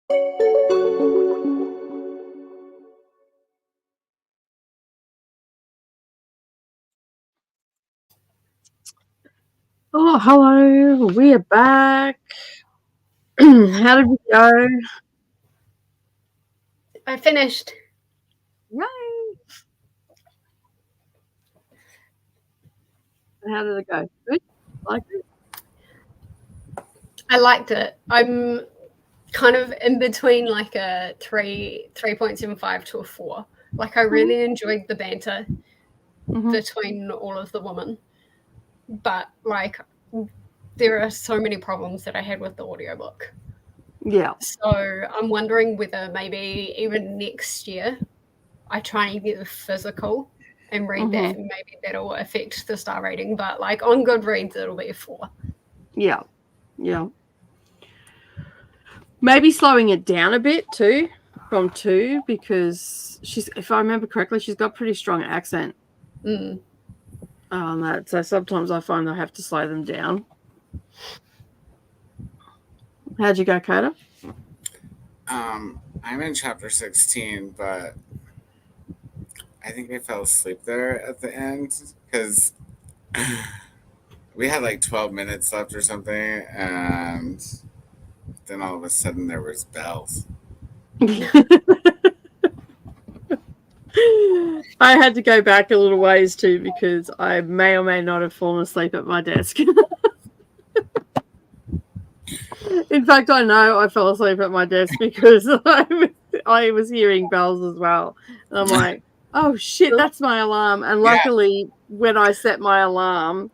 Oh, hello. We are back. How did we go? I finished. Yay. How did it go? Good? Like it? I liked it. I'm kind of in between like a 3.75 to a 4. Like I really enjoyed the banter between all of the women. But like there are so many problems that I had with the audiobook. Yeah. So I'm wondering whether maybe even next year I try and get the physical and read that, and maybe that'll affect the star rating. But like on Goodreads, it'll be a 4. Yeah. Yeah. Maybe slowing it down a bit too, from 2, because if I remember correctly, she's got pretty strong accent. On that, so sometimes I find I have to slow them down. How'd you go, Koda? I'm in chapter 16, but I think I fell asleep there at the end because we had like 12 minutes left or something, and then all of a sudden there was bells. I had to go back a little ways too because I may or may not have fallen asleep at my desk. In fact, I know I fell asleep at my desk because I was hearing bells as well. And I'm like, oh shit, that's my alarm. And luckily, when I set my alarm,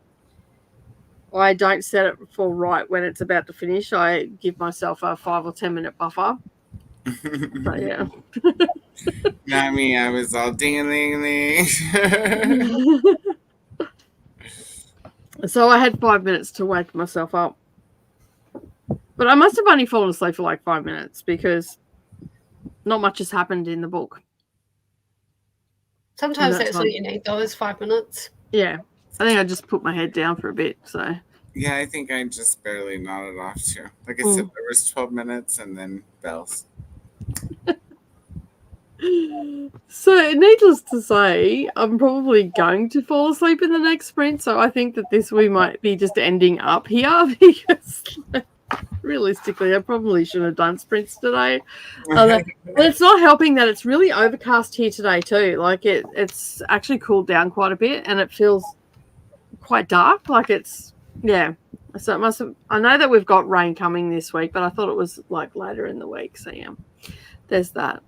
I don't set it for right when it's about to finish. I give myself a 5 or 10 minute buffer. So yeah. Not me. I was all ding-a-ling-a-ling. So I had 5 minutes to wake myself up. But I must have only fallen asleep for like 5 minutes because not much has happened in the book. Sometimes that's what you need, those 5 minutes. Yeah. I think I just put my head down for a bit. So yeah, I think I just barely nodded off too. Like I said, there was 12 minutes and then bells. So, needless to say, I'm probably going to fall asleep in the next sprint. So, I think that we might be just ending up here because realistically, I probably should have done sprints today. But it's not helping that it's really overcast here today too. Like it's actually cooled down quite a bit, and it feels quite dark. Like it's So it must have. I know that we've got rain coming this week, but I thought it was like later in the week. So yeah, there's that.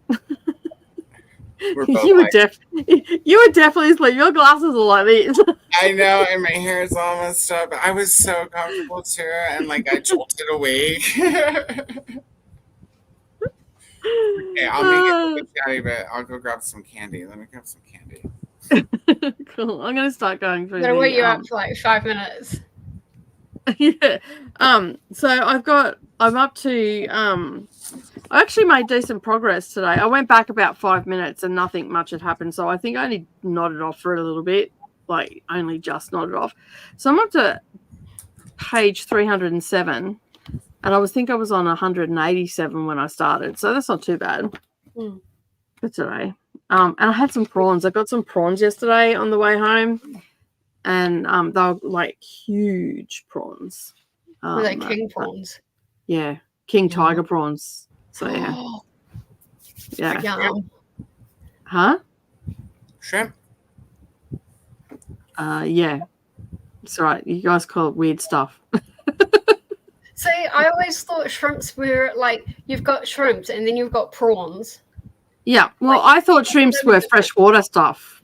You were definitely asleep. Your glasses are like this. I know, and my hair is all messed up. I was so comfortable too, and like I jolted awake. Okay, I'll make it a bit chatty, but I'll go grab some candy. Let me grab some candy. Cool. I'm gonna start going through. I'm gonna wait you up for like 5 minutes. Yeah. So I'm up to I actually made decent progress today. I went back about 5 minutes and nothing much had happened. So I think I only nodded off for a little bit, like only just nodded off. So I'm up to page 307 and I was on 187 when I started. So that's not too bad for today. And I had some prawns. I got some prawns yesterday on the way home. And they were like huge prawns. Were they king prawns? Yeah, king tiger prawns. So yeah. Yeah. Yum. Huh? Shrimp? Yeah. It's all right. You guys call it weird stuff. See, I always thought shrimps were like, you've got shrimps and then you've got prawns. Yeah. Well, I thought shrimps were freshwater stuff.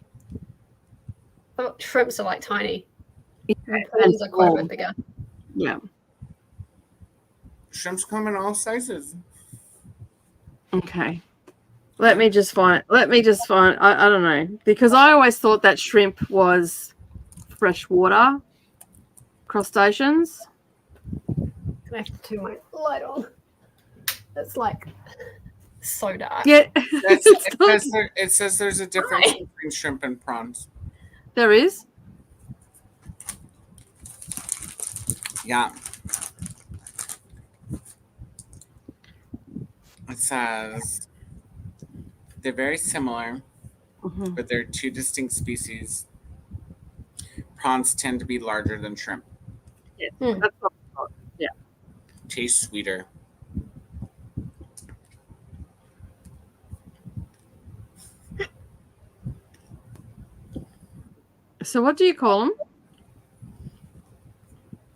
Shrimps are like tiny. Yeah, prawns are quite a bit bigger. Yeah. Shrimps come in all sizes. Okay. Let me just find I don't know. Because I always thought that shrimp was freshwater crustaceans. Can I have to turn my light on? It's like so dark. Yeah. It says there's a difference between shrimp and prawns. There is? Yeah. I says they're very similar, Mhm. but they're two distinct species. Prawns tend to be larger than shrimp. Yeah, Hmm. that's what I thought. Yeah. Taste sweeter. So what do you call them?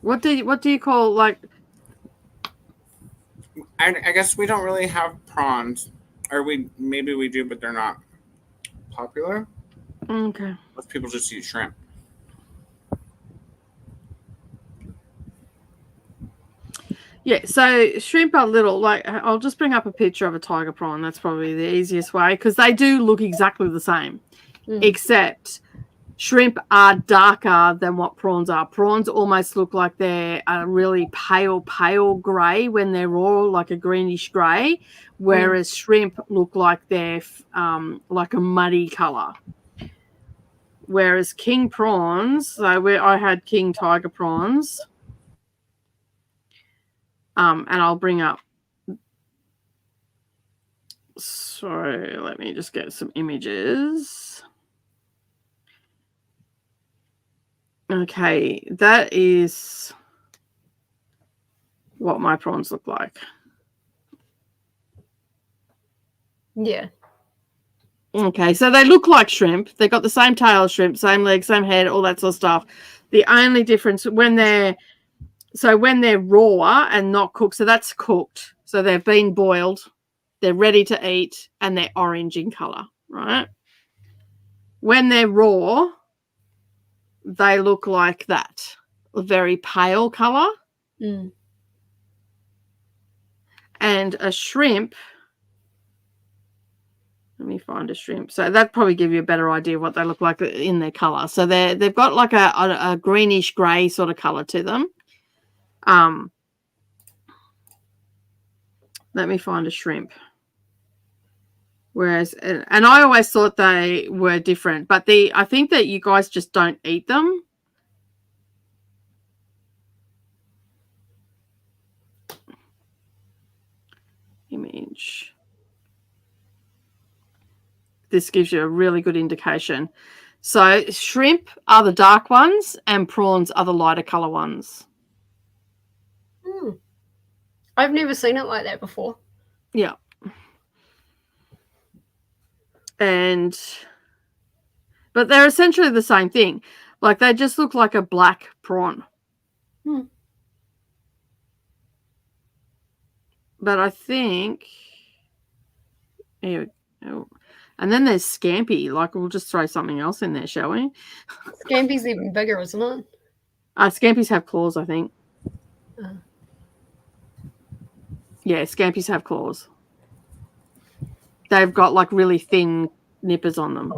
What do you call, like? I guess we don't really have prawns, or maybe we do, but they're not popular. Okay. Most people just eat shrimp. Yeah, so shrimp are little. Like, I'll just bring up a picture of a tiger prawn. That's probably the easiest way, because they do look exactly the same, except shrimp are darker than what prawns are. Prawns almost look like they're a really pale grey when they're raw, like a greenish grey, whereas shrimp look like they're like a muddy colour. Whereas king prawns, so I had king tiger prawns. And I'll bring up. So let me just get some images. Okay, that is what my prawns look like. Yeah. Okay, so they look like shrimp. They got the same tail as shrimp, same legs, same head, all that sort of stuff. The only difference when they're raw and not cooked, so that's cooked. So they've been boiled, they're ready to eat, and they're orange in color, right? When they're raw, they look like that, a very pale color. And a shrimp, let me find a shrimp. So that'd probably give you a better idea of what they look like in their color. So they've got like a greenish gray sort of color to them. Let me find a shrimp. Whereas, and I always thought they were different, but I think that you guys just don't eat them. Image. This gives you a really good indication. So shrimp are the dark ones and prawns are the lighter color ones. I've never seen it like that before. Yeah. But they're essentially the same thing. Like, they just look like a black prawn. But I think, here we go. And then there's scampi. Like, we'll just throw something else in there, shall we? Scampi's even bigger, isn't it? Scampis have claws, I think. Yeah, scampis have claws. They've got like really thin nippers on them.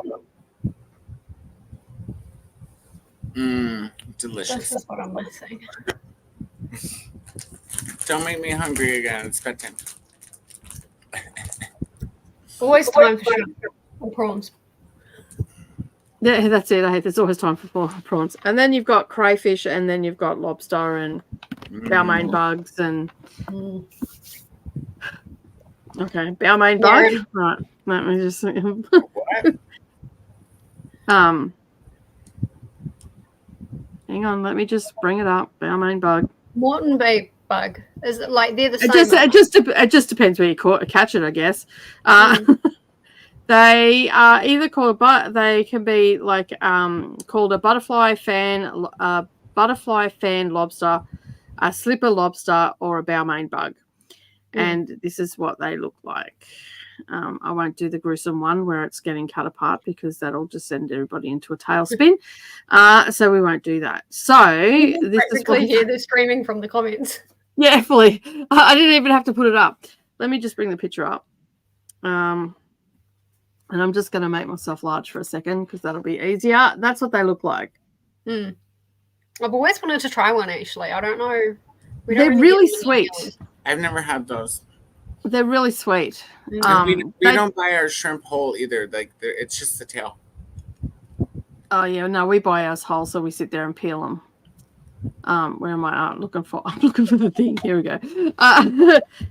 Delicious. That's what I'm missing. Don't make me hungry again. It's bedtime. Always time for shrimp and prawns. Yeah, that's it. There's always time for prawns. And then you've got crayfish, and then you've got lobster and Balmain bugs and okay, Balmain bug. Right. Let me just What? hang on, let me just bring it up. Balmain bug. Moreton Bay bug. Is it like they're the same? It just depends where you catch it, I guess. They are either called, but they can be like called a butterfly fan lobster, a slipper lobster, or a Balmain bug. And this is what they look like. I won't do the gruesome one where it's getting cut apart because that'll just send everybody into a tailspin. So we won't do that. So this is what hear the screaming from the comments. Yeah, fully. I didn't even have to put it up. Let me just bring the picture up. And I'm just going to make myself large for a second because that'll be easier. That's what they look like. I've always wanted to try one, actually. I don't know. They're really sweet. I've never had those. They're really sweet. We don't buy our shrimp whole either. Like, it's just the tail. Oh, yeah. No, we buy ours whole, so we sit there and peel them. Where am I looking for? I'm looking for the thing. Here we go.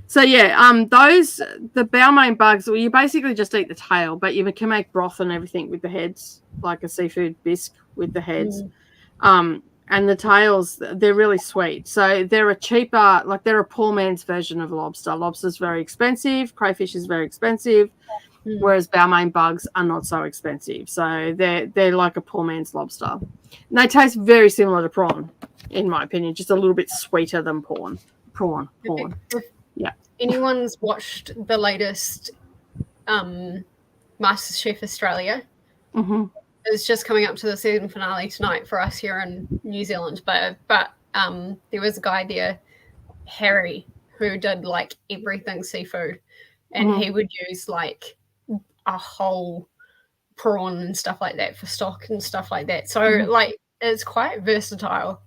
So yeah, those the Balmain bugs. Well, you basically just eat the tail, but you can make broth and everything with the heads, like a seafood bisque with the heads. And the tails, they're really sweet. So they're a cheaper, like they're a poor man's version of lobster. Lobster's very expensive. Crayfish is very expensive. Whereas Balmain bugs are not so expensive. So they're like a poor man's lobster. And they taste very similar to prawn, in my opinion, just a little bit sweeter than prawn. Yeah. Anyone's watched the latest MasterChef Australia? It's just coming up to the season finale tonight for us here in New Zealand. But there was a guy there, Harry, who did like everything seafood, and he would use like a whole prawn and stuff like that for stock and stuff like that. So like it's quite versatile.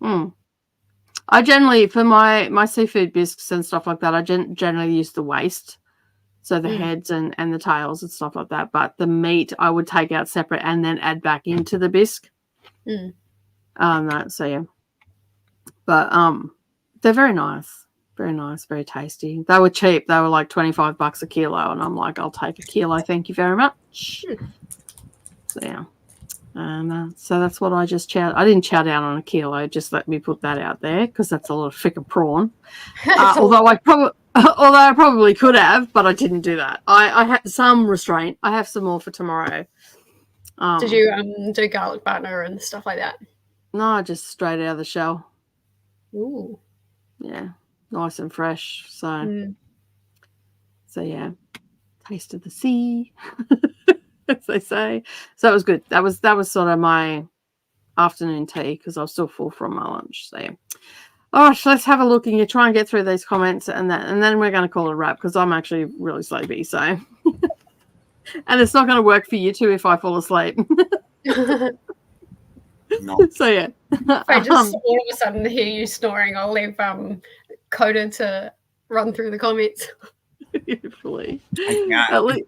I generally, for my seafood bisques and stuff like that, I generally use the waist, so the heads and the tails and stuff like that. But the meat I would take out separate and then add back into the bisque. So yeah, but they're very nice. Very nice, very tasty. They were cheap. They were like $25 a kilo, and I'm like, I'll take a kilo, thank you very much. So yeah, so that's what I just chow. I didn't chow down on a kilo. Just let me put that out there because that's a lot of frickin' prawn. Although I probably could have, but I didn't do that. I had some restraint. I have some more for tomorrow. Did you do garlic butter and stuff like that? No, just straight out of the shell. Ooh. Yeah. Nice and fresh. So yeah, taste of the sea, as they say. So it was good. That was sort of my afternoon tea because I was still full from my lunch. So yeah. All right, so let's have a look and you try and get through these comments and then we're going to call it a wrap because I'm actually really sleepy. So, and it's not going to work for you two if I fall asleep. No. So yeah. If I just all of a sudden hear you snoring, I'll leave Koda to run through the comments. Beautifully. I won't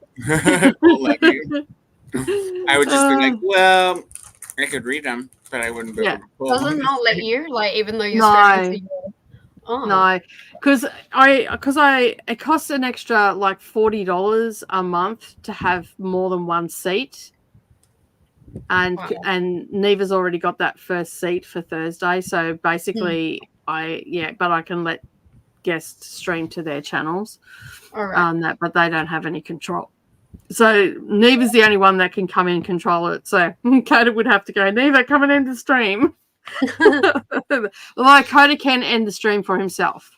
let you. I would just be like, well, I could read them, but I wouldn't be able to pull Does them. it not let you? Like, even though you're No, because it costs an extra like $40 a month to have more than one seat. And Neva's already got that first seat for Thursday. So basically but I can let guests stream to their channels on that, but they don't have any control. So Neva's the only one that can come in and control it. So Koda would have to go, Neva, come and end the stream. Although Koda can end the stream for himself.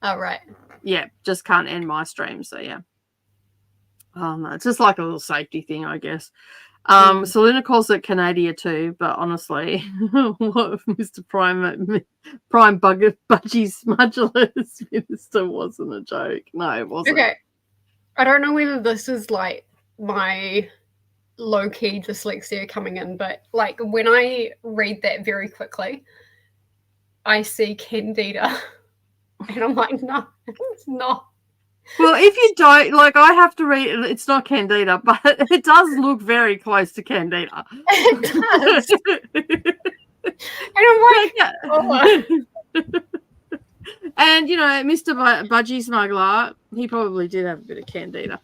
Oh, right. Yeah, just can't end my stream. So yeah. No, it's just like a little safety thing, I guess. Selena calls it Canada too, but honestly, what if Mr. Prime Budgie Smudgeless Minister wasn't a joke? No, it wasn't. Okay. I don't know whether this is like my low-key dyslexia coming in, but like when I read that very quickly, I see Candida. And I'm like, no, it's not. Well, if you don't, like, I have to read it. It's not Candida, but it does look very close to Candida. It does. And I'm like, And, you know, Mr. Budgie Smuggler, he probably did have a bit of Candida.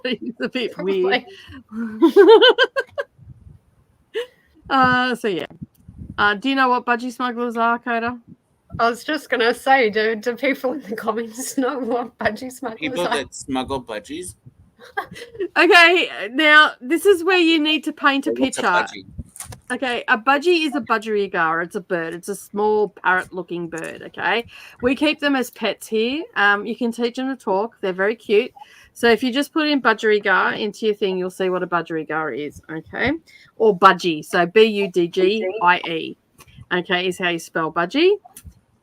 He's a bit weird. So, yeah. Do you know what Budgie Smugglers are, Koda? I was just going to say, do people in the comments know what budgie smugglers People are? that smuggle budgies? Okay, now this is where you need to paint a What's picture. Okay, a budgie is a budgerigar. It's a bird. It's a small parrot-looking bird, okay? We keep them as pets here. You can teach them to talk. They're very cute. So if you just put in budgerigar into your thing, you'll see what a budgerigar is, okay? Or budgie, so B-U-D-G-I-E, okay, is how you spell budgie.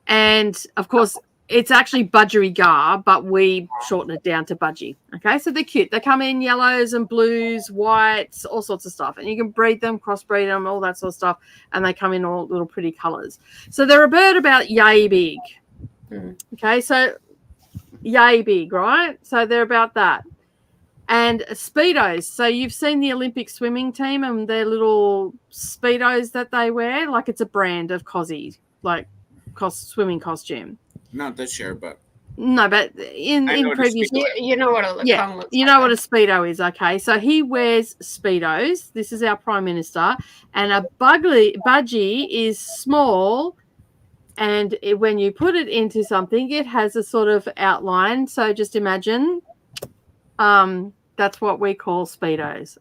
And, of course, it's actually budgerigar, but we shorten it down to budgie. Okay, so they're cute. They come in yellows and blues, whites, all sorts of stuff. And you can breed them, crossbreed them, all that sort of stuff. And they come in all little pretty colours. So they're a bird about yay big. Okay, so yay big, right? So they're about that. And Speedos. So you've seen the Olympic swimming team and their little Speedos that they wear? Like it's a brand of Cosy, like swimming costume. Not this year, but no, but in previous, you know what it looks like. You know what a Speedo is, okay? So he wears Speedos. This is our Prime Minister, and a budgie is small, and when you put it into something, it has a sort of outline. So just imagine, that's what we call Speedos,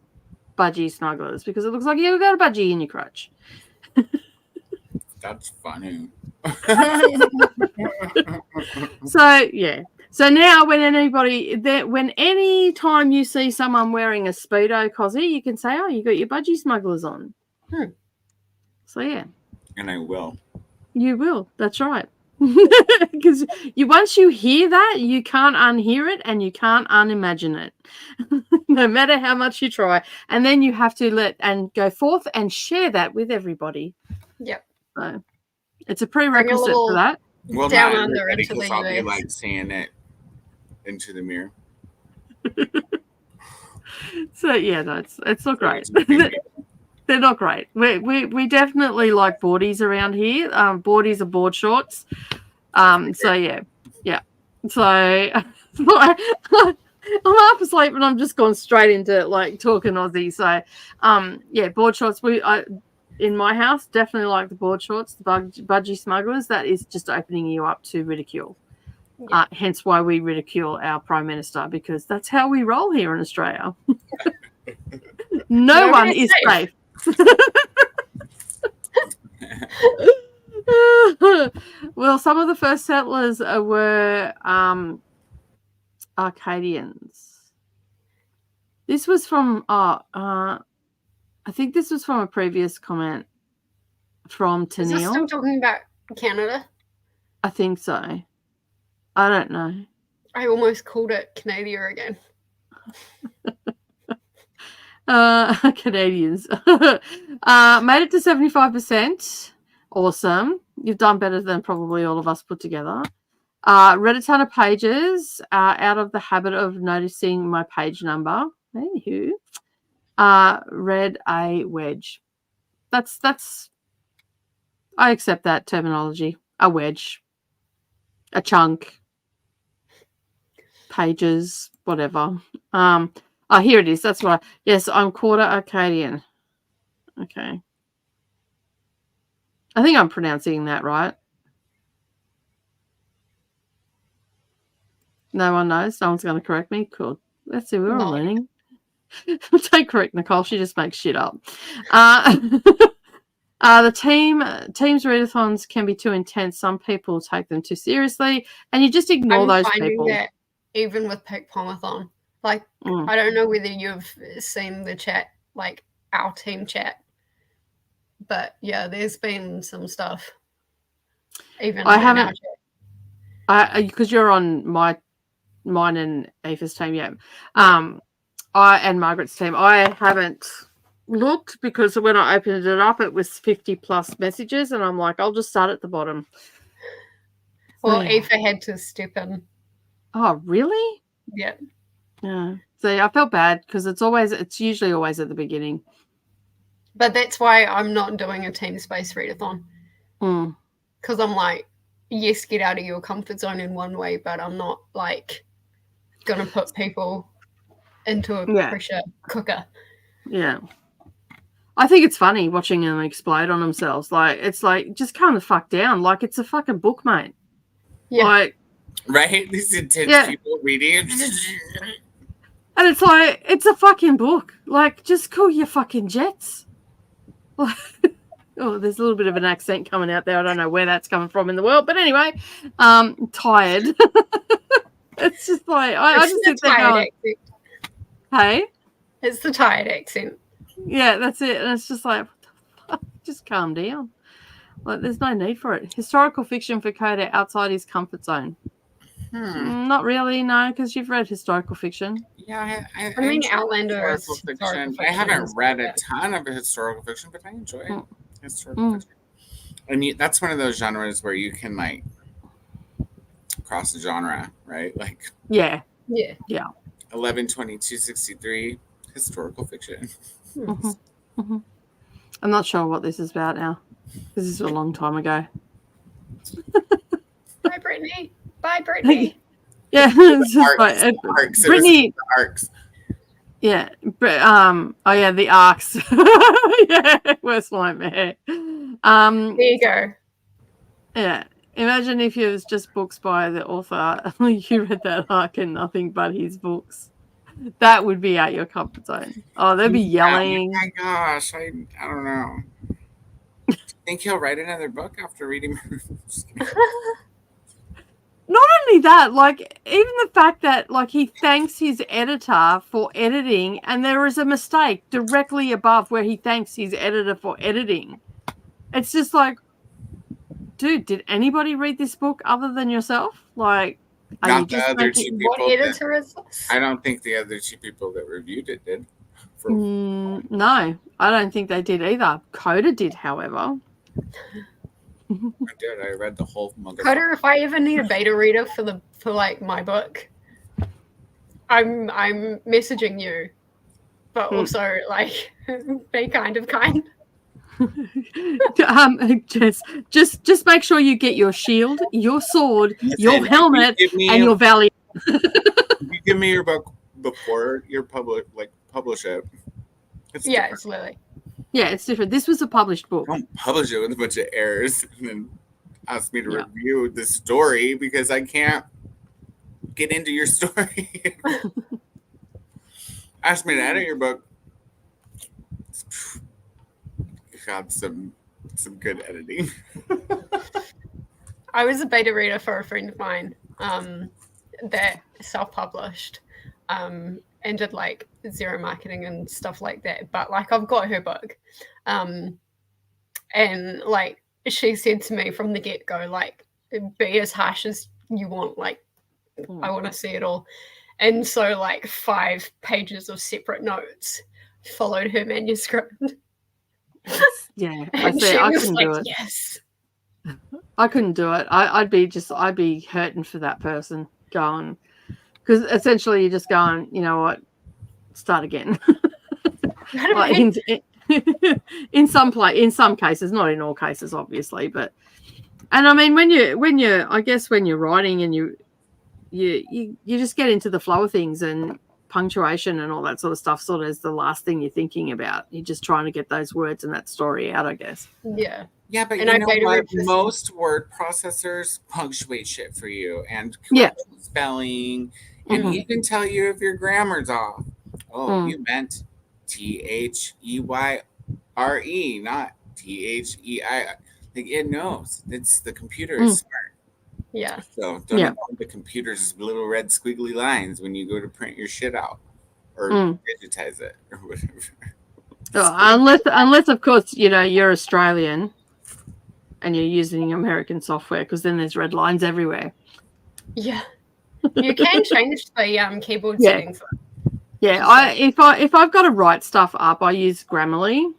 budgie snugglers, because it looks like you've got a budgie in your crotch. That's funny. So yeah. So now when any time you see someone wearing a Speedo Cosy, you can say, oh, you got your budgie smugglers on. So yeah. And I will. You will. That's right. Because once you hear that, you can't unhear it and you can't unimagine it. No matter how much you try. And then you have to go forth and share that with everybody. Yep. So it's a prerequisite for that. Well, down under into the I'll be like saying it into the mirror. So yeah, it's not great. They're not great. We definitely like boardies around here. Boardies are board shorts. So yeah. So I'm half asleep and I'm just gone straight into like talking Aussie. So yeah, board shorts. In my house, definitely like the board shorts, the budgie smugglers. That is just opening you up to ridicule. Yeah. Hence why we ridicule our Prime Minister, because that's how we roll here in Australia. No one is safe. Well, some of the first settlers were Arcadians. This was from I think this was from a previous comment from Tennille. Is this still talking about Canada? I think so. I don't know. I almost called it Canada again. Canadians. Made it to 75%. Awesome. You've done better than probably all of us put together. Read a ton of pages. Out of the habit of noticing my page number. Anywho. Read a wedge. That's I accept that terminology. A wedge. A chunk. Pages, whatever. Here it is. That's what yes, I'm Koda Arcadian. Okay. I think I'm pronouncing that right. No one knows. No one's going to correct me. Cool. Let's see. We're all learning. Don't correct Nicole. She just makes shit up. The team's readathons can be too intense. Some people take them too seriously, and you just ignore those people. That even with Pick Pomathon, like I don't know whether you've seen the chat, like our team chat, but yeah, there's been some stuff. Even I haven't, because you're on mine and Aoife's team, yeah. And Margaret's team. I haven't looked because when I opened it up, it was 50 plus messages, and I'm like, I'll just start at the bottom. Well, Aoife had to step in. Oh, really? Yeah. Yeah. See, I felt bad because it's usually always at the beginning. But that's why I'm not doing a team space readathon. Because I'm like, yes, get out of your comfort zone in one way, but I'm not like gonna put people into a pressure cooker. Yeah. I think it's funny watching them explode on themselves. Like, it's like, just calm the fuck down. Like, it's a fucking book, mate. Yeah. Like, right? These intense people reading. And it's like, it's a fucking book. Like, just cool your fucking jets. Oh, there's a little bit of an accent coming out there. I don't know where that's coming from in the world. But anyway, tired. It's just like, I just sit there going, hey? It's the tired accent. Yeah, that's it. And it's just like, what the fuck? Just calm down. Like, there's no need for it. Historical fiction for Koda outside his comfort zone. Not really, no, because you've read historical fiction. Yeah, I mean, Outlander is historical fiction. I haven't read a ton of historical fiction, but I enjoy historical fiction. And that's one of those genres where you can, like, cross the genre, right? Like, yeah. 11/22/63, historical fiction. I'm not sure what this is about now. This is a long time ago. Bye, Brittany. Bye, Brittany. Yeah, it's just like Brittany. Arcs. Yeah, but oh yeah, the arcs. Yeah, worst nightmare. There you go. Yeah, imagine if it was just books by the author. You read that arc and nothing but his books. That would be out your comfort zone. Oh, they'd be yelling. Oh my gosh, I don't know. Do you think he'll write another book after reading? Not only that, like even the fact that like he thanks his editor for editing, and there is a mistake directly above where he thanks his editor for editing. It's just like, dude, did anybody read this book other than yourself? Like, are Not you the just other making... two people. What editor is this? I don't think the other two people that reviewed it did. No, I don't think they did either. Koda did, however. I did. I read the whole motherfucker. Koda, if I ever need a beta reader for like my book, I'm messaging you, but also like be kind. Just make sure you get your shield, your sword, your helmet, and your valiant. If you give me your book before you publish it. It's Yeah, different. it's literally. Yeah, it's different. This was a published book. Don't publish it with a bunch of errors and then ask me to review the story because I can't get into your story. Ask me to edit your book. You got some good editing. I was a beta reader for a friend of mine that self-published and did like zero marketing and stuff like that. But like I've got her book. And like she said to me from the get-go, like, be as harsh as you want. Like, I want to see it all. And so like 5 pages of separate notes followed her manuscript. Yeah, And I was couldn't like, do it. yes. I couldn't do it. I'd be hurting for that person going, because essentially you're just going, you know what, start again. Like in some cases, not in all cases, obviously, but and I mean when you're I guess when you're writing and you just get into the flow of things, and punctuation and all that sort of stuff sort of is the last thing you're thinking about. You're just trying to get those words and that story out, I guess. Yeah. Yeah, but And you know what? this. Most word processors punctuate shit for you and correct spelling and even tell you if your grammar's off. Oh, you meant THEYRE, not THEI. Like it knows. It's the computer is smart. Yeah. So don't ignore the computer's little red squiggly lines when you go to print your shit out or digitize it or whatever. Unless of course, you know, you're Australian and you're using American software, because then there's red lines everywhere. Yeah. You can change the keyboard settings. Yeah, if I've got to write stuff up, I use Grammarly.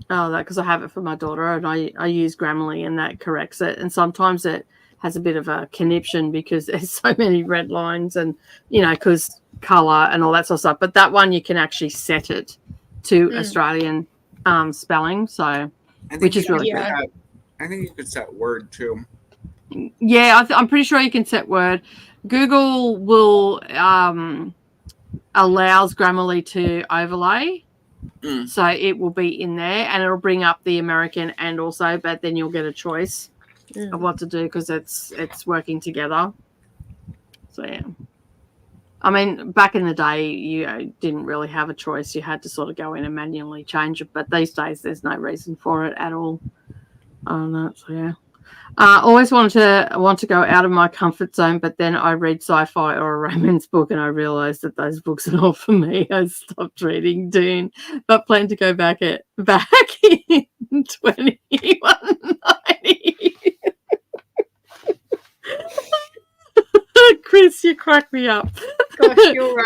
Because I have it for my daughter, and I use Grammarly, and that corrects it. And sometimes it has a bit of a conniption because there's so many red lines, and you know, because color and all that sort of stuff. But that one you can actually set it to Australian spelling, so which is really good. I think you could set Word too. Yeah, I'm pretty sure you can set Word. Google will allows Grammarly to overlay. So it will be in there, and it'll bring up the American and also, but then you'll get a choice of what to do because it's working together. So yeah, I mean, back in the day, you didn't really have a choice. You had to sort of go in and manually change it. But these days, there's no reason for it at all. So yeah. Always want to go out of my comfort zone, but then I read sci-fi or a romance book and I realized that those books are not for me. I stopped reading Dune, but plan to go back in 2190. Chris, you crack me up. Gosh, you're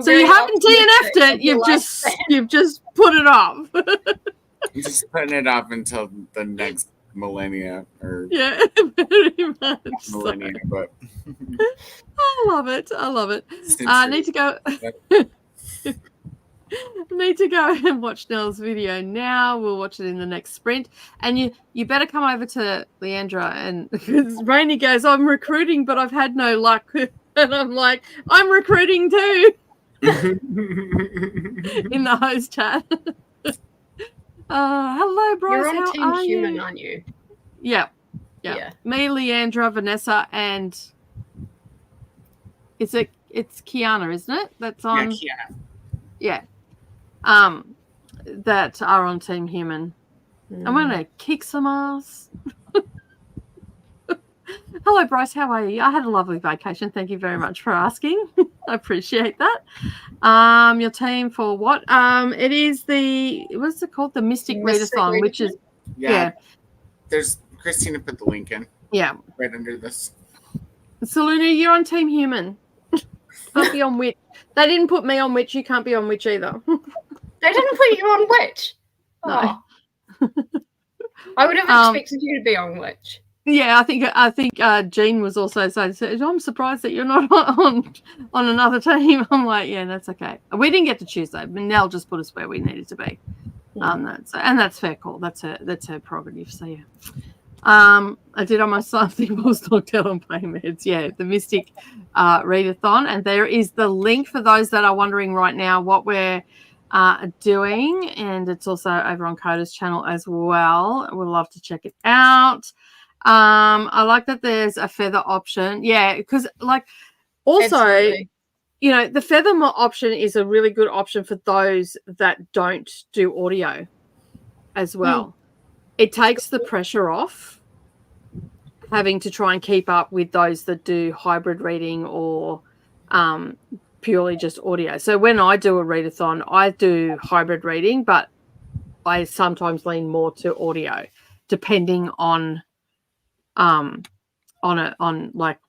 so you haven't DNF'd it. You've just put it off. I'm just putting it off until the next millennia or Yeah, very much. millennia, but I love it. I love it. I need to go. Need to go and watch Nell's video now. We'll watch it in the next sprint. And you better come over to Leandra, and because Rainey goes, I'm recruiting, but I've had no luck. And I'm like, I'm recruiting too. In the host chat. Hello, Bryce. You're on how Team are Human, you? aren't you? Yeah. Me, Leandra, Vanessa, and it's Kiana, isn't it? That's on. Yeah, Kiana. Yeah. That are on Team Human. I'm gonna kick some ass. Hello, Bryce. How are you? I had a lovely vacation. Thank you very much for asking. I appreciate that. Your team for what? It is what's it called? The Mystic Readathon, which is There's Christina put the link in. Yeah. Right under this. Saluna, you're on Team Human. Can't be on Witch. They didn't put me on Witch. You can't be on Witch either. They didn't put you on Witch. No. Oh. I would have expected you to be on Witch. Yeah, I think Jean was also saying, I'm surprised that you're not on another team. I'm like, yeah, that's okay. We didn't get to choose though. Nell just put us where we needed to be. That's fair call. That's her prerogative. So yeah. I did on my son thing was knocked out on payments. Yeah, the Mystic Readathon, and there is the link for those that are wondering right now what we're doing, and it's also over on Koda's channel as well. We'd love to check it out. I like that there's a feather option. Yeah, because also, Absolutely. The feather option is a really good option for those that don't do audio as well. It takes the pressure off having to try and keep up with those that do hybrid reading or purely just audio. So when I do a readathon, I do hybrid reading, but I sometimes lean more to audio, depending on like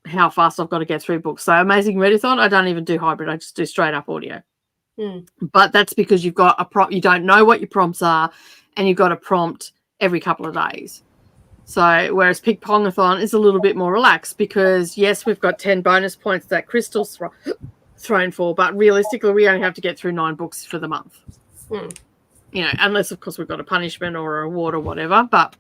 how fast I've got to get through books. So Amazing Readathon, I don't even do hybrid. I just do straight up audio. But that's because you've got a prompt. You don't know what your prompts are, and you've got a prompt every couple of days. So whereas Pick Pongathon is a little bit more relaxed because, yes, we've got 10 bonus points that Crystal's thrown for, but realistically we only have to get through 9 books for the month. Unless, of course, we've got a punishment or a reward or whatever. But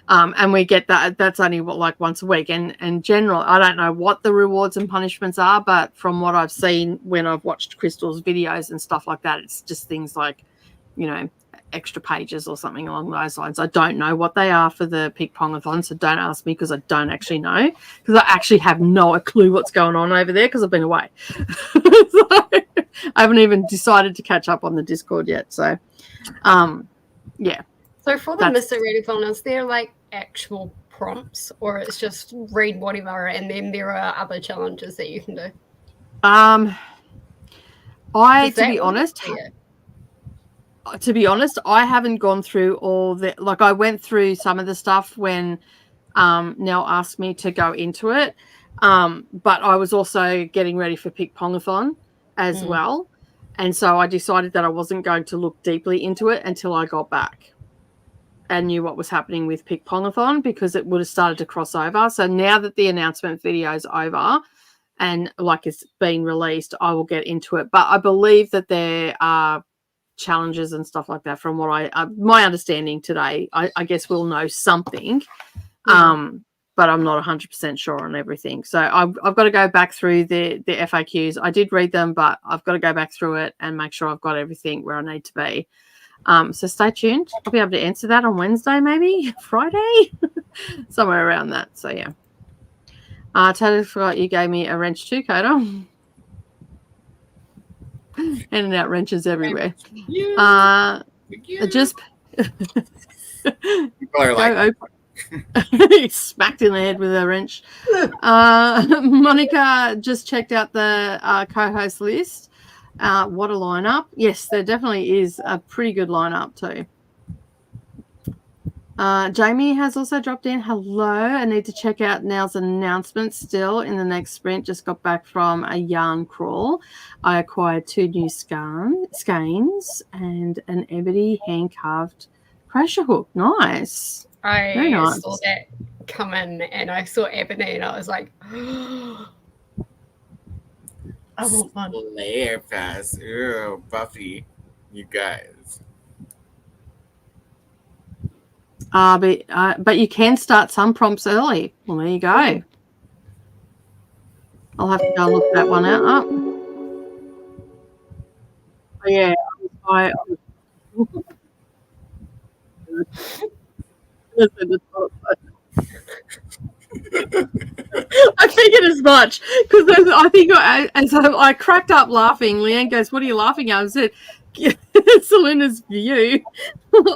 and we get that's only once a week. And in general, I don't know what the rewards and punishments are, but from what I've seen when I've watched Crystal's videos and stuff like that, it's just things like, extra pages or something along those lines. I don't know what they are for the Pick Pongathon, so don't ask me because I don't actually know, because I actually have no clue what's going on over there because I've been away. So I haven't even decided to catch up on the Discord yet. So, yeah. So for the Mr. Readathon, is there actual prompts, or it's just read whatever and then there are other challenges that you can do? To be honest, I haven't gone through all the I went through some of the stuff when Nell asked me to go into it, but I was also getting ready for Pick Pongathon as well, and so I decided that I wasn't going to look deeply into it until I got back and knew what was happening with Pick Pongathon, because it would have started to cross over. So now that the announcement video is over and it's been released, I will get into it. But I believe that there are challenges and stuff like that from what my understanding today. I guess we'll know something, but I'm not 100% sure on everything. So I've got to go back through the FAQs. I did read them, but I've got to go back through it and make sure I've got everything where I need to be. So stay tuned. I'll be able to answer that on Wednesday, maybe Friday, somewhere around that. So yeah. I totally forgot you gave me a wrench too, Koda. Handing out wrenches everywhere. Just people are he's smacked in the head with a wrench. Monica just checked out the co-host list. What a lineup. Yes, there definitely is a pretty good lineup too. Jamie has also dropped in. Hello. I need to check out Nell's announcement still in the next sprint. Just got back from a yarn crawl. I acquired 2 new skeins and an ebony hand-carved pressure hook. Nice. Very I nice. saw that come in, and I saw Ebony, and I was like, I want one. Slayer fast. Ew, Buffy. You guys. But you can start some prompts early. Well, there you go. I'll have to go and look that one out up. Oh, yeah. I figured as much because I think as I cracked up laughing, Leanne goes, "What are you laughing at?" I said, "Selena's view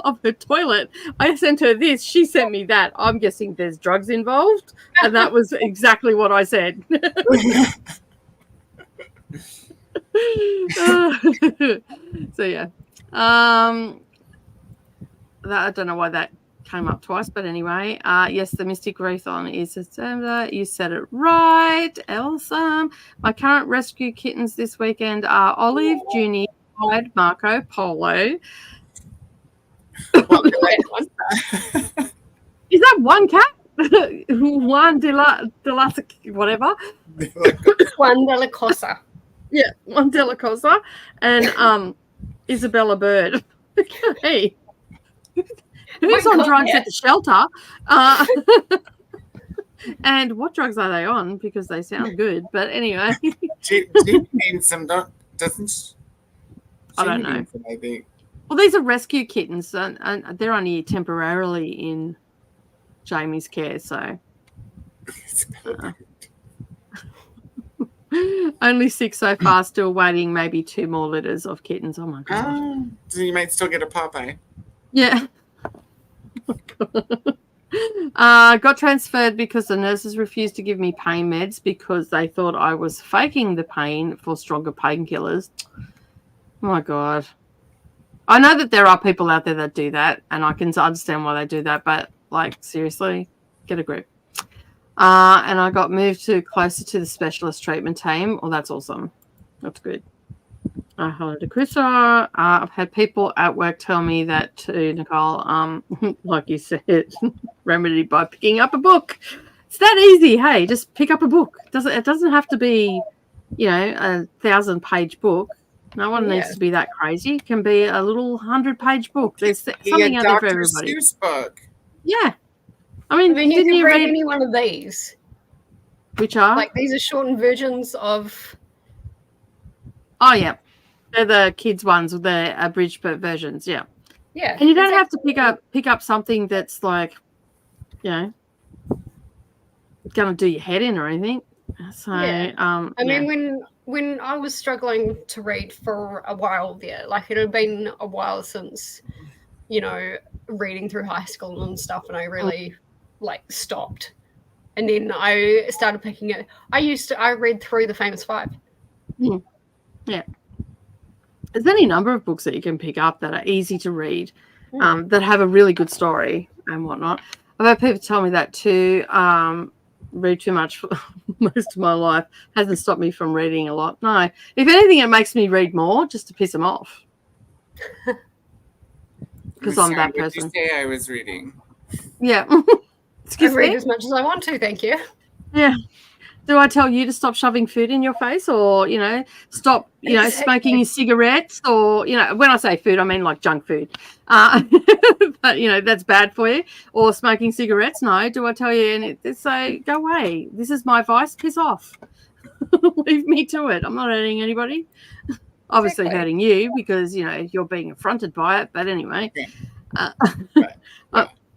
of her toilet." I sent her this. She sent me that. I'm guessing there's drugs involved, and that was exactly what I said. So yeah, I don't know why that came up twice, but anyway, yes, the Mystic Wreathon is September. You said it right, Elsa. My current rescue kittens this weekend are Olive, Junie, Hyde, Marco, Polo. Is that one cat? Juan de la whatever. Juan de la Cosa. Yeah, Juan de la Cosa and Isabella Bird. Okay. Who's on drugs at the shelter? And what drugs are they on? Because they sound good. But anyway. She needs some, doesn't she? I don't know. Some, I think. Well, these are rescue kittens, and they're only temporarily in Jamie's care, so. Only 6 so far, still waiting maybe 2 more litters of kittens. Oh, my God. So you might still get a Popeye. Yeah. Got transferred because the nurses refused to give me pain meds because they thought I was faking the pain for stronger painkillers. Oh my God. I know that there are people out there that do that, and I can understand why they do that, but like, seriously, get a grip. And I got moved to closer to the specialist treatment team. Oh, that's awesome. That's good. Hello to Krista. I've had people at work tell me that too, Nicole. Like you said, remedied by picking up a book. It's that easy. Hey, just pick up a book. It doesn't have to be, a 1,000-page book. No one needs to be that crazy. It can be a little 100-page book. There's something out there for everybody. Seuss book. Yeah. I mean, you can read any one of these. Which are? Like, these are shortened versions of... Oh, yeah. They're the kids' ones with the abridged versions, yeah. Yeah. And you don't have to pick up something that's like, going to do your head in or anything. So, I mean, when I was struggling to read for a while there, like it had been a while since, reading through high school and stuff, and I really stopped. And then I started picking it. I read through the Famous Five. Yeah. There's any number of books that you can pick up that are easy to read, that have a really good story and whatnot. I've had people tell me that too. Read too much for most of my life hasn't stopped me from reading a lot. No, if anything, it makes me read more just to piss them off. Because I'm that person. What did you say I was reading? Yeah. I read as much as I want to, thank you. Yeah. Do I tell you to stop shoving food in your face, or stop smoking your cigarettes, or when I say food I mean like junk food, but that's bad for you, or smoking cigarettes? No. Do I tell you and say go away, this is my vice, piss off? Leave me to it. I'm not hurting anybody. Obviously hurting you because you're being affronted by it, but anyway.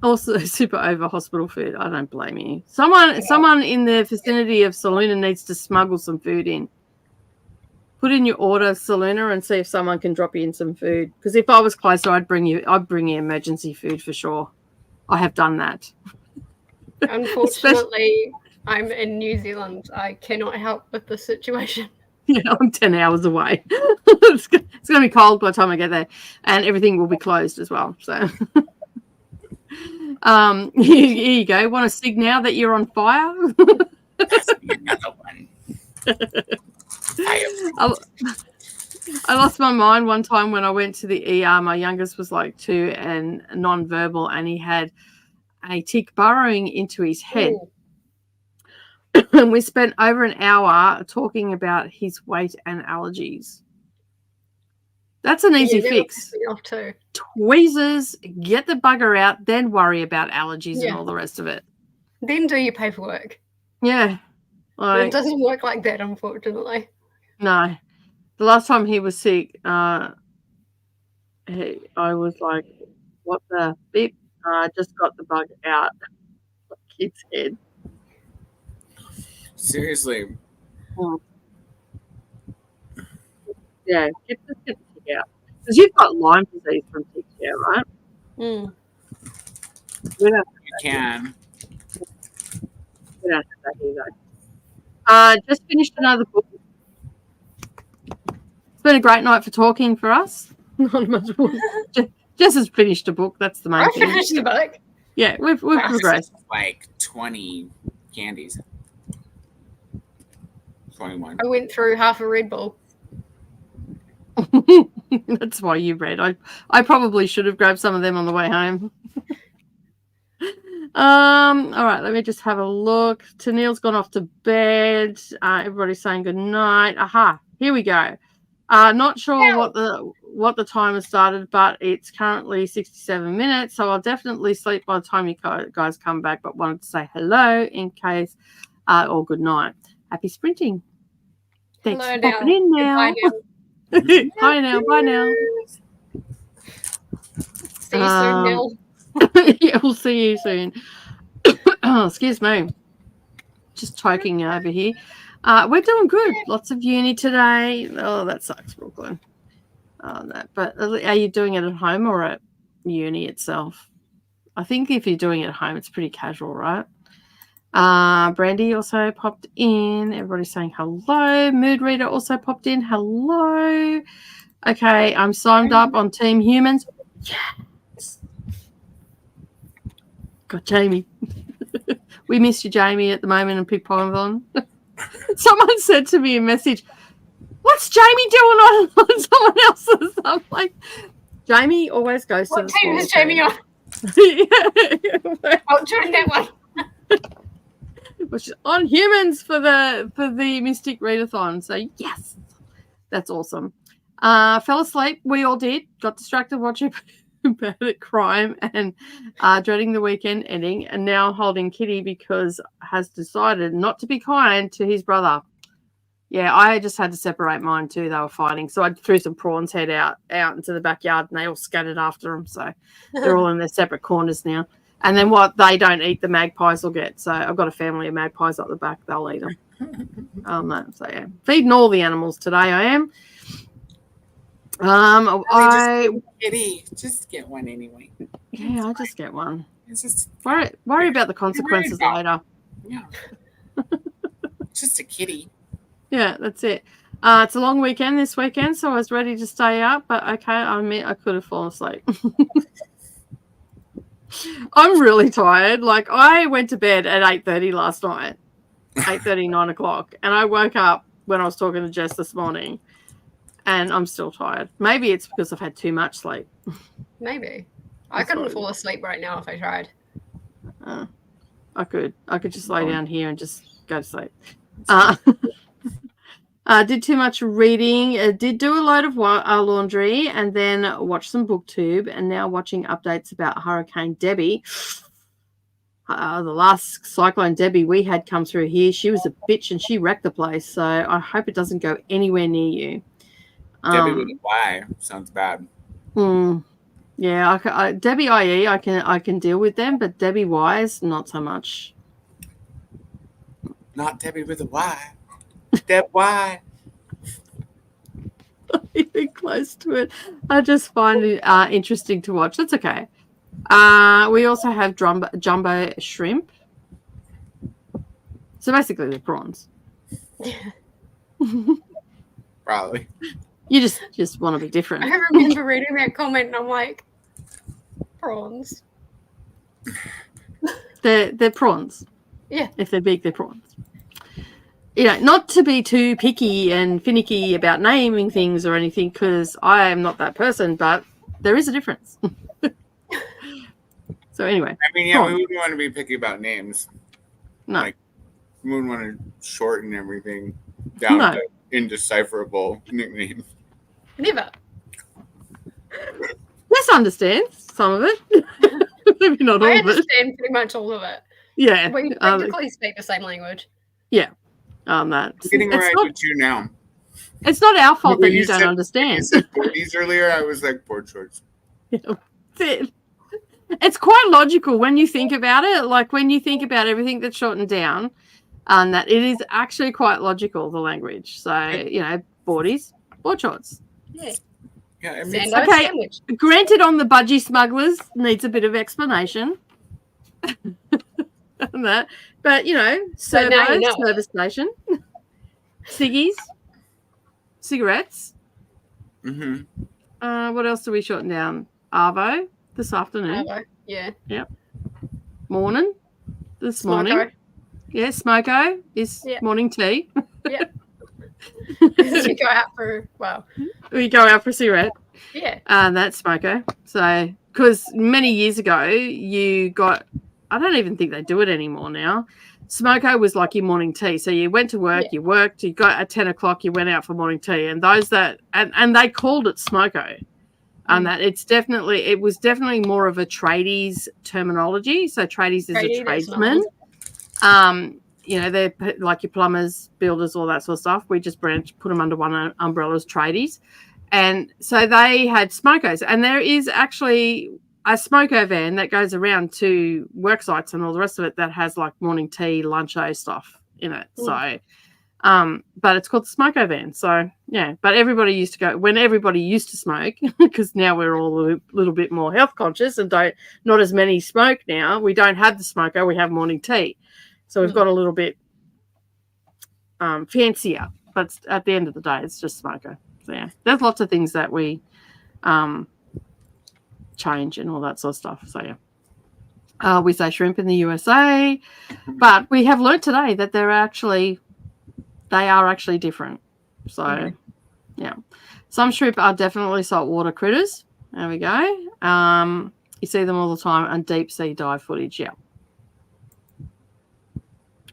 Also, super over hospital food. I don't blame you. Someone in the vicinity of Saluna needs to smuggle some food in. Put in your order, Saluna, and see if someone can drop you in some food. Because if I was closer, I'd bring you emergency food for sure. I have done that. Unfortunately, I'm in New Zealand. I cannot help with the situation. Yeah, I'm 10 hours away. It's going to be cold by the time I get there, and everything will be closed as well. So. Here you go. Want to sig now that you're on fire? That's another one. I lost my mind one time when I went to the ER. My youngest was like 2 and non-verbal, and he had a tick burrowing into his head. Ooh. And we spent over an hour talking about his weight and allergies. That's an easy fix. Off too. Tweezers, get the bugger out, then worry about allergies and all the rest of it. Then do your paperwork. Yeah. It doesn't work like that, unfortunately. No. The last time he was sick, I was like, what the beep? I just got the bug out of the kid's head. Seriously. Yeah, get the tick out. Because you've got Lyme disease from ticks, yeah, right? Mm. You can. We don't have that either. Just finished another book. It's been a great night for talking for us. Not much book. Jess has finished a book. That's the main thing. I finished the book. Yeah, we've progressed. Like 20 candies. 21. I went through half a Red Bull. That's why you read. I probably should have grabbed some of them on the way home. All right, let me just have a look. Tennille's gone off to bed. Everybody's saying good night. Aha, here we go. Not sure what the time has started, but it's currently 67 minutes, so I'll definitely sleep by the time you guys come back, but wanted to say hello in case, or good night. Happy sprinting. Thanks for popping in now. Bye now. Bye now. See you soon, Nell. Yeah, we'll see you soon. Oh, excuse me. Just choking over here. We're doing good. Lots of uni today. Oh, that sucks, Brooklyn. But are you doing it at home or at uni itself? I think if you're doing it at home, it's pretty casual, right? Brandy also popped in. Everybody's saying hello. Mood Reader also popped in. Hello. Okay, I'm signed up on Team Humans. Yes. Got Jamie. We missed you, Jamie, at the moment in Pig Pylon. Someone said to me a message, what's Jamie doing on someone else's? I'm like, Jamie always goes to the team is Jamie on? I'll turn that one. Which is on Humans for the Mystic Readathon. So yes, that's awesome. Fell asleep. We all did. Got distracted watching Bad Crime and dreading the weekend ending, and now holding Kitty because has decided not to be kind to his brother. Yeah, I just had to separate mine too. They were fighting, so I threw some prawns head out into the backyard, and they all scattered after them. So they're all in their separate corners now. And then what they don't eat, the magpies will get. So I've got a family of magpies up the back. They'll eat them. So yeah, feeding all the animals today. I am. Kitty, just get one anyway. Yeah, I'll just get one. It's just worry about the consequences later. Yeah. Just a kitty. Yeah, that's it. It's a long weekend this weekend, so I was ready to stay up, but okay, I admit I could have fallen asleep. I'm really tired. Like, I went to bed at 8:30 last night, 8:30, 9 o'clock, and I woke up when I was talking to Jess this morning, and I'm still tired. Maybe it's because I've had too much sleep. Maybe. I couldn't fall asleep right now if I tried. I could just lay down here and just go to sleep. Did too much reading. Did do a load of laundry and then watch some BookTube, and now watching updates about Hurricane Debbie. The last Cyclone Debbie we had come through here, she was a bitch and she wrecked the place. So I hope it doesn't go anywhere near you. Debbie with a Y sounds bad. Yeah, Debbie IE, I can deal with them, but Debbie Y's not so much. Not Debbie with a Y. Deb Y. Even close to it. I just find it interesting to watch. That's okay. We also have jumbo shrimp. So basically they're prawns. Probably. You just want to be different. I remember reading that comment and I'm like, prawns. They're prawns. Yeah. If they're big, they're prawns. not to be too picky and finicky about naming things or anything, because I am not that person, but there is a difference. So anyway. I mean, yeah, we wouldn't want to be picky about names. No. Like, we wouldn't want to shorten everything down to indecipherable nicknames. Never. Yes, I understand some of it. Maybe not all of it. I understand pretty much all of it. Yeah. We practically speak the same language. Yeah. On that. I'm getting where I do too now. It's not our fault that you don't understand. When you said boardies earlier, I was like, board shorts. Yeah. It's quite logical when you think about it. Like when you think about everything that's shortened down, that it is actually quite logical, the language. So, boardies, board shorts. Yeah. Yeah, it makes okay. Sandwich. Granted, on the budgie smugglers needs a bit of explanation. On that. But, service station, ciggies, cigarettes. Mm-hmm. What else do we shorten down? Arvo this afternoon. Arvo, yeah. Yep. Morning this morning. Yeah, smoko is morning tea. Yep. We go out for, we go out for a cigarette. Yeah. That's smoko. So, because many years ago, you got, I don't even think they do it anymore now. Smoko was like your morning tea. So you went to work, you worked, you got at 10 o'clock, you went out for morning tea. And those that, and they called it smoko. And that it was definitely more of a tradies terminology. So tradies is a tradesman. They're like your plumbers, builders, all that sort of stuff. We just put them under one umbrella as tradies. And so they had smokos. And there is actually a smoko van that goes around to work sites and all the rest of it that has like morning tea, luncho stuff in it. So, but it's called the smoko van. So, yeah, but everybody used to go when everybody used to smoke, because now we're all a little bit more health conscious and not as many smoke now. We don't have the smoko, we have morning tea. So we've got a little bit fancier, but at the end of the day, it's just smoko. So, yeah, there's lots of things that we change and all that sort of stuff. So, yeah. We say shrimp in the USA, but we have learned today that they are actually different. So, yeah. Some shrimp are definitely saltwater critters. There we go. You see them all the time on deep sea dive footage, yeah.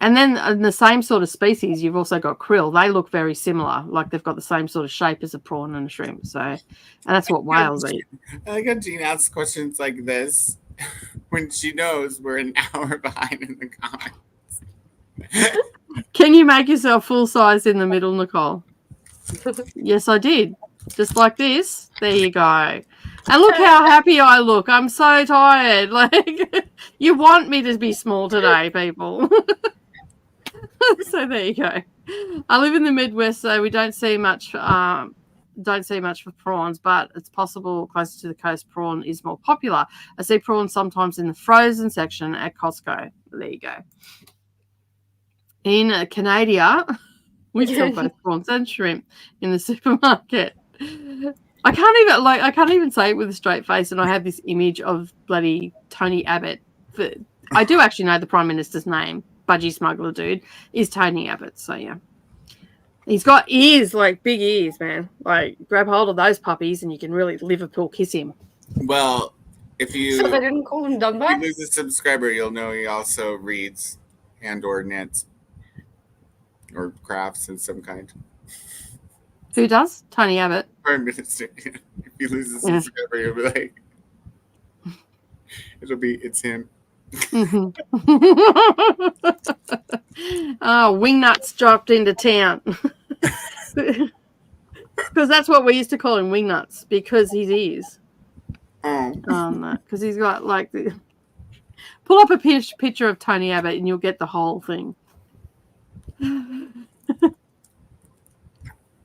And then in the same sort of species, you've also got krill. They look very similar, like they've got the same sort of shape as a prawn and a shrimp. So, and that's what whales eat. I like how Jean asks questions like this when she knows we're an hour behind in the comments. Can you make yourself full size in the middle, Nicole? Yes, I did. Just like this. There you go. And look how happy I look. I'm so tired. Like, you want me to be small today, people. So there you go. I live in the Midwest, so we don't see much for prawns, but it's possible closer to the coast prawn is more popular. I see prawns sometimes in the frozen section at Costco. There you go. In Canada, we sell both prawns and shrimp in the supermarket. I can't even say it with a straight face, and I have this image of bloody Tony Abbott. I do actually know the Prime Minister's name. Budgie smuggler dude is Tony Abbott. So yeah, he's got ears, like big ears, man. Like grab hold of those puppies and you can really Liverpool kiss him. Well, if you so they didn't call him Dumbo. If you lose a subscriber, you'll know he also reads and/or knits or crafts in some kind. Who does? Tony Abbott. Prime Minister. If you lose a subscriber, you'll be like, it's him. Oh, Wingnuts dropped into town. Because that's what we used to call him, Wingnuts, because his ears. Because he's got like pull up a picture of Tony Abbott and you'll get the whole thing.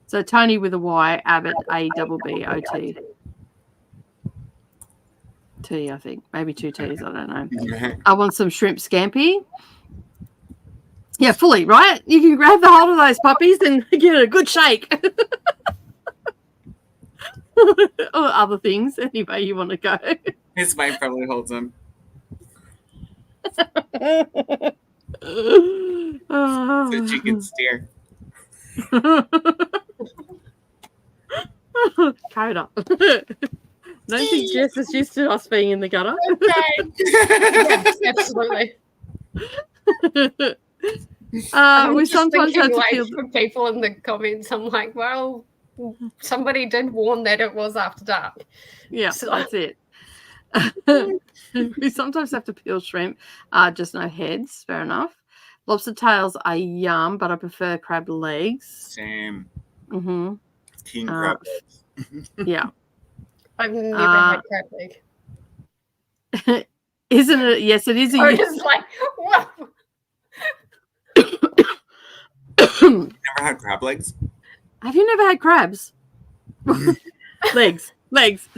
So Tony with a Y, Abbott, ABBOT. T, I think. Maybe 2 T's, I don't know. I want some shrimp scampi. Yeah, fully, right? You can grab the hold of those puppies and give it a good shake. Or other things, any way you want to go. His wife probably holds them. Oh, so she can steer. Koda. Don't think Jess is used to us being in the gutter. Yes, absolutely. We sometimes have to like, feel for people in the comments. I'm like, well, somebody did warn that it was after dark. yeah, So- that's it. We sometimes have to peel shrimp, just no heads. Fair enough. Lobster tails are yum, but I prefer crab legs. Same. Mm-hmm. King crab legs. Yeah. I've never had crab leg. Isn't it? Yes, it is. I'm just like, whoa. Never had crab legs? Have you never had crabs? Legs. Legs.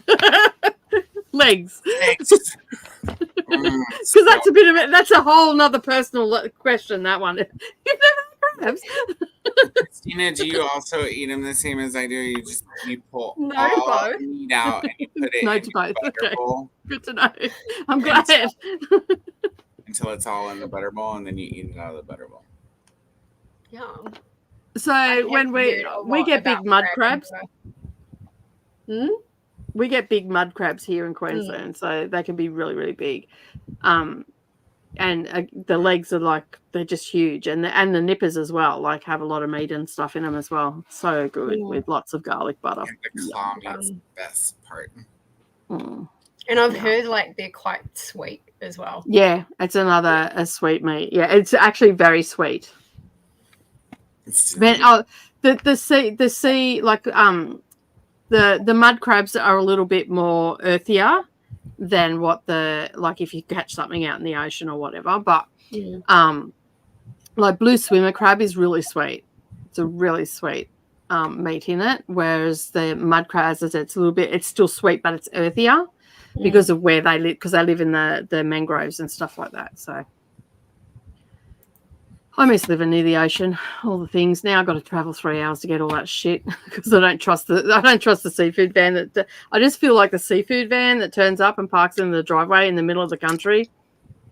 Legs. Legs. Because that's a bit of it. That's a whole nother personal question. That one. You've never had crabs. Christina, do you also eat them the same as I do? You pull No, all both. the meat out and you put it No in to your both. butter Okay. bowl Good to know. I'm glad. until it's all in the butter bowl, and then you eat it out of the butter bowl. Yeah. So when we get big mud crabs, we get big mud crabs here in Queensland, so they can be really, really big. And the legs are like, they're just huge, and the nippers as well, like have a lot of meat and stuff in them as well. So good with lots of garlic butter. And the claw meat's the best part. Mm. And I've heard like they're quite sweet as well. Yeah, it's a sweet meat. Yeah, it's actually very sweet. Then the sea like the mud crabs are a little bit more earthier than what like if you catch something out in the ocean or whatever. But like blue swimmer crab is really sweet. It's a really sweet meat in it. Whereas the mud crab, as I said, it's still sweet, but it's earthier because of where they live, because they live in the mangroves and stuff like that. So I miss living near the ocean, all the things. Now I've got to travel 3 hours to get all that shit because I don't trust the seafood van. I just feel like the seafood van that turns up and parks in the driveway in the middle of the country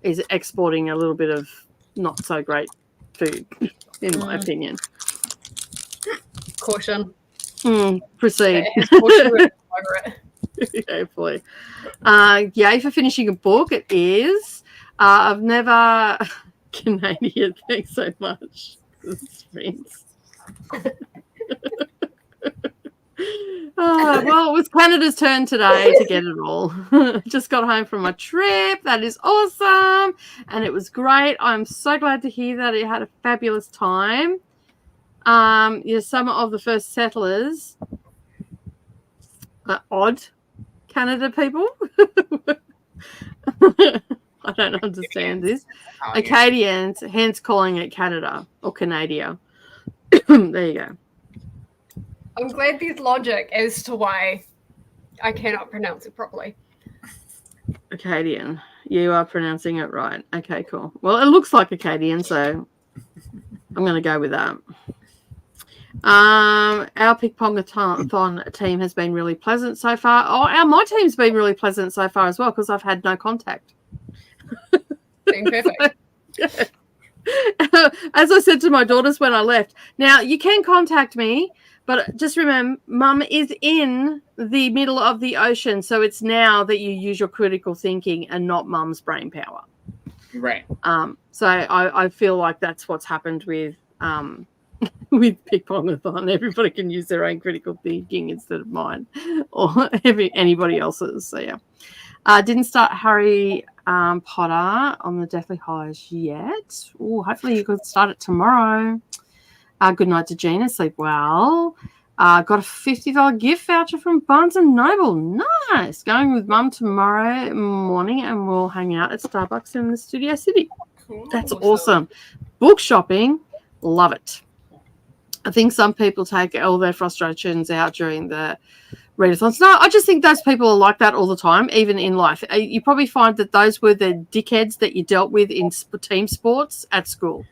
is exporting a little bit of not so great food, in my opinion. Caution. Proceed. Caution over it. Hopefully. Yay for finishing a book. It is. I've never... Canadian, thanks so much. Friends. Well, it was Canada's turn today to get it all. Just got home from a trip. That is awesome. And it was great. I'm so glad to hear that it had a fabulous time. Some of the first settlers are odd Canada people. I don't understand this. Acadians, hence calling it Canada or Canada. There you go. I'm glad there's logic as to why I cannot pronounce it properly. Acadian. You are pronouncing it right. Okay, cool. Well, it looks like Acadian, so I'm going to go with that. Our ping-pong-a-thon team has been really pleasant so far. My team's been really pleasant so far as well because I've had no contact. Being perfect. As I said to my daughters when I left, now you can contact me, but just remember, Mum is in the middle of the ocean, so it's now that you use your critical thinking and not Mum's brain power. Right. So I feel like that's what's happened with Ping-Pong-a-thon. Everybody can use their own critical thinking instead of mine or anybody else's. So yeah. Didn't start Harry Potter on the Deathly Hallows yet. Hopefully you could start it tomorrow. Good night to Gina. Sleep well. Got a $50 gift voucher from Barnes & Noble. Nice. Going with Mum tomorrow morning and we'll hang out at Starbucks in the Studio City. Cool. That's awesome. Book shopping. Love it. I think some people take all their frustrations out during the readathons. No, I just think those people are like that all the time, even in life. You probably find that those were the dickheads that you dealt with in team sports at school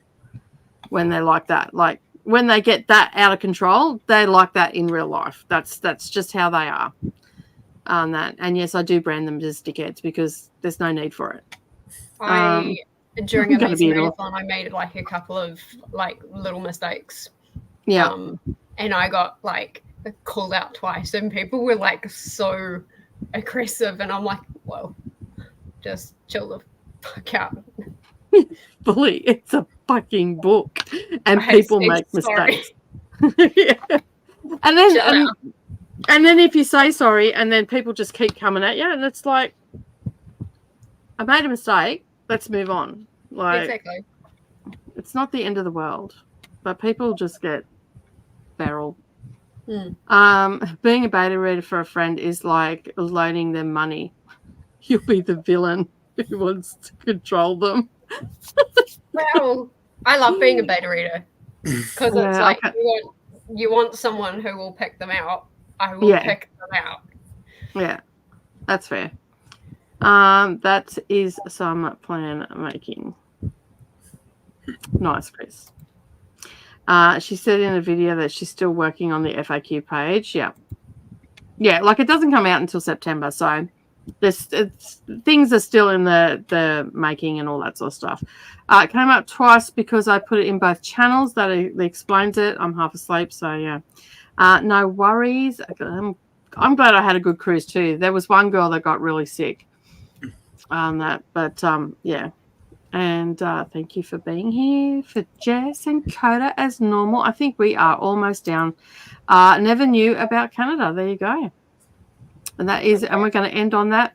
when they're like that. Like when they get that out of control, they're like that in real life. That's just how they are. And yes, I do brand them as dickheads because there's no need for it. I during Gotta Amazing be able- Readathon, I made like a couple of like little mistakes. Yeah. And I got like called out twice, and people were like so aggressive, and I'm like, whoa, just chill the fuck out. Bully, it's a fucking book, and I people said make sorry. mistakes. Yeah. And then Chill out. and then if you say sorry, and then people just keep coming at you, and it's like, I made a mistake. Let's move on. Like, Exactly. it's not the end of the world, but people just get feral. Being a beta reader for a friend is like loaning them money. You'll be the villain who wants to control them. Well, I love being a beta reader because it's Yeah, like you want someone who will pick them out. I will pick them out. Yeah, that's fair. That is some plan making. Nice, Chris. She said in a video that she's still working on the FAQ page. Yeah. Yeah, like it doesn't come out until September, so things are still in the making and all that sort of stuff. It came up twice because I put it in both channels. That explains it. I'm half asleep, so yeah. No worries. I'm glad I had a good cruise too. There was one girl that got really sick on that, but yeah. And thank you for being here. For Jess and Koda as normal. I think we are almost down. Never knew about Canada. There you go. And that is, and we're going to end on that.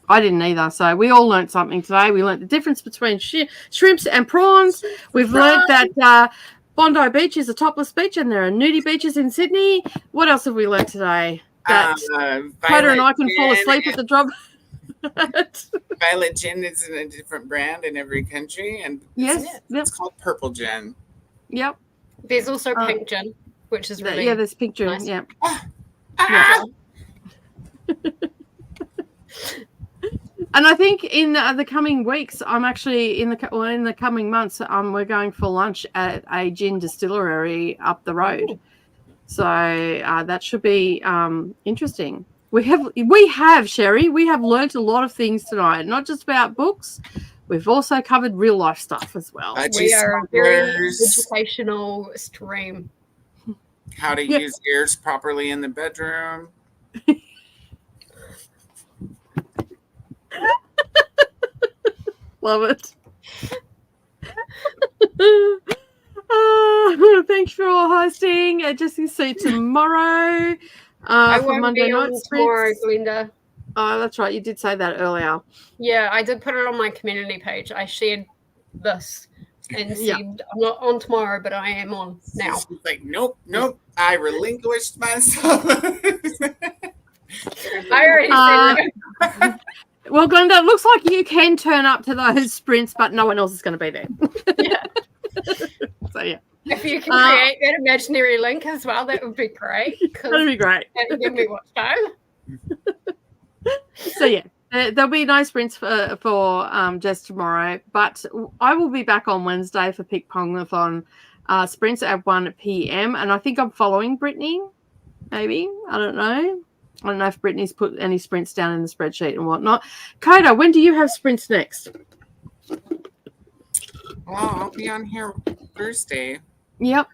I didn't either. So we all learned something today. We learned the difference between shrimps and prawns. We've learned that Bondi Beach is a topless beach and there are nudie beaches in Sydney. What else have we learned today? That Koda and I can fall asleep at the drop. Violet gin is in a different brand in every country, and it's called purple gin. Yep. There's also pink gin, which is really there's pink gin. nice. Yeah. Ah! And I think in the coming weeks, I'm actually in the coming months, we're going for lunch at a gin distillery up the road. So that should be interesting. We have Sherry. We have learnt a lot of things tonight, not just about books. We've also covered real life stuff as well. We are a very educational stream. How to use ears properly in the bedroom. Love it. Thanks for all hosting. Jesse, see you tomorrow. I for won't Monday be on night tomorrow, sprints. Glinda. Oh, that's right. You did say that earlier. Yeah, I did put it on my community page. I shared this and said, I'm not on tomorrow, but I am on now. She's like, nope. I relinquished myself. I already said that. Well, Glenda, it looks like you can turn up to those sprints, but no one else is going to be there. Yeah. So, yeah. If you can create that imaginary link as well, that would be great. That'd be great. That'd give me watch time. So, yeah, there'll be no sprints for Jess tomorrow, but I will be back on Wednesday for Pick Pongathon sprints at 1 p.m. And I think I'm following Brittany, maybe. I don't know. I don't know if Brittany's put any sprints down in the spreadsheet and whatnot. Koda, when do you have sprints next? Well, I'll be on here Thursday. Yep.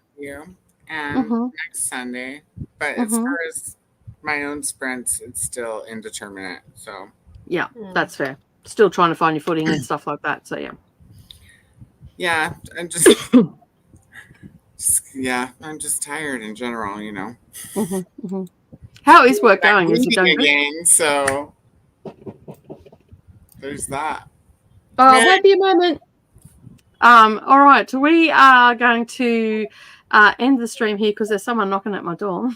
And next Sunday. But as far as my own sprints, it's still indeterminate. So yeah, that's fair. Still trying to find your footing and stuff like that. So yeah. Yeah, I'm just I'm just tired in general, you know. How is work going? Is it going again? So there's that. Oh, wait be a moment. All right, we are going to end the stream here because there's someone knocking at my door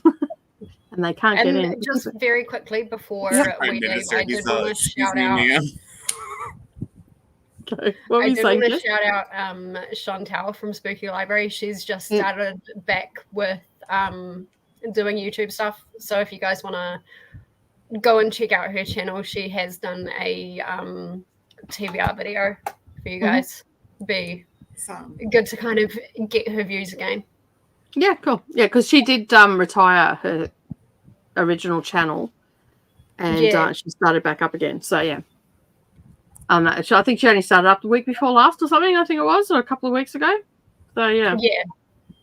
and they can't get in. Just very quickly before we leave, I did want to shout out. Okay. What were you saying? I did want to shout out Chantal from Spooky Library. She's just started back with doing YouTube stuff. So if you guys want to go and check out her channel, she has done a TBR video for you guys. Be good to kind of get her views again. Yeah, cool. Yeah, because she did retire her original channel and she started back up again. So yeah. I think she only started up the week before last or something. I think it was, or a couple of weeks ago. So yeah.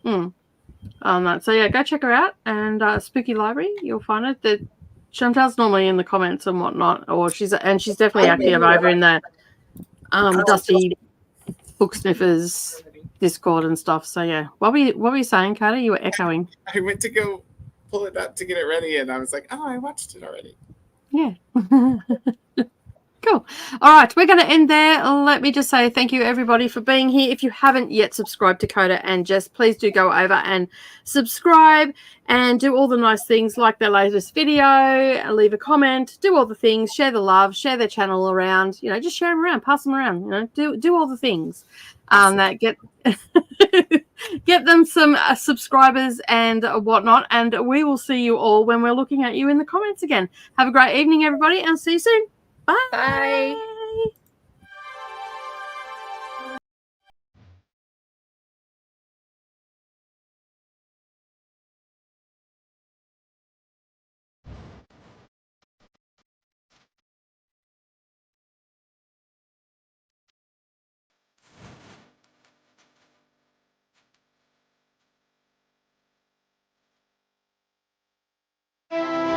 So yeah, go check her out. And Spooky Library, you'll find it. That Chantal's normally in the comments and whatnot, or she's definitely active over in the Dusty Book Sniffers Discord and stuff. So yeah, what were you saying, Koda? You were echoing. I went to go pull it up to get it ready, and I was like, oh, I watched it already. Yeah. Cool. All right, we're going to end there. Let me just say thank you, everybody, for being here. If you haven't yet subscribed to Koda and Jess, please do go over and subscribe and do all the nice things like their latest video, leave a comment, do all the things, share the love, share their channel around, just share them around, pass them around, do all the things that get them some subscribers and whatnot. And we will see you all when we're looking at you in the comments again. Have a great evening, everybody, and see you soon. Bye. Bye.